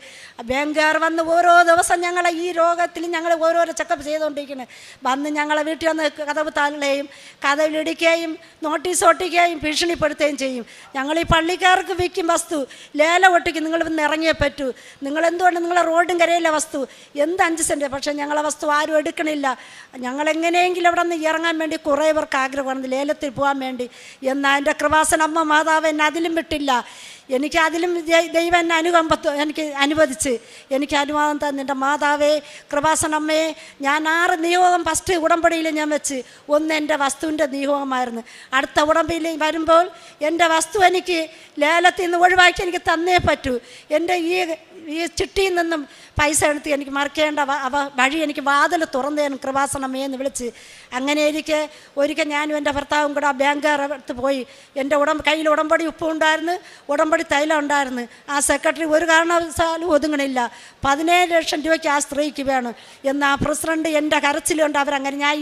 ബാങ്കുകാർ വന്ന് ഓരോ ദിവസം ഞങ്ങളെ ഈ രോഗത്തിൽ ഞങ്ങൾ ഓരോരോ ചെക്കപ്പ് ചെയ്തുകൊണ്ടിരിക്കുന്നത്. വന്ന് ഞങ്ങളെ വീട്ടിൽ വന്ന് കതവ് താളുകയും കതവിലിടിക്കുകയും നോട്ടീസ് ഒട്ടിക്കുകയും ഭീഷണിപ്പെടുത്തുകയും ചെയ്യും. ഞങ്ങൾ ഈ പള്ളിക്കാർക്ക് വിൽക്കും വസ്തു, ലേലം ഒട്ടിക്കും, നിങ്ങൾ ഇന്ന് ഇറങ്ങിയേ പറ്റൂ, നിങ്ങളെന്തുകൊണ്ട് നിങ്ങളെ റോഡും കരയിലെ വസ്തു എന്ത് 5 സെൻറ്റ്, പക്ഷേ ഞങ്ങളെ വസ്തു ആരും എടുക്കണില്ല. ഞങ്ങളെങ്ങനെയെങ്കിലും അവിടെ നിന്ന് ഇറങ്ങാൻ വേണ്ടി കുറേ പേർക്ക് ആഗ്രഹമാണ് ലേലത്തിൽ പോകാൻ വേണ്ടി. എന്നാൽ എൻ്റെ കൃപാസനമ്മ മാതാവ് എന്നെ അതിലും വിട്ടില്ല. എനിക്ക് അതിലും ദൈവം എന്നെ എനിക്ക് അനുവദിച്ച് എനിക്ക് അനുവാദം തന്നു. എൻ്റെ മാതാവേ കൃപാസനമ്മയെ ഞാൻ 6 നിയോഗം ഫസ്റ്റ് ഉടമ്പടിയിൽ ഞാൻ വെച്ച്. ഒന്ന് എൻ്റെ വസ്തുവിൻ്റെ നിയോഗമായിരുന്നു. അടുത്ത ഉടമ്പടിയിൽ വരുമ്പോൾ എൻ്റെ വസ്തു എനിക്ക് ലേലത്തിൽ നിന്ന് ഒഴിവാക്കി എനിക്ക് തന്നേ പറ്റൂ. എൻ്റെ ഈ ചിട്ടിയിൽ നിന്നും പൈസ എടുത്ത് എനിക്ക് മറിക്കേണ്ട വഴി എനിക്ക് വാതിൽ തുറന്നേനും കൃപാസനമ്മയെ എന്ന് വിളിച്ച്. അങ്ങനെ ഒരിക്കൽ ഞാനും എൻ്റെ ഭർത്താവും കൂടെ ആ ബാങ്കുകാരുടെ അടുത്ത് പോയി. എൻ്റെ കയ്യിൽ ഉടമ്പടി ഉപ്പ് ഉണ്ടായിരുന്നു, ഉടമ്പടി തൈലം ഉണ്ടായിരുന്നു. ആ സെക്രട്ടറി ഒരു കാരണവശാലും ഒതുങ്ങണില്ല, 17 ലക്ഷം രൂപയ്ക്ക് ആ സ്ത്രീക്ക് വേണം എന്ന് ആ പ്രസിഡൻറ്റ് എൻ്റെ കരച്ചിലുണ്ട്. അവരങ്ങനെ ഞാൻ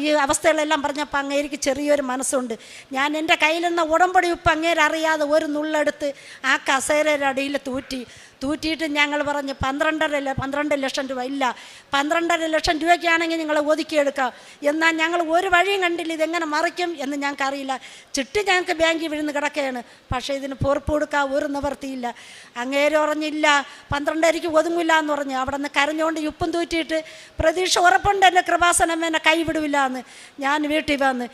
ഈ അവസ്ഥകളെല്ലാം പറഞ്ഞപ്പോൾ അങ്ങേർക്ക് ചെറിയൊരു മനസ്സുണ്ട്. ഞാൻ എൻ്റെ കയ്യിൽ നിന്ന് ഉടമ്പടി ഉപ്പ് അങ്ങേരറിയാതെ ഒരു നുള്ളെടുത്ത് ആ കസേരയുടെ അടിയിൽ തൂറ്റിയിട്ട് ഞങ്ങൾ പറഞ്ഞ് 12 ലക്ഷം രൂപ ഇല്ല, 12 ലക്ഷം രൂപയ്ക്കാണെങ്കിൽ നിങ്ങൾ ഒതുക്കിയെടുക്കാം. എന്നാൽ ഞങ്ങൾ ഒരു വഴിയും കണ്ടില്ല, ഇതെങ്ങനെ മറിക്കും എന്ന് ഞങ്ങൾക്കറിയില്ല. ചിട്ടി ഞങ്ങൾക്ക് ബാങ്കിൽ വിഴുന്ന് കിടക്കുകയാണ്, പക്ഷേ ഇതിന് പൊറുപ്പ് കൊടുക്കാൻ ഒരു നിവർത്തിയില്ല. അങ്ങേര് പറഞ്ഞില്ല 12 ഒതുങ്ങില്ല എന്ന് പറഞ്ഞു. അവിടെ നിന്ന് കരഞ്ഞുകൊണ്ട് ഉപ്പും തൂറ്റിയിട്ട് പ്രതീക്ഷ ഉറപ്പുണ്ട് എൻ്റെ കൃപാസനം എന്നെ കൈവിടില്ല എന്ന്. ഞാൻ വീട്ടിൽ വന്ന്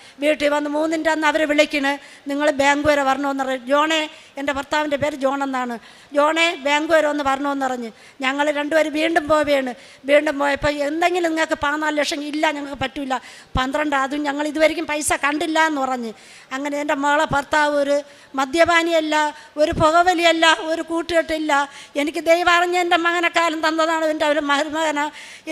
3-ൻ്റെ അന്ന് അവർ വിളിക്കണ്, നിങ്ങൾ ബാങ്ക് വരെ വരണമെന്ന് പറഞ്ഞു. ജോണേ, എൻ്റെ ഭർത്താവിൻ്റെ പേര് ജോൺ എന്നാണ്. ജോണേ ബാങ്ക് വരെ ഒന്ന് വരണമെന്ന് പറഞ്ഞ് ഞങ്ങൾ രണ്ടുപേരും വീണ്ടും പോയപ്പോൾ എന്തെങ്കിലും നിങ്ങൾക്ക് 14 ലക്ഷം ഇല്ല, ഞങ്ങൾക്ക് പറ്റില്ല, 12 അതും ഞങ്ങൾ ഇതുവരെയും പൈസ കണ്ടില്ല എന്ന് പറഞ്ഞ്. അങ്ങനെ എൻ്റെ മകളെ ഭർത്താവ് ഒരു മദ്യപാനിയല്ല, ഒരു പുകവലിയല്ല, ഒരു കൂട്ടുകെട്ടില്ല. എനിക്ക് ദൈവം അറിഞ്ഞ എൻ്റെ മകനെക്കാലം തന്നതാണ് എൻ്റെ ഒരു മകന്.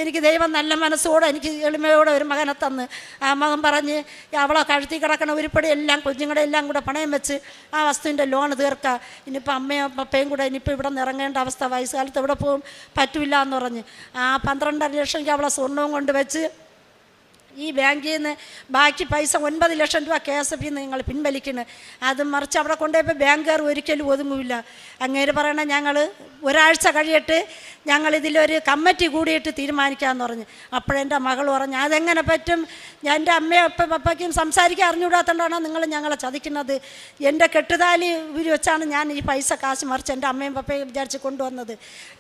എനിക്ക് ദൈവം നല്ല മനസ്സോടെ എനിക്ക് എളിമയോടെ ഒരു മകനെ തന്ന്. ആ മകൻ പറഞ്ഞ് അവളെ കഴുത്തി കിടക്കണ ഉരുപ്പടി എല്ലാം കുഞ്ഞുങ്ങളുടെ എല്ലാം കൂടെ പണയം വെച്ച് ആ വസ്തുവിൻ്റെ ലോൺ തീർക്കുക. ഇനിയിപ്പോൾ അമ്മയും പപ്പയും കൂടെ ഇനിയിപ്പോൾ ഇവിടെ നിന്ന് ഇറങ്ങേണ്ട വയ്യാണ്ട അവസ്ഥ, വയസ്സുകാലത്ത് എവിടെ പോകും, പറ്റില്ല എന്ന് പറഞ്ഞ് ആ 12.5 ലക്ഷം അവളെ സ്വർണവും കൊണ്ട് വെച്ച് ഈ ബാങ്കിൽ നിന്ന് ബാക്കി പൈസ 9 ലക്ഷം രൂപ KSF നിന്ന് നിങ്ങൾ പിൻവലിക്കണം. അത് മറിച്ച് അവിടെ കൊണ്ടുപോയപ്പോൾ ബാങ്കുകാർ ഒരിക്കലും ഒതുങ്ങില്ല. അങ്ങേര് പറയണ ഞങ്ങൾ ഒരാഴ്ച കഴിയട്ട് ഞങ്ങളിതിലൊരു കമ്മിറ്റി കൂടിയിട്ട് തീരുമാനിക്കാമെന്ന് പറഞ്ഞു. അപ്പോഴെൻ്റെ മകൾ പറഞ്ഞു അതെങ്ങനെ പറ്റും, ഞാൻ എൻ്റെ അമ്മയും പപ്പയ്ക്കും സംസാരിക്കാൻ അറിഞ്ഞുകൂടാത്തതുകൊണ്ടാണോ നിങ്ങൾ ഞങ്ങളെ ചതിക്കുന്നത്. എൻ്റെ കെട്ടുതാലി വെച്ചാണ് ഞാൻ ഈ കാശ് മറിച്ച് എൻ്റെ അമ്മയും പപ്പയും വിചാരിച്ച് കൊണ്ടുവന്നത്.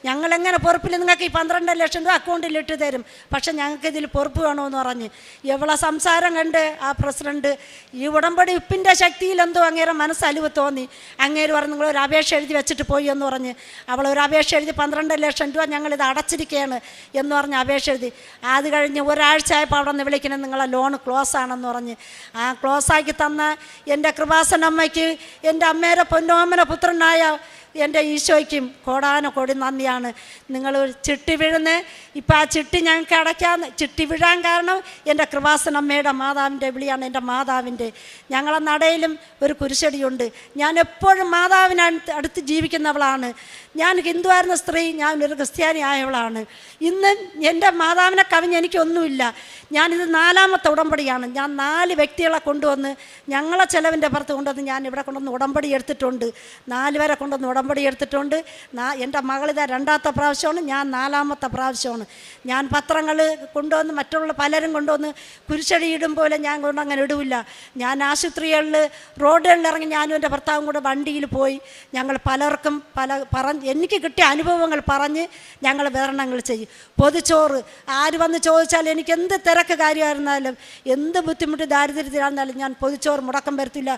ഞങ്ങളെങ്ങനെ പൊറുപ്പിൽ നിങ്ങൾക്ക് ഈ 12 ലക്ഷം രൂപ അക്കൗണ്ടിൽ ഇട്ട് തരും, പക്ഷെ ഞങ്ങൾക്ക് ഇതിൽ പൊറുപ്പ് വേണമെന്ന് പറഞ്ഞ് എവളെ സംസാരം കണ്ട് ആ പ്രസിഡന്റ് ഈ ഉടമ്പടി ഉപ്പിൻ്റെ ശക്തിയിൽ എന്തോ അങ്ങേരെ മനസ്സലിവ് തോന്നി. അങ്ങേര് പറഞ്ഞു നിങ്ങളൊരു അപേക്ഷ എഴുതി വെച്ചിട്ട് പോയി എന്ന് പറഞ്ഞ് അവളൊരു അപേക്ഷ എഴുതി 12 ലക്ഷം രൂപ ഞങ്ങളിത് അടച്ചിരിക്കുകയാണ് എന്ന് പറഞ്ഞ് അപേക്ഷ എഴുതി. അത് കഴിഞ്ഞ് ഒരാഴ്ച ആയപ്പോൾ അവിടെ നിന്ന് വിളിക്കണം നിങ്ങളെ ലോൺ ക്ലോസ് ആണെന്ന് പറഞ്ഞ് ആ ക്ലോസാക്കി തന്ന എൻ്റെ കൃപാസനമ്മയ്ക്ക്, എൻ്റെ അമ്മേരെ പൊന്നോമന പുത്രനായ എൻ്റെ ഈശോയ്ക്കും കോടാനക്കോടി നന്ദിയാണ്. നിങ്ങൾ ചിട്ടി വീഴുന്നേ, ഇപ്പം ആ ചിട്ടി ഞങ്ങൾക്ക് അടയ്ക്കാന്ന്. ചിട്ടി വീഴാൻ കാരണം എൻ്റെ കൃപാസനമ്മയുടെ മാതാവിൻ്റെ വിളിയാണ്, എൻ്റെ മാതാവിൻ്റെ. ഞങ്ങളെ നടയിലും ഒരു കുരിശടിയുണ്ട്. ഞാൻ എപ്പോഴും മാതാവിന് അടുത്ത് ജീവിക്കുന്നവളാണ്. ഞാൻ ഹിന്ദുവായിരുന്ന സ്ത്രീ, ഞാൻ ഒരു ക്രിസ്ത്യാനി ആയവളാണ്. ഇന്ന് എൻ്റെ മാതാവിനെ കവിഞ്ഞ് എനിക്കൊന്നുമില്ല. ഞാനിത് 4ാമത്തെ ഉടമ്പടിയാണ്. ഞാൻ 4 വ്യക്തികളെ കൊണ്ടുവന്ന് ഞങ്ങളെ ചെലവിൻ്റെ പുറത്ത് കൊണ്ടുവന്ന് ഞാൻ ഇവിടെ കൊണ്ടുവന്ന് ഉടമ്പടി എടുത്തിട്ടുണ്ട്. 4 പേരെ കൊണ്ടുവന്ന് ഉടമ്പടി എടുത്തിട്ടുണ്ട്. എൻ്റെ മകളിതാ 2ാമത്തെ പ്രാവശ്യമാണ്, ഞാൻ 4ാമത്തെ പ്രാവശ്യമാണ്. ഞാൻ പത്രങ്ങൾ കൊണ്ടുവന്ന് മറ്റുള്ള പലരും കൊണ്ടുവന്ന് കുരിശടി ഇടും പോലെ ഞാൻ കൊണ്ടങ്ങനെ ഇടില്ല. ഞാൻ ആശുപത്രികളിൽ റോഡുകളിൽ ഇറങ്ങി ഞാനും എൻ്റെ ഭർത്താവും കൂടെ വണ്ടിയിൽ പോയി ഞങ്ങൾ പലർക്കും എനിക്ക് കിട്ടിയ അനുഭവങ്ങൾ പറഞ്ഞ് ഞങ്ങൾ വിതരണങ്ങൾ ചെയ്യും. പൊതിച്ചോറ് ആര് വന്ന് ചോദിച്ചാൽ എനിക്ക് എന്ത് തിരക്ക് കാര്യമായിരുന്നാലും എന്ത് ബുദ്ധിമുട്ട് ദാരിദ്ര്യത്തിലായിരുന്നാലും ഞാൻ പൊതിച്ചോറ് മുടക്കം വരുത്തില്ല.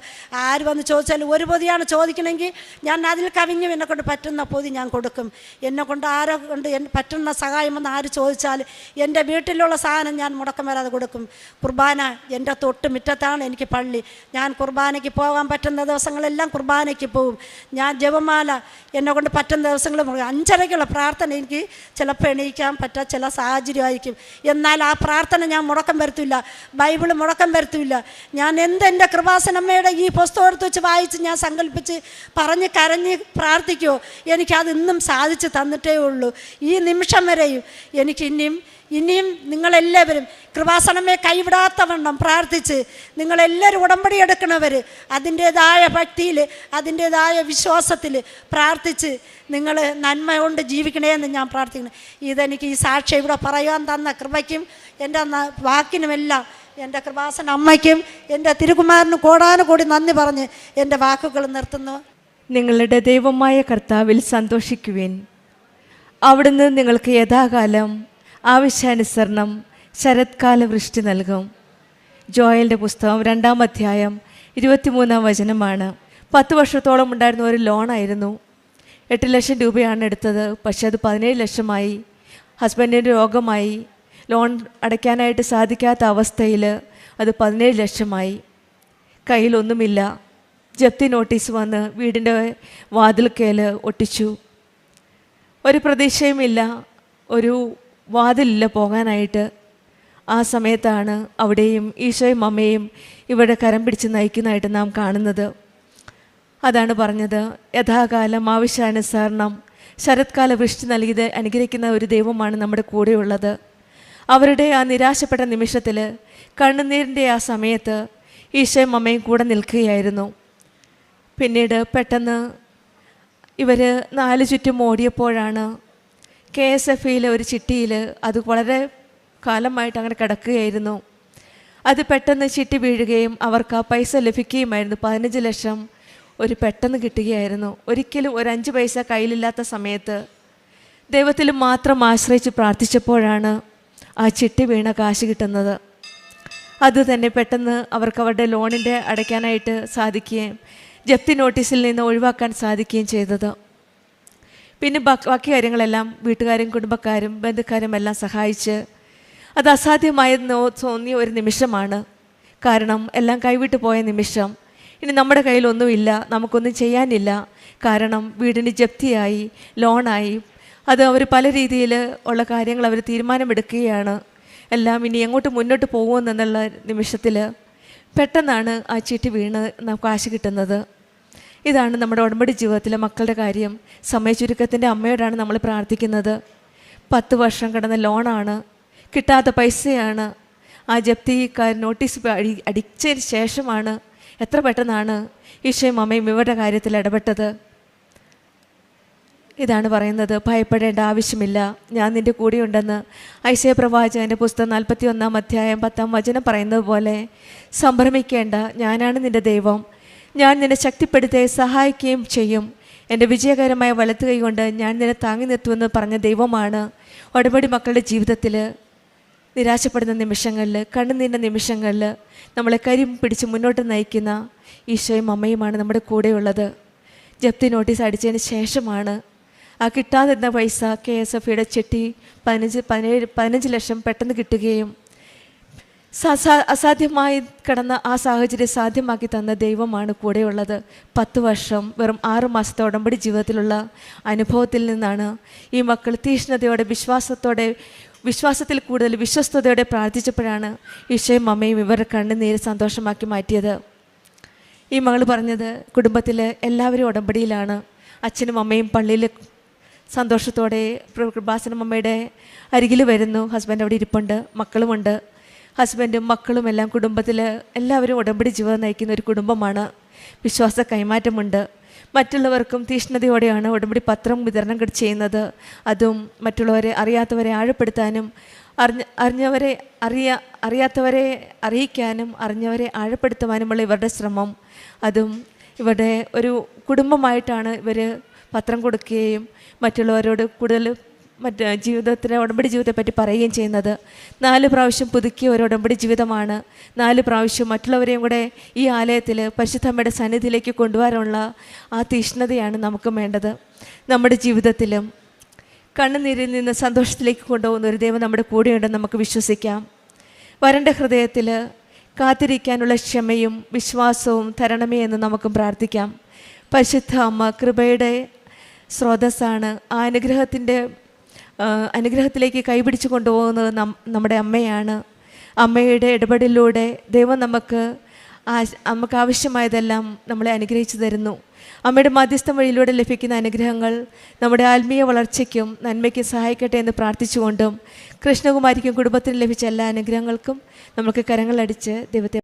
ആര് വന്ന് ചോദിച്ചാലും ഒരു പൊതിയാണ് ചോദിക്കണമെങ്കിൽ ഞാൻ അതിൽ കവിഞ്ഞു എന്നെക്കൊണ്ട് പറ്റുന്ന പൊതി ഞാൻ കൊടുക്കും. എന്നെക്കൊണ്ട് ആരെ കൊണ്ട് പറ്റുന്ന സഹായമെന്ന് ആര് ചോദിച്ചാൽ എൻ്റെ വീട്ടിലുള്ള സാധനം ഞാൻ മുടക്കം വരാതെ കൊടുക്കും. കുർബാന എൻ്റെ തൊട്ട് മുറ്റത്താണ് എനിക്ക് പള്ളി. ഞാൻ കുർബാനയ്ക്ക് പോകാൻ പറ്റുന്ന ദിവസങ്ങളെല്ലാം കുർബാനയ്ക്ക് പോകും. ഞാൻ ജപമാല എന്നെക്കൊണ്ട് പറ്റുന്ന ദിവസങ്ങൾ 5:30ക്കുള്ള പ്രാർത്ഥന എനിക്ക് ചിലപ്പോൾ എണീക്കാൻ പറ്റാത്ത ചില സാഹചര്യമായിരിക്കും. എന്നാൽ ആ പ്രാർത്ഥന ഞാൻ മുടക്കം വരുത്തില്ല, ബൈബിൾ മുടക്കം വരുത്തില്ല. ഞാൻ എൻ്റെ കൃപാസനമ്മയുടെ ഈ പുസ്തകം എടുത്ത് വെച്ച് വായിച്ച് ഞാൻ സങ്കല്പിച്ച് പറഞ്ഞ് കരഞ്ഞ് പ്രാർത്ഥിക്കുമോ എനിക്കത് ഇന്നും സാധിച്ചു തന്നിട്ടേ ഉള്ളൂ. ഈ നിമിഷം വരെയും എനിക്ക് ഇനിയും നിങ്ങളെല്ലാവരും കൃപാസനമേ കൈവിടാത്തവണ്ണം പ്രാർത്ഥിച്ച് നിങ്ങളെല്ലാവരും ഉടമ്പടി എടുക്കണവർ അതിൻ്റേതായ ഭക്തിയിൽ അതിൻ്റേതായ വിശ്വാസത്തിൽ പ്രാർത്ഥിച്ച് നിങ്ങൾ നന്മ കൊണ്ട് ജീവിക്കണേ എന്ന് ഞാൻ പ്രാർത്ഥിക്കുന്നു. ഇതെനിക്ക് ഈ സാക്ഷ്യം ഇവിടെ പറയാൻ തന്ന കൃപയ്ക്കും എൻ്റെ വാക്കിനുമെല്ലാം എൻ്റെ കൃപാസന അമ്മയ്ക്കും എൻ്റെ തിരുകുമാരനും കോടാനുകൂടി നന്ദി പറഞ്ഞ് എൻ്റെ വാക്കുകൾ നിർത്തുന്നു. നിങ്ങളുടെ ദൈവമായ കർത്താവിൽ സന്തോഷിക്കുവിൻ. അവിടുന്ന് നിങ്ങൾക്ക് യഥാകാലം ആവശ്യാനുസരണം ശരത്കാല വൃഷ്ടി നൽകും. ജോയലിൻ്റെ പുസ്തകം 2-ാം അധ്യായം 23-ാം വചനമാണ്. 10 വർഷത്തോളം ഉണ്ടായിരുന്ന ഒരു ലോണായിരുന്നു. 8 ലക്ഷം രൂപയാണ് എടുത്തത്. പക്ഷേ അത് 17 ലക്ഷമായി. ഹസ്ബൻഡിന് രോഗമായി. ലോൺ അടയ്ക്കാനായിട്ട് സാധിക്കാത്ത അവസ്ഥയിൽ അത് 17 ലക്ഷമായി. കയ്യിലൊന്നുമില്ല. ജപ്തി നോട്ടീസ് വന്ന് വീടിൻ്റെ വാതിൽക്കൽ ഒട്ടിച്ചു. ഒരു പ്രതീക്ഷയുമില്ല, ഒരു വാതിലില്ല പോകാനായിട്ട്. ആ സമയത്താണ് അവിടെയും ഈശോയും അമ്മയും ഇവിടെ കരം പിടിച്ച് നയിക്കുന്നതായിട്ട് നാം കാണുന്നത്. അതാണ് പറഞ്ഞത്, യഥാകാലം ആവശ്യാനുസരണം ശരത്കാല വൃഷ്ടി നൽകി അനുഗ്രഹിക്കുന്ന ഒരു ദൈവമാണ് നമ്മുടെ കൂടെയുള്ളത്. അവരുടെ ആ നിരാശപ്പെട്ട നിമിഷത്തിൽ, കണ്ണുനീരിൻ്റെ ആ സമയത്ത് ഈശോയും അമ്മയും കൂടെ നിൽക്കുകയായിരുന്നു. പിന്നീട് പെട്ടെന്ന് ഇവർ 4 ചുറ്റും ഓടിയപ്പോഴാണ് KSF-യിലെ ഒരു ചിട്ടിയിൽ, അത് വളരെ കാലമായിട്ട് അങ്ങനെ കിടക്കുകയായിരുന്നു, അത് പെട്ടെന്ന് ചിട്ടി വീഴുകയും അവർക്ക് ആ പൈസ ലഭിക്കുകയുമായിരുന്നു. 15 ലക്ഷം ഒരു പെട്ടെന്ന് കിട്ടുകയായിരുന്നു. ഒരിക്കലും ഒരു 5 പൈസ കയ്യിലില്ലാത്ത സമയത്ത് ദൈവത്തിൽ മാത്രം ആശ്രയിച്ച് പ്രാർത്ഥിച്ചപ്പോഴാണ് ആ ചിട്ടി വീണ കാശ് കിട്ടുന്നത്. അത് തന്നെ പെട്ടെന്ന് അവർക്ക് അവരുടെ ലോണിൻ്റെ അടയ്ക്കാനായിട്ട് സാധിക്കുകയും ജപ്തി നോട്ടീസിൽ നിന്ന് ഒഴിവാക്കാൻ സാധിക്കുകയും ചെയ്തത്. പിന്നെ ബാക്കി കാര്യങ്ങളെല്ലാം വീട്ടുകാരും കുടുംബക്കാരും ബന്ധുക്കാരും എല്ലാം സഹായിച്ച് അത് അസാധ്യമായെന്ന് തോന്നിയ ഒരു നിമിഷമാണ്. കാരണം എല്ലാം കൈവിട്ട് പോയ നിമിഷം. ഇനി നമ്മുടെ കയ്യിലൊന്നുമില്ല, നമുക്കൊന്നും ചെയ്യാനില്ല. കാരണം വീടിന് ജപ്തിയായി, ലോണായി. അത് അവർ പല രീതിയിൽ ഉള്ള കാര്യങ്ങൾ അവർ തീരുമാനമെടുക്കുകയാണ്. എല്ലാം ഇനി എങ്ങോട്ട് മുന്നോട്ട് പോകുമെന്നുള്ള നിമിഷത്തിൽ പെട്ടെന്നാണ് ആ ചിട്ടി വീണ് നമുക്ക് കാശ് കിട്ടുന്നത്. ഇതാണ് നമ്മുടെ ഉടമ്പടി ജീവിതത്തിലെ മക്കളുടെ കാര്യം. സമയചുരുക്കത്തിൻ്റെ അമ്മയോടാണ് നമ്മൾ പ്രാർത്ഥിക്കുന്നത്. 10 വർഷം കിടന്ന ലോണാണ്, കിട്ടാത്ത പൈസയാണ്. ആ ജപ്തിക്കാർ നോട്ടീസ് അടിച്ചതിന് ശേഷമാണ് എത്ര പെട്ടെന്നാണ് ഈശോയും അമ്മയും ഇവരുടെ കാര്യത്തിൽ ഇടപെട്ടത്. ഇതാണ് പറയുന്നത്, ഭയപ്പെടേണ്ട ആവശ്യമില്ല, ഞാൻ നിൻ്റെ കൂടെയുണ്ടെന്ന്. ഐശയ്യാ പ്രവാചകൻ്റെ പുസ്തകം 41-ാം അധ്യായം 10-ാം വചനം പറയുന്നത് പോലെ, സംഭ്രമിക്കേണ്ട, ഞാനാണ് നിൻ്റെ ദൈവം, ഞാൻ നിന്നെ ശക്തിപ്പെടുത്തുകയും സഹായിക്കുകയും ചെയ്യും. എൻ്റെ വിജയകരമായ വലത്ത് കൈ കൊണ്ട് ഞാൻ നിന്നെ താങ്ങി നിർത്തുമെന്ന് പറഞ്ഞ ദൈവമാണ്. ഉടമ്പടി മക്കളുടെ ജീവിതത്തിൽ നിരാശപ്പെടുന്ന നിമിഷങ്ങളിൽ, കണ്ണുനീരിൻ്റെ നിമിഷങ്ങളിൽ നമ്മളെ കരി പിടിച്ച് മുന്നോട്ട് നയിക്കുന്ന ഈശോയും അമ്മയുമാണ് നമ്മുടെ കൂടെയുള്ളത്. ജപ്തി നോട്ടീസ് അടിച്ചതിന് ശേഷമാണ് ആ കിട്ടാതിരുന്ന പൈസ KSFയുടെ ചിട്ടി 15 ലക്ഷം പെട്ടെന്ന് കിട്ടുകയും അസാധ്യമായി കിടന്ന ആ സാഹചര്യം സാധ്യമാക്കി തന്ന ദൈവമാണ് കൂടെയുള്ളത്. 10 വർഷം വെറും 6 മാസത്തെ ഉടമ്പടി ജീവിതത്തിലുള്ള അനുഭവത്തിൽ നിന്നാണ് ഈ മക്കൾ തീഷ്ണതയോടെ വിശ്വാസത്തിൽ കൂടുതൽ വിശ്വസ്തയോടെ പ്രാർത്ഥിച്ചപ്പോഴാണ് ഈശോയും അമ്മയും ഇവരുടെ കണ്ണുനീര് സന്തോഷമാക്കി മാറ്റിയത്. ഈ മകൾ പറഞ്ഞത്, കുടുംബത്തിൽ എല്ലാവരും ഉടമ്പടിയിലാണ്. അച്ഛനും അമ്മയും പള്ളിയിൽ സന്തോഷത്തോടെ കൃപാസനം അമ്മയുടെ അരികിൽ വരുന്നു. ഹസ്ബൻഡ് അവിടെ ഇരിപ്പുണ്ട്, മക്കളുമുണ്ട്. ഹസ്ബൻഡും മക്കളും എല്ലാം കുടുംബത്തിൽ എല്ലാവരും ഉടമ്പടി ജീവിതം നയിക്കുന്ന ഒരു കുടുംബമാണ്. വിശ്വാസ കൈമാറ്റമുണ്ട്. മറ്റുള്ളവർക്കും തീഷ്ണതയോടെയാണ് ഉടമ്പടി പത്രം വിതരണം ചെയ്യുന്നത്. അതും മറ്റുള്ളവരെ അറിയാത്തവരെ ആഴപ്പെടുത്താനും അറിയാത്തവരെ അറിയിക്കാനും അറിഞ്ഞവരെ ആഴപ്പെടുത്തുവാനുമുള്ള ഇവരുടെ ശ്രമം. അതും ഇവരുടെ ഒരു കുടുംബമായിട്ടാണ് ഇവർ പത്രം കൊടുക്കുകയും മറ്റുള്ളവരോട് കൂടുതൽ ഉടമ്പടി ജീവിതത്തെപ്പറ്റി പറയുകയും ചെയ്യുന്നത്. 4 പ്രാവശ്യം പുതുക്കിയ ഒരു ഉടമ്പടി ജീവിതമാണ്. 4 പ്രാവശ്യം മറ്റുള്ളവരെയും കൂടെ ഈ ആലയത്തിൽ പരിശുദ്ധമ്മയുടെ സന്നിധിയിലേക്ക് കൊണ്ടുവരാനുള്ള ആ തീഷ്ണതയാണ് നമുക്കും വേണ്ടത്. നമ്മുടെ ജീവിതത്തിലും കണ്ണുനീരിൽ നിന്ന് സന്തോഷത്തിലേക്ക് കൊണ്ടുപോകുന്ന ഒരു ദൈവം നമ്മുടെ കൂടെയുണ്ടെന്ന് നമുക്ക് വിശ്വസിക്കാം. വരണ്ട ഹൃദയത്തിൽ കാത്തിരിക്കാനുള്ള ക്ഷമയും വിശ്വാസവും തരണമേ എന്ന് നമുക്കും പ്രാർത്ഥിക്കാം. പരിശുദ്ധ അമ്മ കൃപയുടെ സ്രോതസ്സാണ്. ആ അനുഗ്രഹത്തിലേക്ക് കൈപിടിച്ച് കൊണ്ടുപോകുന്നത് നമ്മുടെ അമ്മയാണ്. അമ്മയുടെ ഇടപെടലിലൂടെ ദൈവം നമുക്ക് ആവശ്യമായതെല്ലാം നമ്മളെ അനുഗ്രഹിച്ചു തരുന്നു. അമ്മയുടെ മധ്യസ്ഥം വഴിയിലൂടെ ലഭിക്കുന്ന അനുഗ്രഹങ്ങൾ നമ്മുടെ ആത്മീയ വളർച്ചയ്ക്കും നന്മയ്ക്കും സഹായിക്കട്ടെ എന്ന് പ്രാർത്ഥിച്ചുകൊണ്ടും കൃഷ്ണകുമാരിക്കും കുടുംബത്തിനും ലഭിച്ച എല്ലാ അനുഗ്രഹങ്ങൾക്കും നമുക്ക് കരങ്ങളടിച്ച് ദൈവത്തെ